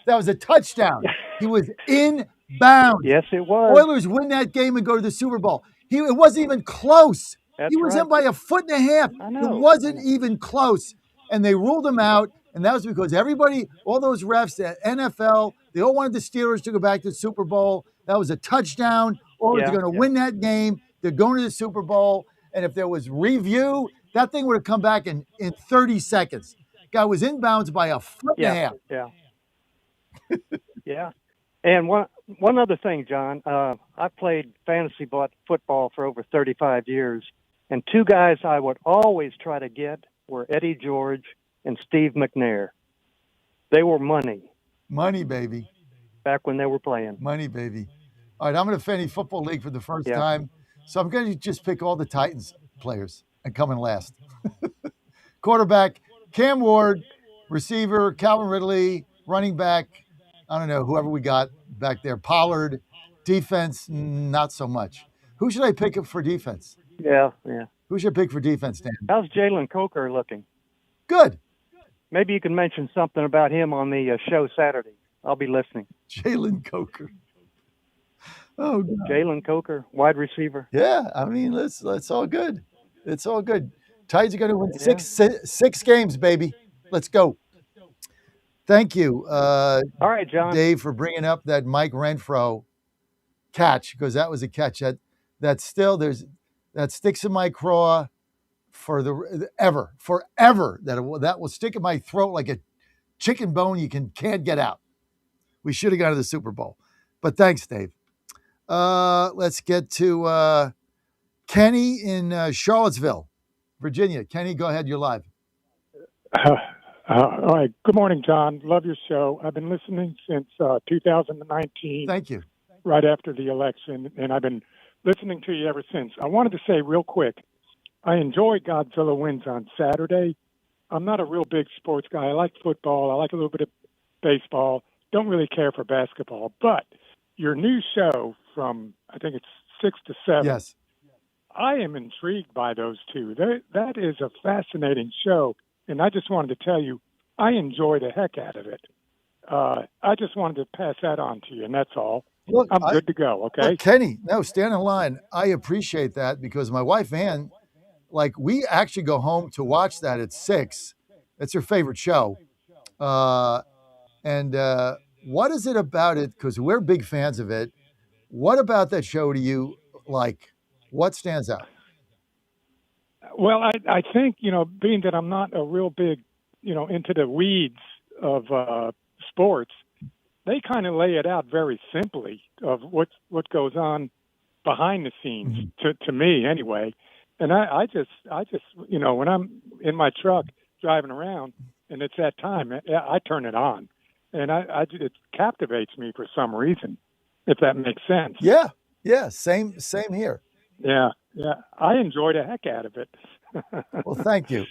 Speaker 22: That was a touchdown. He was inbound.
Speaker 9: Yes, it was.
Speaker 22: Oilers win that game and go to the Super Bowl. It wasn't even close.
Speaker 9: That's
Speaker 22: He was
Speaker 9: right.
Speaker 22: in by a foot and a half.
Speaker 9: I know.
Speaker 22: It wasn't even close. And they ruled him out. And that was because everybody, all those refs at NFL, they all wanted the Steelers to go back to the Super Bowl. That was a touchdown. Or they're going to win that game. They're going to the Super Bowl. And if there was review, that thing would have come back in 30 seconds. Guy was inbounds by a foot and a half.
Speaker 9: Yeah. Yeah. And one other thing, John, I played fantasy football for over 35 years, and two guys I would always try to get were Eddie George and Steve McNair. They were money.
Speaker 22: Money, baby.
Speaker 9: Back when they were playing.
Speaker 22: Money, baby. All right, I'm in a Fantasy Football League for the first time, so I'm going to just pick all the Titans players and come in last. Quarterback, Cam Ward. Receiver, Calvin Ridley. Running back, I don't know, whoever we got back there. Pollard. Defense, not so much. Who should I pick up for defense?
Speaker 9: Yeah.
Speaker 22: Who should I pick for defense, Dan?
Speaker 9: How's Jalen Coker looking?
Speaker 22: Good.
Speaker 9: Maybe you can mention something about him on the show Saturday. I'll be listening.
Speaker 22: Jalen Coker. Oh, God.
Speaker 9: Jalen Coker, wide receiver.
Speaker 22: Yeah, I mean, it's all good. It's all good. Titans are going to win six games, baby. Let's go. Thank you,
Speaker 9: all right, John.
Speaker 22: Dave, for bringing up that Mike Renfro catch, because that was a catch that sticks in my craw forever. That will stick in my throat like a chicken bone you can't get out. We should have gone to the Super Bowl, but thanks, Dave. Let's get to Kenny in Charlottesville, Virginia. Kenny, go ahead. You're live.
Speaker 10: All right. Good morning, John. Love your show. I've been listening since 2019.
Speaker 22: Thank you.
Speaker 10: Right after the election, and I've been listening to you ever since. I wanted to say real quick, I enjoy Godzilla Wins on Saturday. I'm not a real big sports guy. I like football. I like a little bit of baseball. Don't really care for basketball. But your new show from, I think it's 6 to 7.
Speaker 22: Yes.
Speaker 10: I am intrigued by those two. That is a fascinating show. And I just wanted to tell you, I enjoy the heck out of it. I just wanted to pass that on to you, and that's all.
Speaker 22: Look,
Speaker 10: I'm good to go, okay?
Speaker 22: Look, Kenny, no, stand in line. I appreciate that because my wife, Ann, we actually go home to watch that at 6. It's her favorite show. And what is it about it? Because we're big fans of it. What about that show do you like? What stands out?
Speaker 10: Well, I think, being that I'm not a real big, into the weeds of sports, they kind of lay it out very simply of what goes on behind the scenes, to me anyway. And I just when I'm in my truck driving around and it's that time, I turn it on, and it captivates me for some reason, if that makes sense.
Speaker 22: Yeah, same here.
Speaker 10: Yeah, I enjoy the heck out of it.
Speaker 22: Well, thank you.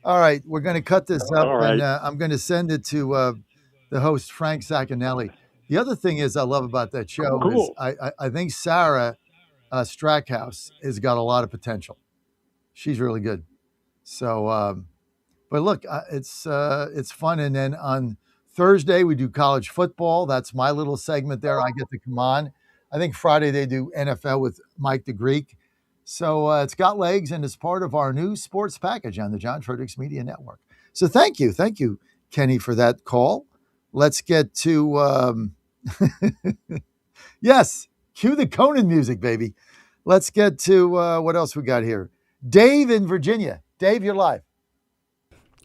Speaker 22: All right, we're going to cut this up,
Speaker 10: All right.
Speaker 22: and I'm going to send it to the host, Frank Sacchinelli. The other thing I love about that show is I think Sarah Strackhouse has got a lot of potential. She's really good. So, but look, it's fun. And then on Thursday, we do college football. That's my little segment there. I get to come on. I think Friday they do NFL with Mike the Greek. So it's got legs, and it's part of our new sports package on the John Fredericks Media Network. So thank you, Kenny, for that call. Let's get to, yes, cue the Conan music, baby. Let's get to what else we got here. Dave in Virginia. Dave, you're live.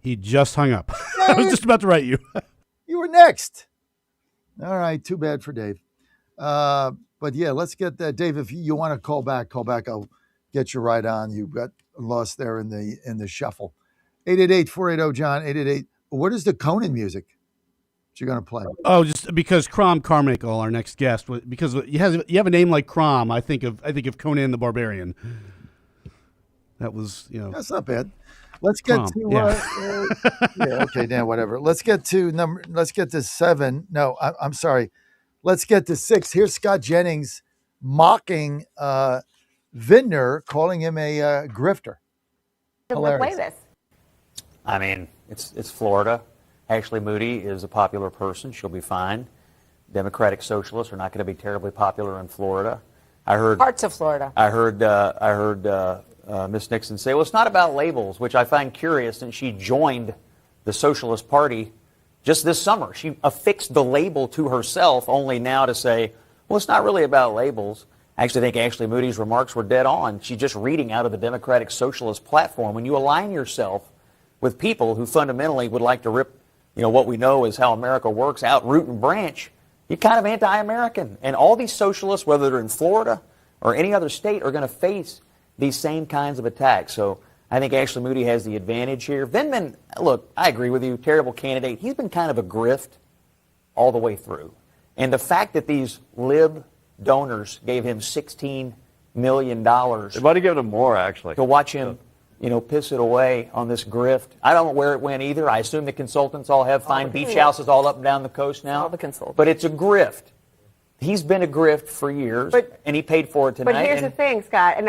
Speaker 1: He just hung up. I was just about to write you.
Speaker 22: You were next. All right, too bad for Dave. But yeah, let's get that. Dave, if you want to call back. I'll get you right on. You got lost there in the shuffle. 888-480-JOHN, 888. What is the Conan music that you're going to play?
Speaker 1: Oh, just because Crom Carmichael, our next guest, because you have a name like Crom, I think of Conan the Barbarian. That was,
Speaker 22: That's not bad. Let's get to okay, Dan, whatever. Let's get to 7. No, I'm sorry. Let's get to 6. Here's Scott Jennings mocking Vintner, calling him a grifter.
Speaker 19: Play this.
Speaker 17: I mean, it's Florida. Ashley Moody is a popular person. She'll be fine. Democratic Socialists are not going to be terribly popular in Florida. I heard
Speaker 19: Parts of Florida.
Speaker 17: I heard Ms. Nixon say, well, it's not about labels, which I find curious, and she joined the Socialist Party just this summer. She affixed the label to herself, only now to say, well, it's not really about labels. I actually think Ashley Moody's remarks were dead on. She's just reading out of the Democratic Socialist platform. When you align yourself with people who fundamentally would like to rip, what we know is how America works out root and branch, you're kind of anti-American. And all these socialists, whether they're in Florida or any other state, are going to face these same kinds of attacks. So I think Ashley Moody has the advantage here. Vindman, look, I agree with you, terrible candidate. He's been kind of a grift all the way through. And the fact that these lib donors gave him $16 million.
Speaker 11: They might have given him more, actually.
Speaker 17: To watch him, piss it away on this grift. I don't know where it went either. I assume the consultants all have fine beach houses all up and down the coast now.
Speaker 13: All the consultants.
Speaker 17: But it's a grift. He's been a grift for years, and he paid for it tonight.
Speaker 19: But here's the thing, Scott, and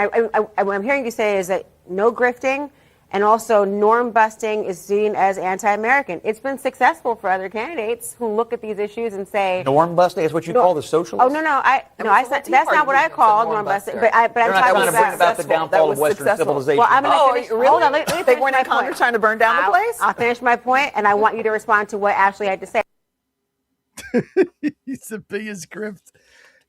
Speaker 19: what I'm hearing you say is that no grifting and also norm busting is seen as anti-American. It's been successful for other candidates who look at these issues and say
Speaker 17: norm busting is what you call the socialists.
Speaker 19: Oh no, that's not what I call norm busting. But I'm talking
Speaker 17: about the downfall of Western civilization.
Speaker 19: Well, I'm going to finish.
Speaker 13: Really?
Speaker 19: Hold on, let me
Speaker 13: they weren't in Congress trying to burn down the place.
Speaker 19: I'll finish my point, and I want you to respond to what Ashley had to say.
Speaker 22: He's the biggest grift.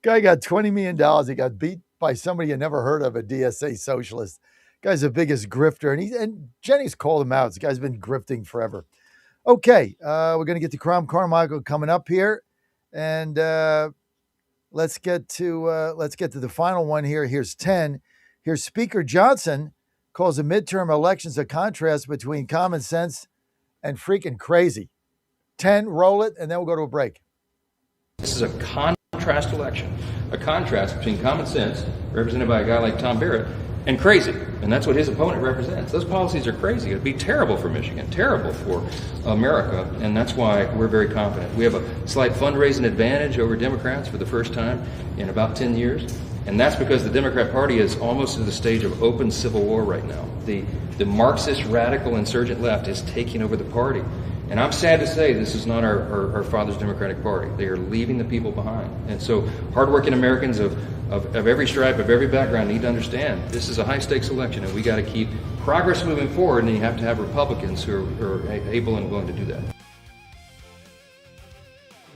Speaker 22: Guy got $20 million. He got beat by somebody you never heard of, a DSA socialist. Guy's the biggest grifter, and Jennings called him out. This guy's been grifting forever. Okay, we're going to get to Crom Carmichael coming up here, and let's get to the final one here. Here's 10. Here's Speaker Johnson calls the midterm elections a contrast between common sense and freaking crazy. 10, roll it, and then we'll go to a break.
Speaker 14: This is a contrast election, a contrast between common sense, represented by a guy like Tom Barrett, and crazy, and that's what his opponent represents. Those policies are crazy. It'd be terrible for Michigan, terrible for America, and that's why we're very confident. We have a slight fundraising advantage over Democrats for the first time in about 10 years, and that's because the Democrat Party is almost at the stage of open civil war right now. The Marxist radical insurgent left is taking over the party. And I'm sad to say this is not our father's Democratic Party. They are leaving the people behind. And so hardworking Americans of every stripe, of every background need to understand this is a high-stakes election, and we got to keep progress moving forward, and you have to have Republicans who are able and willing to do that.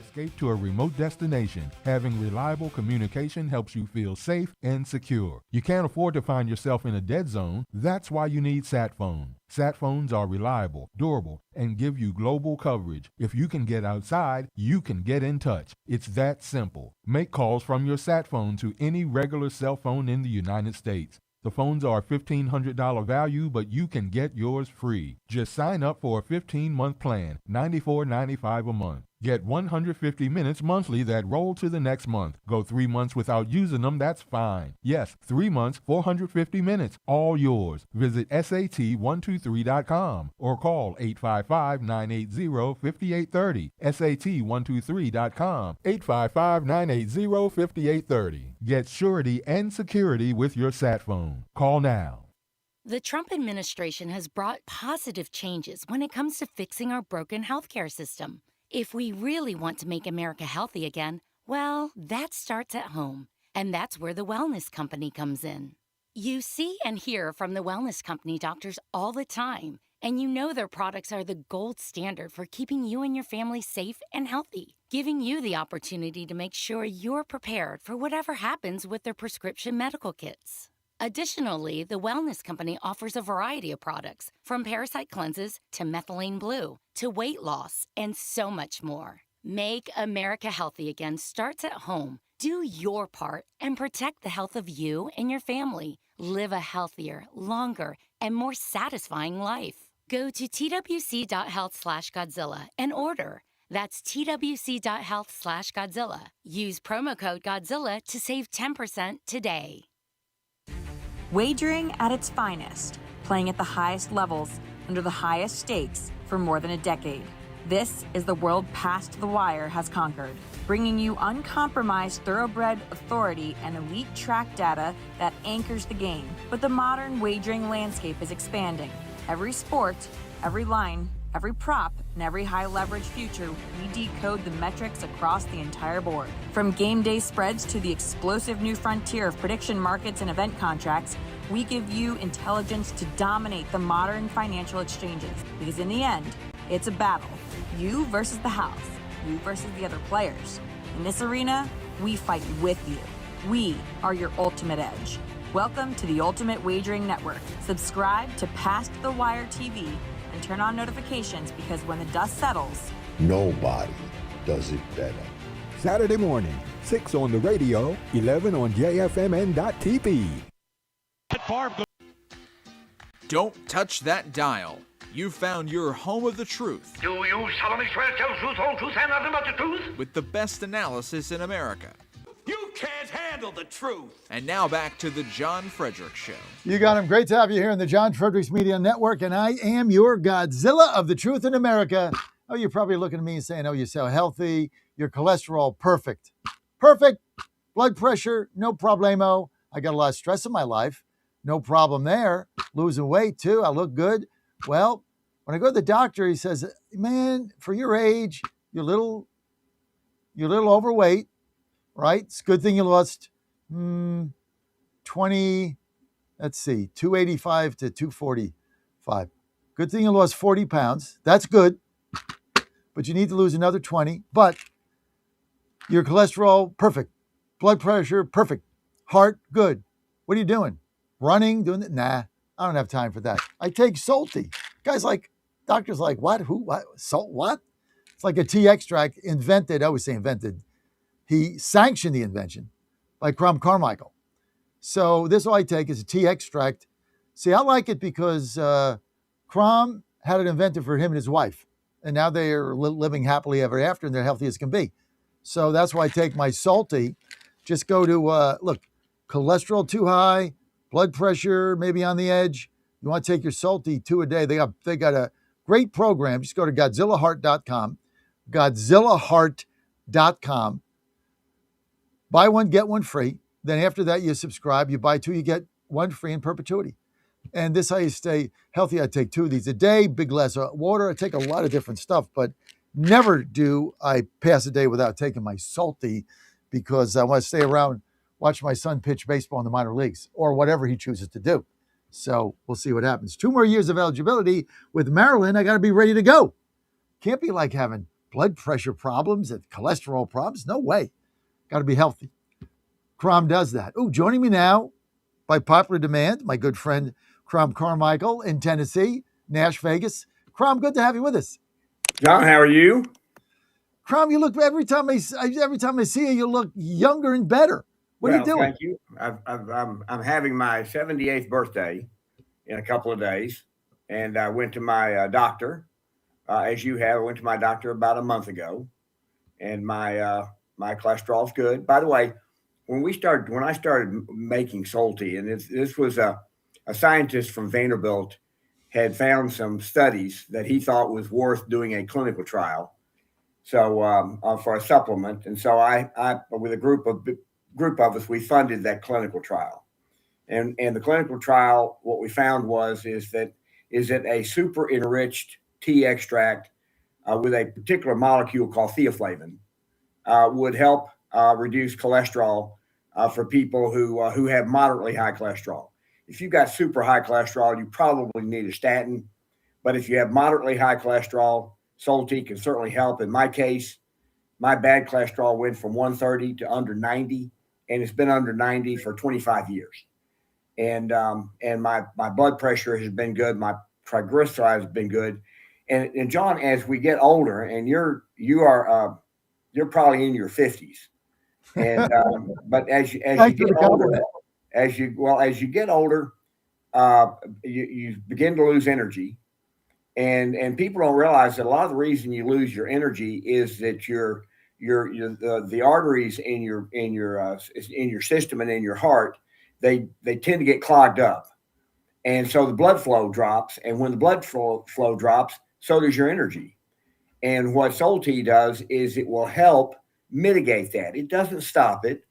Speaker 25: Escape to a remote destination. Having reliable communication helps you feel safe and secure. You can't afford to find yourself in a dead zone. That's why you need SatPhone. SatPhones are reliable, durable, and give you global coverage. If you can get outside, you can get in touch. It's that simple. Make calls from your SatPhone to any regular cell phone in the United States. The phones are a $1,500 value, but you can get yours free. Just sign up for a 15-month plan, $94.95 a month. Get 150 minutes monthly that roll to the next month. Go 3 months without using them, that's fine. Yes, 3 months, 450 minutes, all yours. Visit SAT123.com or call 855-980-5830. SAT123.com, 855-980-5830. Get surety and security with your SatPhone. Call now.
Speaker 15: The Trump administration has brought positive changes when it comes to fixing our broken healthcare system. If we really want to make America healthy again, well, that starts at home. And that's where the Wellness Company comes in. You see and hear from the Wellness Company doctors all the time, and you know their products are the gold standard for keeping you and your family safe and healthy, giving you the opportunity to make sure you're prepared for whatever happens with their prescription medical kits. Additionally, the Wellness Company offers a variety of products, from parasite cleanses to methylene blue to weight loss and so much more. Make America healthy again starts at home. Do your part and protect the health of you and your family. Live a healthier, longer, and more satisfying life. Go to twc.health/Godzilla and order. That's twc.health/Godzilla. Use promo code Godzilla to save 10% today.
Speaker 16: Wagering at its finest, playing at the highest levels, under the highest stakes for more than a decade. This is the world past the wire has conquered, bringing you uncompromised thoroughbred authority and elite track data that anchors the game. But the modern wagering landscape is expanding. Every sport, every line, every prop, and every high-leverage future, we decode the metrics across the entire board. From game day spreads to the explosive new frontier of prediction markets and event contracts, We give you intelligence to dominate the modern financial exchanges, because in the end, it's a battle. You versus the house, you versus the other players. In this arena, we fight with you. We are your ultimate edge. Welcome to the Ultimate Wagering Network. Subscribe to Past the Wire TV and turn on notifications, because when the dust settles,
Speaker 2: nobody does it better.
Speaker 18: Saturday morning, 6 on the radio, 11 on JFMN.TV.
Speaker 20: Don't touch that dial. You've found your home of the truth.
Speaker 21: Do you solemnly swear to tell the truth, whole truth, and nothing but the truth?
Speaker 20: With the best analysis in America.
Speaker 21: You can't handle the truth.
Speaker 20: And now back to the John Fredericks Show.
Speaker 22: You got him. Great to have you here in the John Fredericks Media Network, and I am your Godzilla of the truth in America. Oh, you're probably looking at me and saying, oh, you're so healthy. Your cholesterol, perfect. Perfect. Blood pressure, no problemo. I got a lot of stress in my life. No problem there. Losing weight, too. I look good. Well, when I go to the doctor, he says, man, for your age, you're a little overweight, right? It's a good thing you lost 285 to 245. Good thing you lost 40 pounds. That's good. But you need to lose another 20. But your cholesterol, perfect. Blood pressure, perfect. Heart, good. What are you doing? Running, doing it? Nah, I don't have time for that. I take Salty. Doctors like, what? Who? What? Salt? What? It's like a tea extract invented. I always say invented. He sanctioned the invention by Crom Carmichael. So this all I take is a tea extract. See, I like it because Crom had it invented for him and his wife. And now they are living happily ever after, and they're healthy as can be. So that's why I take my Salty. Just go to, look, cholesterol too high, blood pressure maybe on the edge. You want to take your Salty 2 a day. They got a great program. Just go to GodzillaHeart.com, GodzillaHeart.com. Buy one, get one free. Then after that, you subscribe. You buy 2, you get 1 free in perpetuity. And this is how you stay healthy. I take 2 of these a day, big glass of water. I take a lot of different stuff, but never do I pass a day without taking my Salty, because I want to stay around, watch my son pitch baseball in the minor leagues or whatever he chooses to do. So we'll see what happens. 2 more years of eligibility with Maryland. I got to be ready to go. Can't be like having blood pressure problems and cholesterol problems. No way. Got to be healthy. Crom does that. Oh, joining me now by popular demand, my good friend Crom Carmichael in Tennessee, Nash Vegas. Crom, good to have you with us.
Speaker 23: John, how are you?
Speaker 22: Crom, you look every time I see you, you look younger and better. What are you doing?
Speaker 23: Thank you. I'm having my 78th birthday in a couple of days, and I went to my doctor, as you have. I went to my doctor about a month ago, and my cholesterol's good. By the way, when I started making Salty, and this was a scientist from Vanderbilt had found some studies that he thought was worth doing a clinical trial. So for a supplement, and so I with a group of us, we funded that clinical trial, and the clinical trial, what we found is that a super enriched tea extract with a particular molecule called theaflavin would help reduce cholesterol for people who have moderately high cholesterol. If you've got super high cholesterol, you probably need a statin, but if you have moderately high cholesterol, Salty can certainly help. In my case, my bad cholesterol went from 130 to under 90, and it's been under 90 for 25 years. And my blood pressure has been good. My triglycerides have been good. And John, as we get older, and you're probably in your 50s, and but as you get older, as you get older, you begin to lose energy. And people don't realize that a lot of the reason you lose your energy is that the arteries in your system and in your heart, they tend to get clogged up, and so the blood flow drops. And when the blood flow drops, so does your energy. And what Salty does is it will help mitigate that. It doesn't stop it,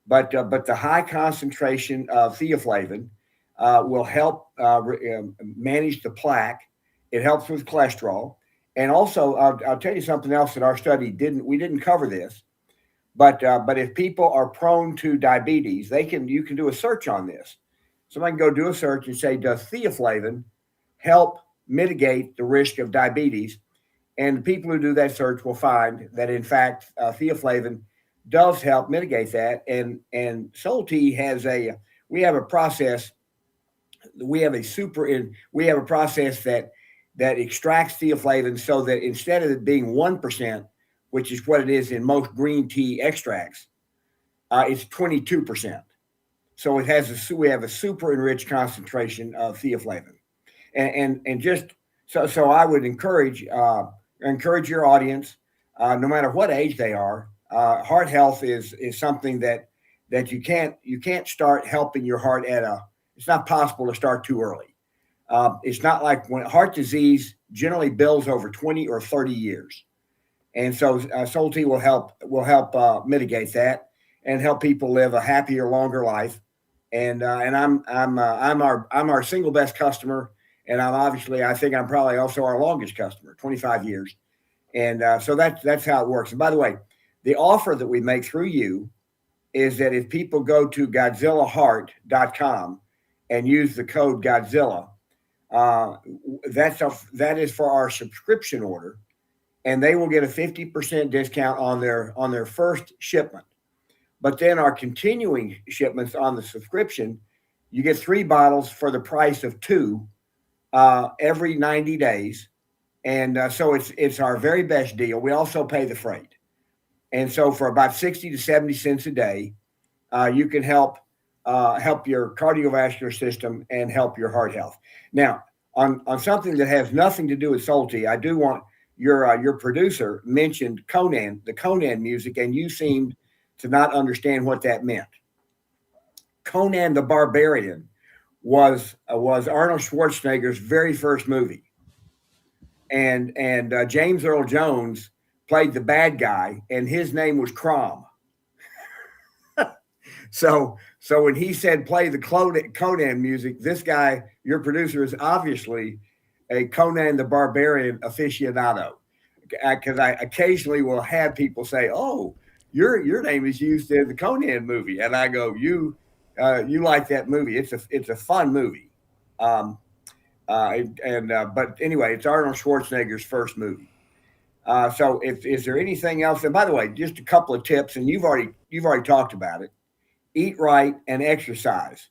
Speaker 23: but the high concentration of theaflavin will help manage the plaque. It helps with cholesterol. And also, I'll tell you something else that our study we didn't cover this, but if people are prone to diabetes, you can do a search on this. Somebody can go do a search and say, does theaflavin help mitigate the risk of diabetes? And the people who do that search will find that, in fact, theaflavin does help mitigate that. And Solti has we have a process. We have a process that extracts theaflavin so that instead of it being 1%, which is what it is in most green tea extracts, it's 22%. So we have a super enriched concentration of theaflavin, and just so I would encourage your audience, no matter what age they are. Heart health is something that you can't start helping your heart it's not possible to start too early. It's not like when heart disease generally builds over 20 or 30 years. And so Solti will help mitigate that and help people live a happier, longer life. And I'm our single best customer, and I think I'm probably also our longest customer, 25 years. And so that's how it works. And by the way, the offer that we make through you is that if people go to GodzillaHeart.com and use the code Godzilla, that is for our subscription order, and they will get a 50% discount on their first shipment. But then our continuing shipments on the subscription, you get 3 bottles for the price of 2 every 90 days. And so it's our very best deal. We also pay the freight. And so for about 60 to 70 cents a day, you can help your cardiovascular system and help your heart health. Now, on something that has nothing to do with Solti, I do want your producer mentioned the Conan music, and you seemed to not understand what that meant. Conan the Barbarian was Arnold Schwarzenegger's very first movie, and James Earl Jones played the bad guy, and his name was Crom. So when he said play the Conan music, this guy, your producer, is obviously a Conan the Barbarian aficionado, because I occasionally will have people say, "Oh, your name is used in the Conan movie," and I go, "You like that movie? It's a fun movie." But anyway, it's Arnold Schwarzenegger's first movie. So is there anything else? And by the way, just a couple of tips, and you've already talked about it. Eat right and exercise.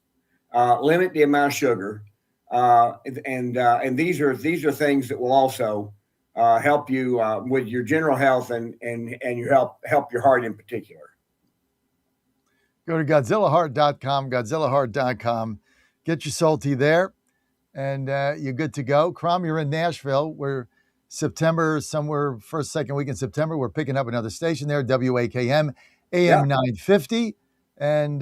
Speaker 23: Limit the amount of sugar, and these are things that will also help you with your general health and you help your heart in particular.
Speaker 22: Go to GodzillaHeart.com, get your Solti there, and you're good to go. Crom, you're in Nashville. We're September, somewhere first, second week in September. We're picking up another station there, WAKM, AM 950. And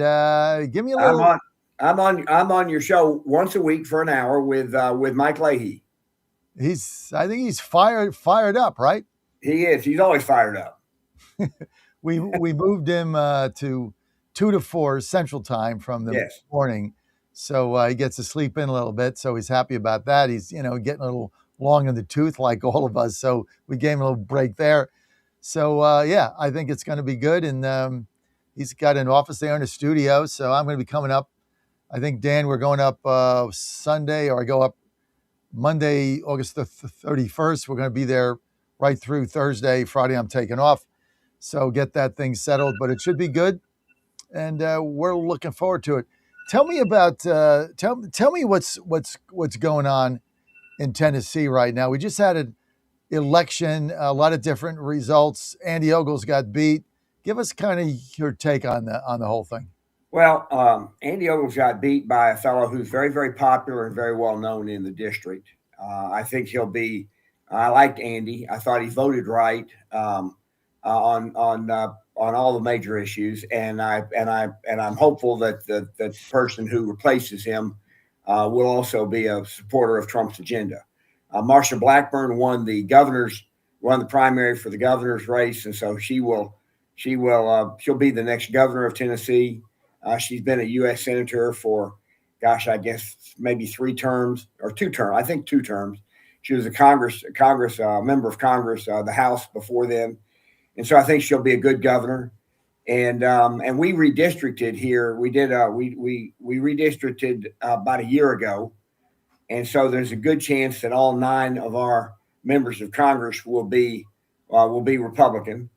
Speaker 22: give me a little.
Speaker 23: I'm on your show once a week for an hour with Mike Leahy.
Speaker 22: I think he's fired up, right?
Speaker 23: He is. He's always fired up.
Speaker 22: We moved him to 2 to 4 Central Time from the morning, so he gets to sleep in a little bit. So he's happy about that. He's getting a little long in the tooth like all of us. So we gave him a little break there. So I think it's going to be good. And he's got an office there in the studio. So I'm going to be coming up. I think, Dan, we're going up Sunday, or I go up Monday, August the 31st. We're going to be there right through Thursday. Friday, I'm taking off. So get that thing settled. But it should be good. And we're looking forward to it. Tell me about tell me what's going on in Tennessee right now. We just had an election, a lot of different results. Andy Ogles got beat. Give us kind of your take on the whole thing.
Speaker 23: Well, Andy Ogles got beat by a fellow who's very, very popular and very well known in the district. I think he'll be. I liked Andy. I thought he voted right on all the major issues, and I'm hopeful that the person who replaces him will also be a supporter of Trump's agenda. Marsha Blackburn won the primary for the governor's race, and so she'll be the next governor of Tennessee. She's been a U.S. senator for, I guess maybe 3 terms or 2 terms. I think 2 terms. She was a member of Congress, the House before then, and so I think she'll be a good governor. and we redistricted here. We did we redistricted about a year ago, and so there's a good chance that all 9 of our members of Congress will be Republican.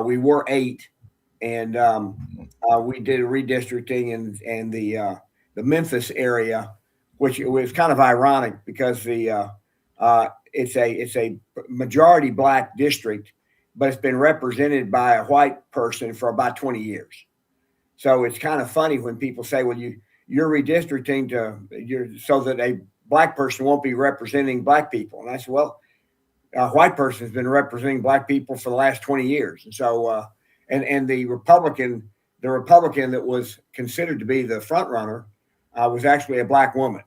Speaker 23: We were 8, and we did a redistricting and the Memphis area, which it was kind of ironic because it's a majority black district, but it's been represented by a white person for about 20 years. So it's kind of funny when people say, "Well, you're redistricting so that a black person won't be representing black people," and I said, "Well, a white person has been representing black people for the last 20 years," and so and the Republican that was considered to be the front runner was actually a black woman.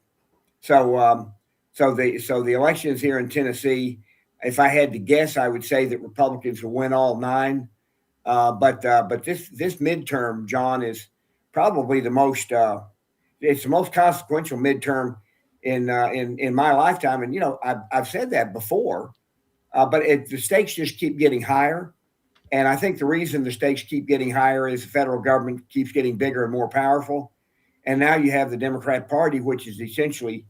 Speaker 23: So the elections here in Tennessee, if I had to guess, I would say that Republicans will win all 9. But this midterm, John, is probably the most it's the most consequential midterm in my lifetime. And I've said that before, but the stakes just keep getting higher. And I think the reason the stakes keep getting higher is the federal government keeps getting bigger and more powerful. And now you have the Democrat Party, which has essentially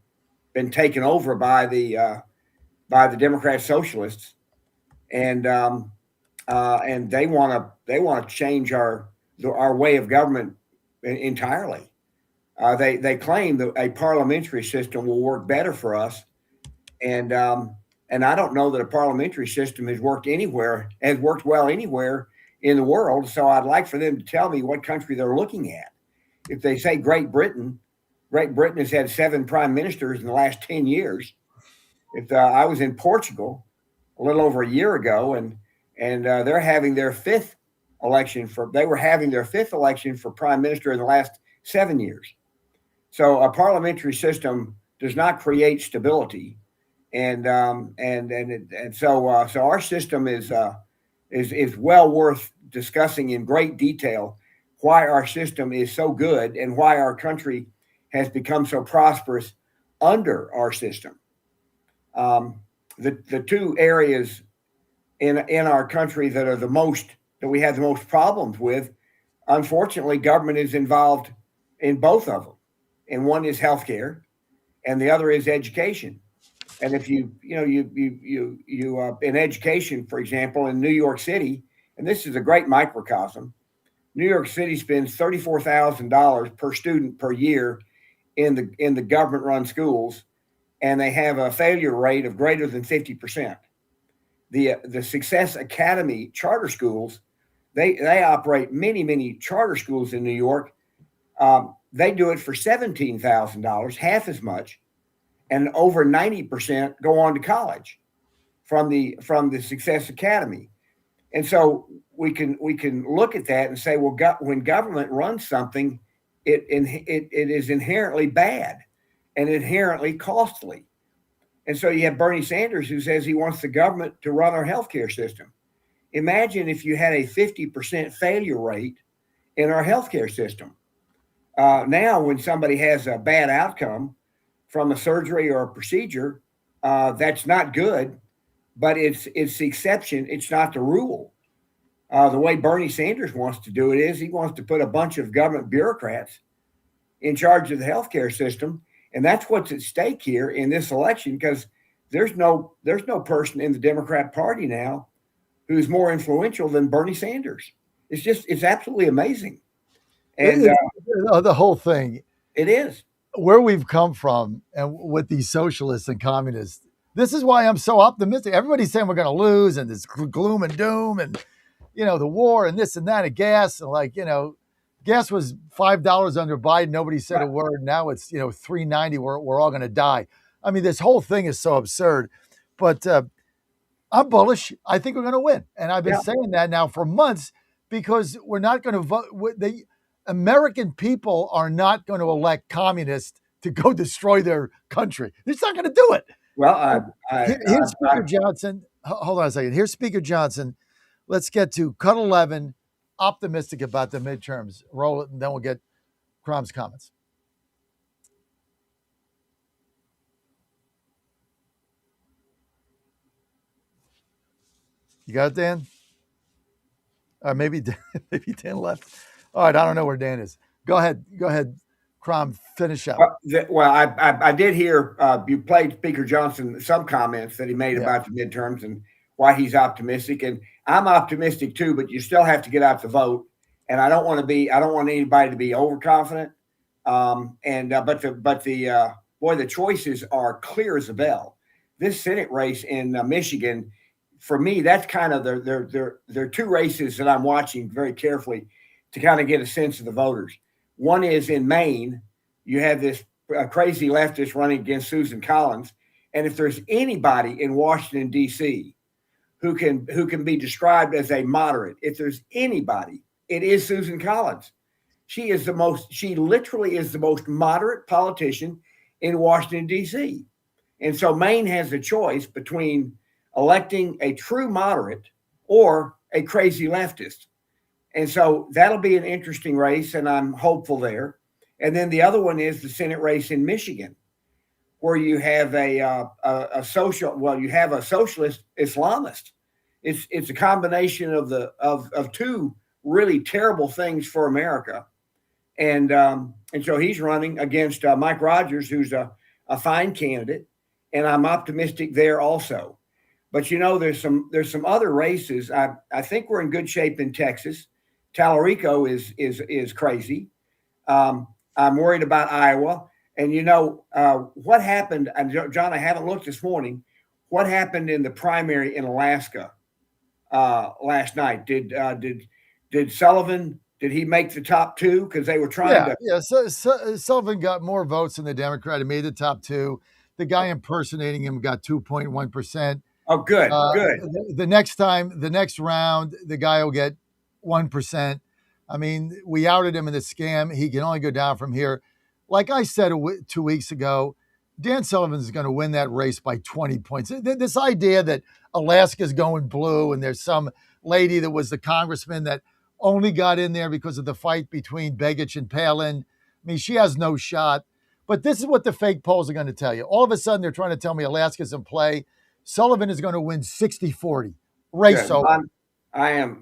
Speaker 23: been taken over by the Democrat Socialists, and they want to change our way of government entirely. They claim that a parliamentary system will work better for us, and I don't know that a parliamentary system has worked well anywhere in the world. So I'd like for them to tell me what country they're looking at. If they say Great Britain has had 7 prime ministers in the last 10 years. If I was in Portugal a little over a year ago, and they're having their 5th election for prime minister in the last 7 years. So a parliamentary system does not create stability, and so our system is well worth discussing in great detail why our system is so good and why our country has become so prosperous under our system. The 2 areas in our country that we have the most problems with, unfortunately, government is involved in both of them. And one is healthcare, and the other is education. And if you in education, for example, in New York City, and this is a great microcosm, New York City spends $34,000 per student per year in the government-run schools, and they have a failure rate of greater than 50%. The Success Academy charter schools, they operate many charter schools in New York. They do it for $17,000, half as much, and over 90% go on to college from the Success Academy. And so we can look at that and say, well, when government runs something, it is inherently bad and inherently costly. And so you have Bernie Sanders, who says he wants the government to run our healthcare system. Imagine if you had a 50% failure rate in our healthcare system. Now, when somebody has a bad outcome from a surgery or a procedure, that's not good, but it's the exception. It's not the rule. The way Bernie Sanders wants to do it is he wants to put a bunch of government bureaucrats in charge of the healthcare system. And that's what's at stake here in this election, because there's no person in the Democrat Party now who's more influential than Bernie Sanders. It's absolutely amazing. And
Speaker 22: the whole thing.
Speaker 23: It is.
Speaker 22: Where we've come from and with these socialists and communists, this is why I'm so optimistic. Everybody's saying we're going to lose and this gloom and doom and, the war and this and that and gas. And gas was $5 under Biden. Nobody said a word. Now it's, $3.90. We're all going to die. I mean, this whole thing is so absurd. But I'm bullish. I think we're going to win. And I've been saying that now for months because we're not going to vote. The American people are not going to elect communists to go destroy their country. They're just not going to do it.
Speaker 23: Well,
Speaker 22: here's Speaker Johnson. Hold on a second. Here's Speaker Johnson. Let's get to cut 11. Optimistic about the midterms. Roll it, and then we'll get Crom's comments. You got it, Dan? Maybe maybe Dan left. All right, I don't know where Dan is. Go ahead, Crom. Finish up.
Speaker 23: Well, I did hear you played Speaker Johnson some comments that he made about the midterms and why he's optimistic, and I'm optimistic too. But you still have to get out the vote, and I don't want anybody to be overconfident. But the choices are clear as a bell. This Senate race in Michigan, for me, that's kind of there are two races that I'm watching very carefully to kind of get a sense of the voters. One is in Maine. You have this crazy leftist running against Susan Collins, and if there's anybody in Washington D.C. who can be described as a moderate, if there's anybody, it is Susan Collins. She literally is the most moderate politician in Washington D.C. And so Maine has a choice between electing a true moderate or a crazy leftist. And so that'll be an interesting race, and I'm hopeful there. And then the other one is the Senate race in Michigan, where you have a socialist Islamist. It's a combination of two really terrible things for America, and so he's running against Mike Rogers, who's a fine candidate, and I'm optimistic there also. But there's some other races. I think we're in good shape in Texas. Tallarico is crazy. I'm worried about Iowa. And what happened, and John, I haven't looked this morning, what happened in the primary in Alaska last night? Did Sullivan, did he make the top two? Because they were trying to.
Speaker 22: Yeah, so Sullivan got more votes than the Democrat. He made the top two. The guy impersonating him got 2.1%.
Speaker 23: Oh, good, good.
Speaker 22: The next round, the guy will get 1%. I mean, we outed him in the scam. He can only go down from here. Like I said 2 weeks ago, Dan Sullivan is going to win that race by 20 points. This idea that Alaska's going blue and there's some lady that was the congressman that only got in there because of the fight between Begich and Palin. I mean, she has no shot. But this is what the fake polls are going to tell you. All of a sudden, they're trying to tell me Alaska's in play. Sullivan is going to win 60-40. Race over.
Speaker 23: I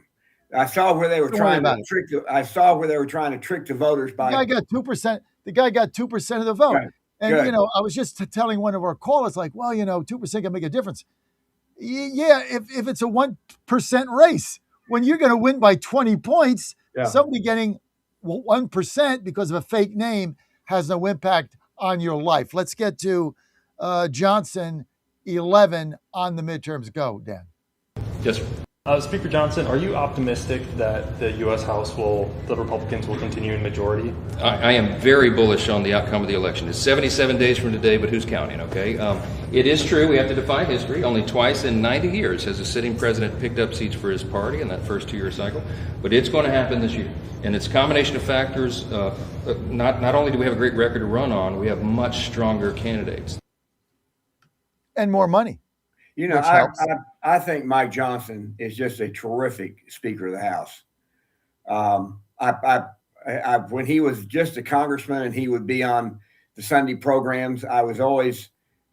Speaker 23: saw where they were trying to trick. I saw where they were trying to trick the voters by.
Speaker 22: The guy got 2%. The guy got 2% of the vote.
Speaker 23: Good.
Speaker 22: And
Speaker 23: Good.
Speaker 22: I was just telling one of our callers, like, well, 2% can make a difference. Yeah, if it's a 1% race, when you're going to win by 20 points, somebody getting 1% because of a fake name has no impact on your life. Let's get to Johnson, 11 on the midterms. Go, Dan.
Speaker 3: Yes, sir. Speaker Johnson, are you optimistic that the U.S. House the Republicans will continue in majority?
Speaker 14: I am very bullish on the outcome of the election. It's 77 days from today, but who's counting, okay? It is true, we have to defy history. Only twice in 90 years has a sitting president picked up seats for his party in that first 2-year cycle, but it's going to happen this year. And it's a combination of factors. Not only do we have a great record to run on, we have much stronger candidates.
Speaker 22: And more money.
Speaker 23: I think Mike Johnson is just a terrific Speaker of the House. When he was just a congressman and he would be on the Sunday programs, I was always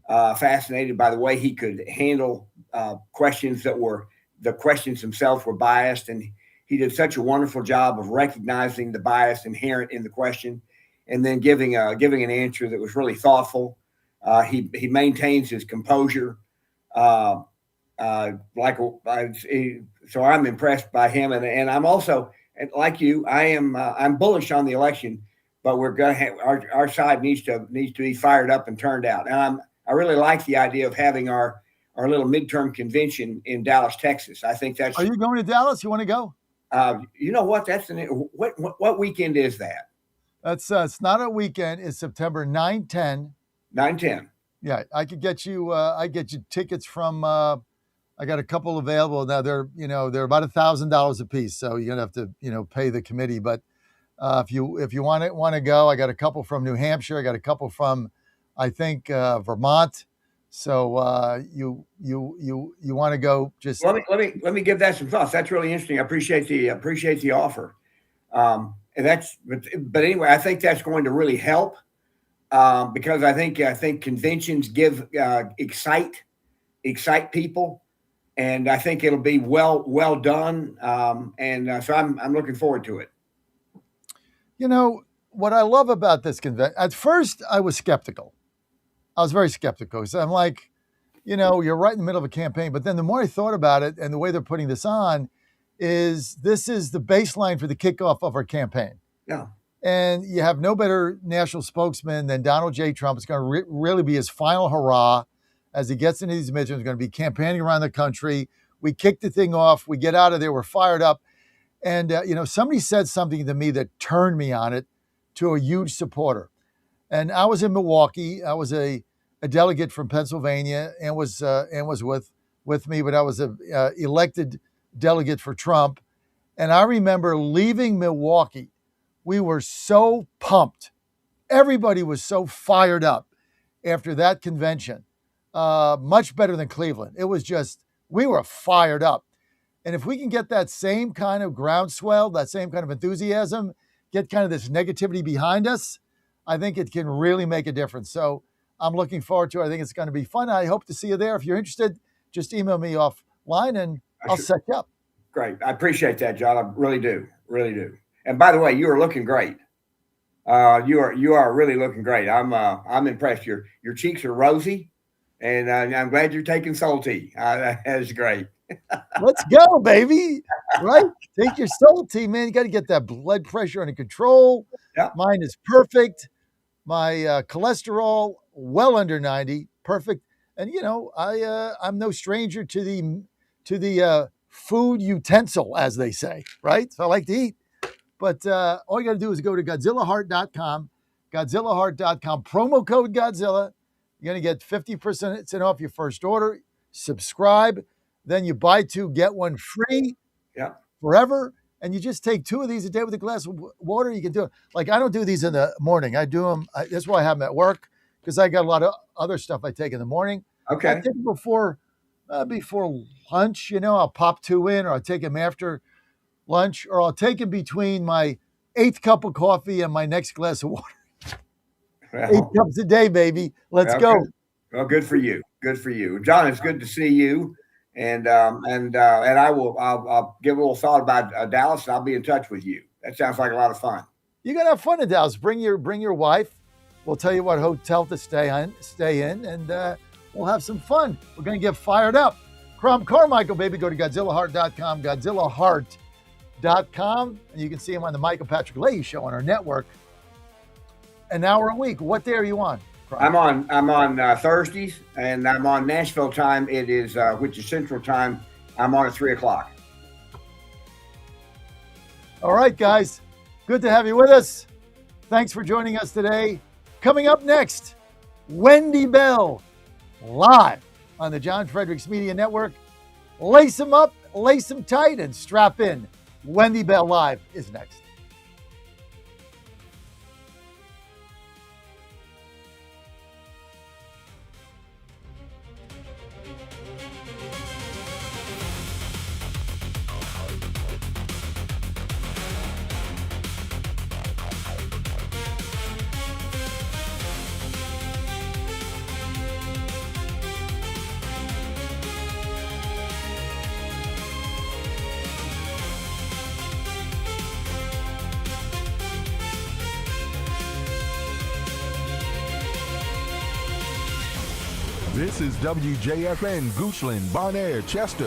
Speaker 23: fascinated by the way he could handle questions the questions themselves were biased, and he did such a wonderful job of recognizing the bias inherent in the question and then giving an answer that was really thoughtful. He maintains his composure. So I'm impressed by him, and I'm also, like you, I'm bullish on the election, but we're gonna have our side needs to be fired up and turned out. And I really like the idea of having our little midterm convention in Dallas, Texas. I think that's.
Speaker 22: Are you going to Dallas? You want to go?
Speaker 23: You know what? What weekend is that?
Speaker 22: That's it's not a weekend. It's September 9, 10.
Speaker 23: 9/10.
Speaker 22: Yeah, I could get you. I get you tickets from. I got a couple available now. They're about $1,000 a piece, so you're gonna have to pay the committee. But if you want to go, I got a couple from New Hampshire. I got a couple from, I think, Vermont. So you want to go? Just
Speaker 23: let me give that some thoughts. That's really interesting. I appreciate the offer. And but anyway, I think that's going to really help. Because I think conventions excite people. and I think it'll be well done. So I'm looking forward to it.
Speaker 22: You know, what I love about this convention, at first I was skeptical. I was very skeptical. So I'm like, you know, you're right in the middle of a campaign. But then the more I thought about it and the way they're putting this on this is the baseline for the kickoff of our campaign.
Speaker 23: Yeah.
Speaker 22: And you have no better national spokesman than Donald J. Trump. It's going to really be his final hurrah as he gets into these midterms. He's going to be campaigning around the country. We kick the thing off. We get out of there. We're fired up. And, you know, somebody said something to me that turned me on it to a huge supporter. And I was in Milwaukee. I was a delegate from Pennsylvania and was with me, but I was a elected delegate for Trump. And I remember leaving Milwaukee. We were so pumped. Everybody was so fired up after that convention. Much better than Cleveland. It was just, we were fired up. And if we can get that same kind of groundswell, that same kind of enthusiasm, get kind of this negativity behind us, I think it can really make a difference. So I'm looking forward to it. I think it's going to be fun. I hope to see you there. If you're interested, just email me offline and I'll set you up.
Speaker 23: Great. I appreciate that, John. I really do. Really do. And by the way, you are looking great. You are really looking great. I'm impressed. Your cheeks are rosy, and I'm glad you're taking soul tea. That's great.
Speaker 22: Let's go, baby. Right? Take your soul tea, man. You got to get that blood pressure under control.
Speaker 23: Yep.
Speaker 22: Mine is perfect. My cholesterol well under 90, perfect. And you know, I'm no stranger to the food utensil, as they say, right? So I like to eat. But all you got to do is go to GodzillaHeart.com, GodzillaHeart.com, promo code Godzilla. You're going to get 50% off your first order. Subscribe. Then you buy 2, get 1 free forever. And you just take 2 of these a day with a glass of water. You can do it. Like, I don't do these in the morning. I do them. That's why I have them at work, because I got a lot of other stuff I take in the morning.
Speaker 23: Okay.
Speaker 22: I take them before lunch. You know, I'll pop 2 in, or I'll take them after lunch, or I'll take them between my 8th cup of coffee and my next glass of water. Well, 8 cups a day, baby. Let's go.
Speaker 23: Well, good for you. Good for you, John. It's good to see you. And I'll give a little thought about Dallas, and I'll be in touch with you. That sounds like a lot of fun.
Speaker 22: You're gonna have fun in Dallas. Bring your wife. We'll tell you what hotel to stay in, and we'll have some fun. We're gonna get fired up. Crom Carmichael, baby. Go to GodzillaHeart.com, GodzillaHeart.com, and you can see him on the Michael Patrick Leahy Show on our network. An hour a week. What day are you on?
Speaker 23: I'm on Thursdays, and I'm on Nashville time. It is which is Central Time. I'm on at 3:00.
Speaker 22: All right, guys. Good to have you with us. Thanks for joining us today. Coming up next, Wendy Bell, live on the John Fredericks Media Network. Lace them up, lace them tight, and strap in. Wendy Bell Live is next.
Speaker 25: This is WJFN Goochland, Bonaire, Chester,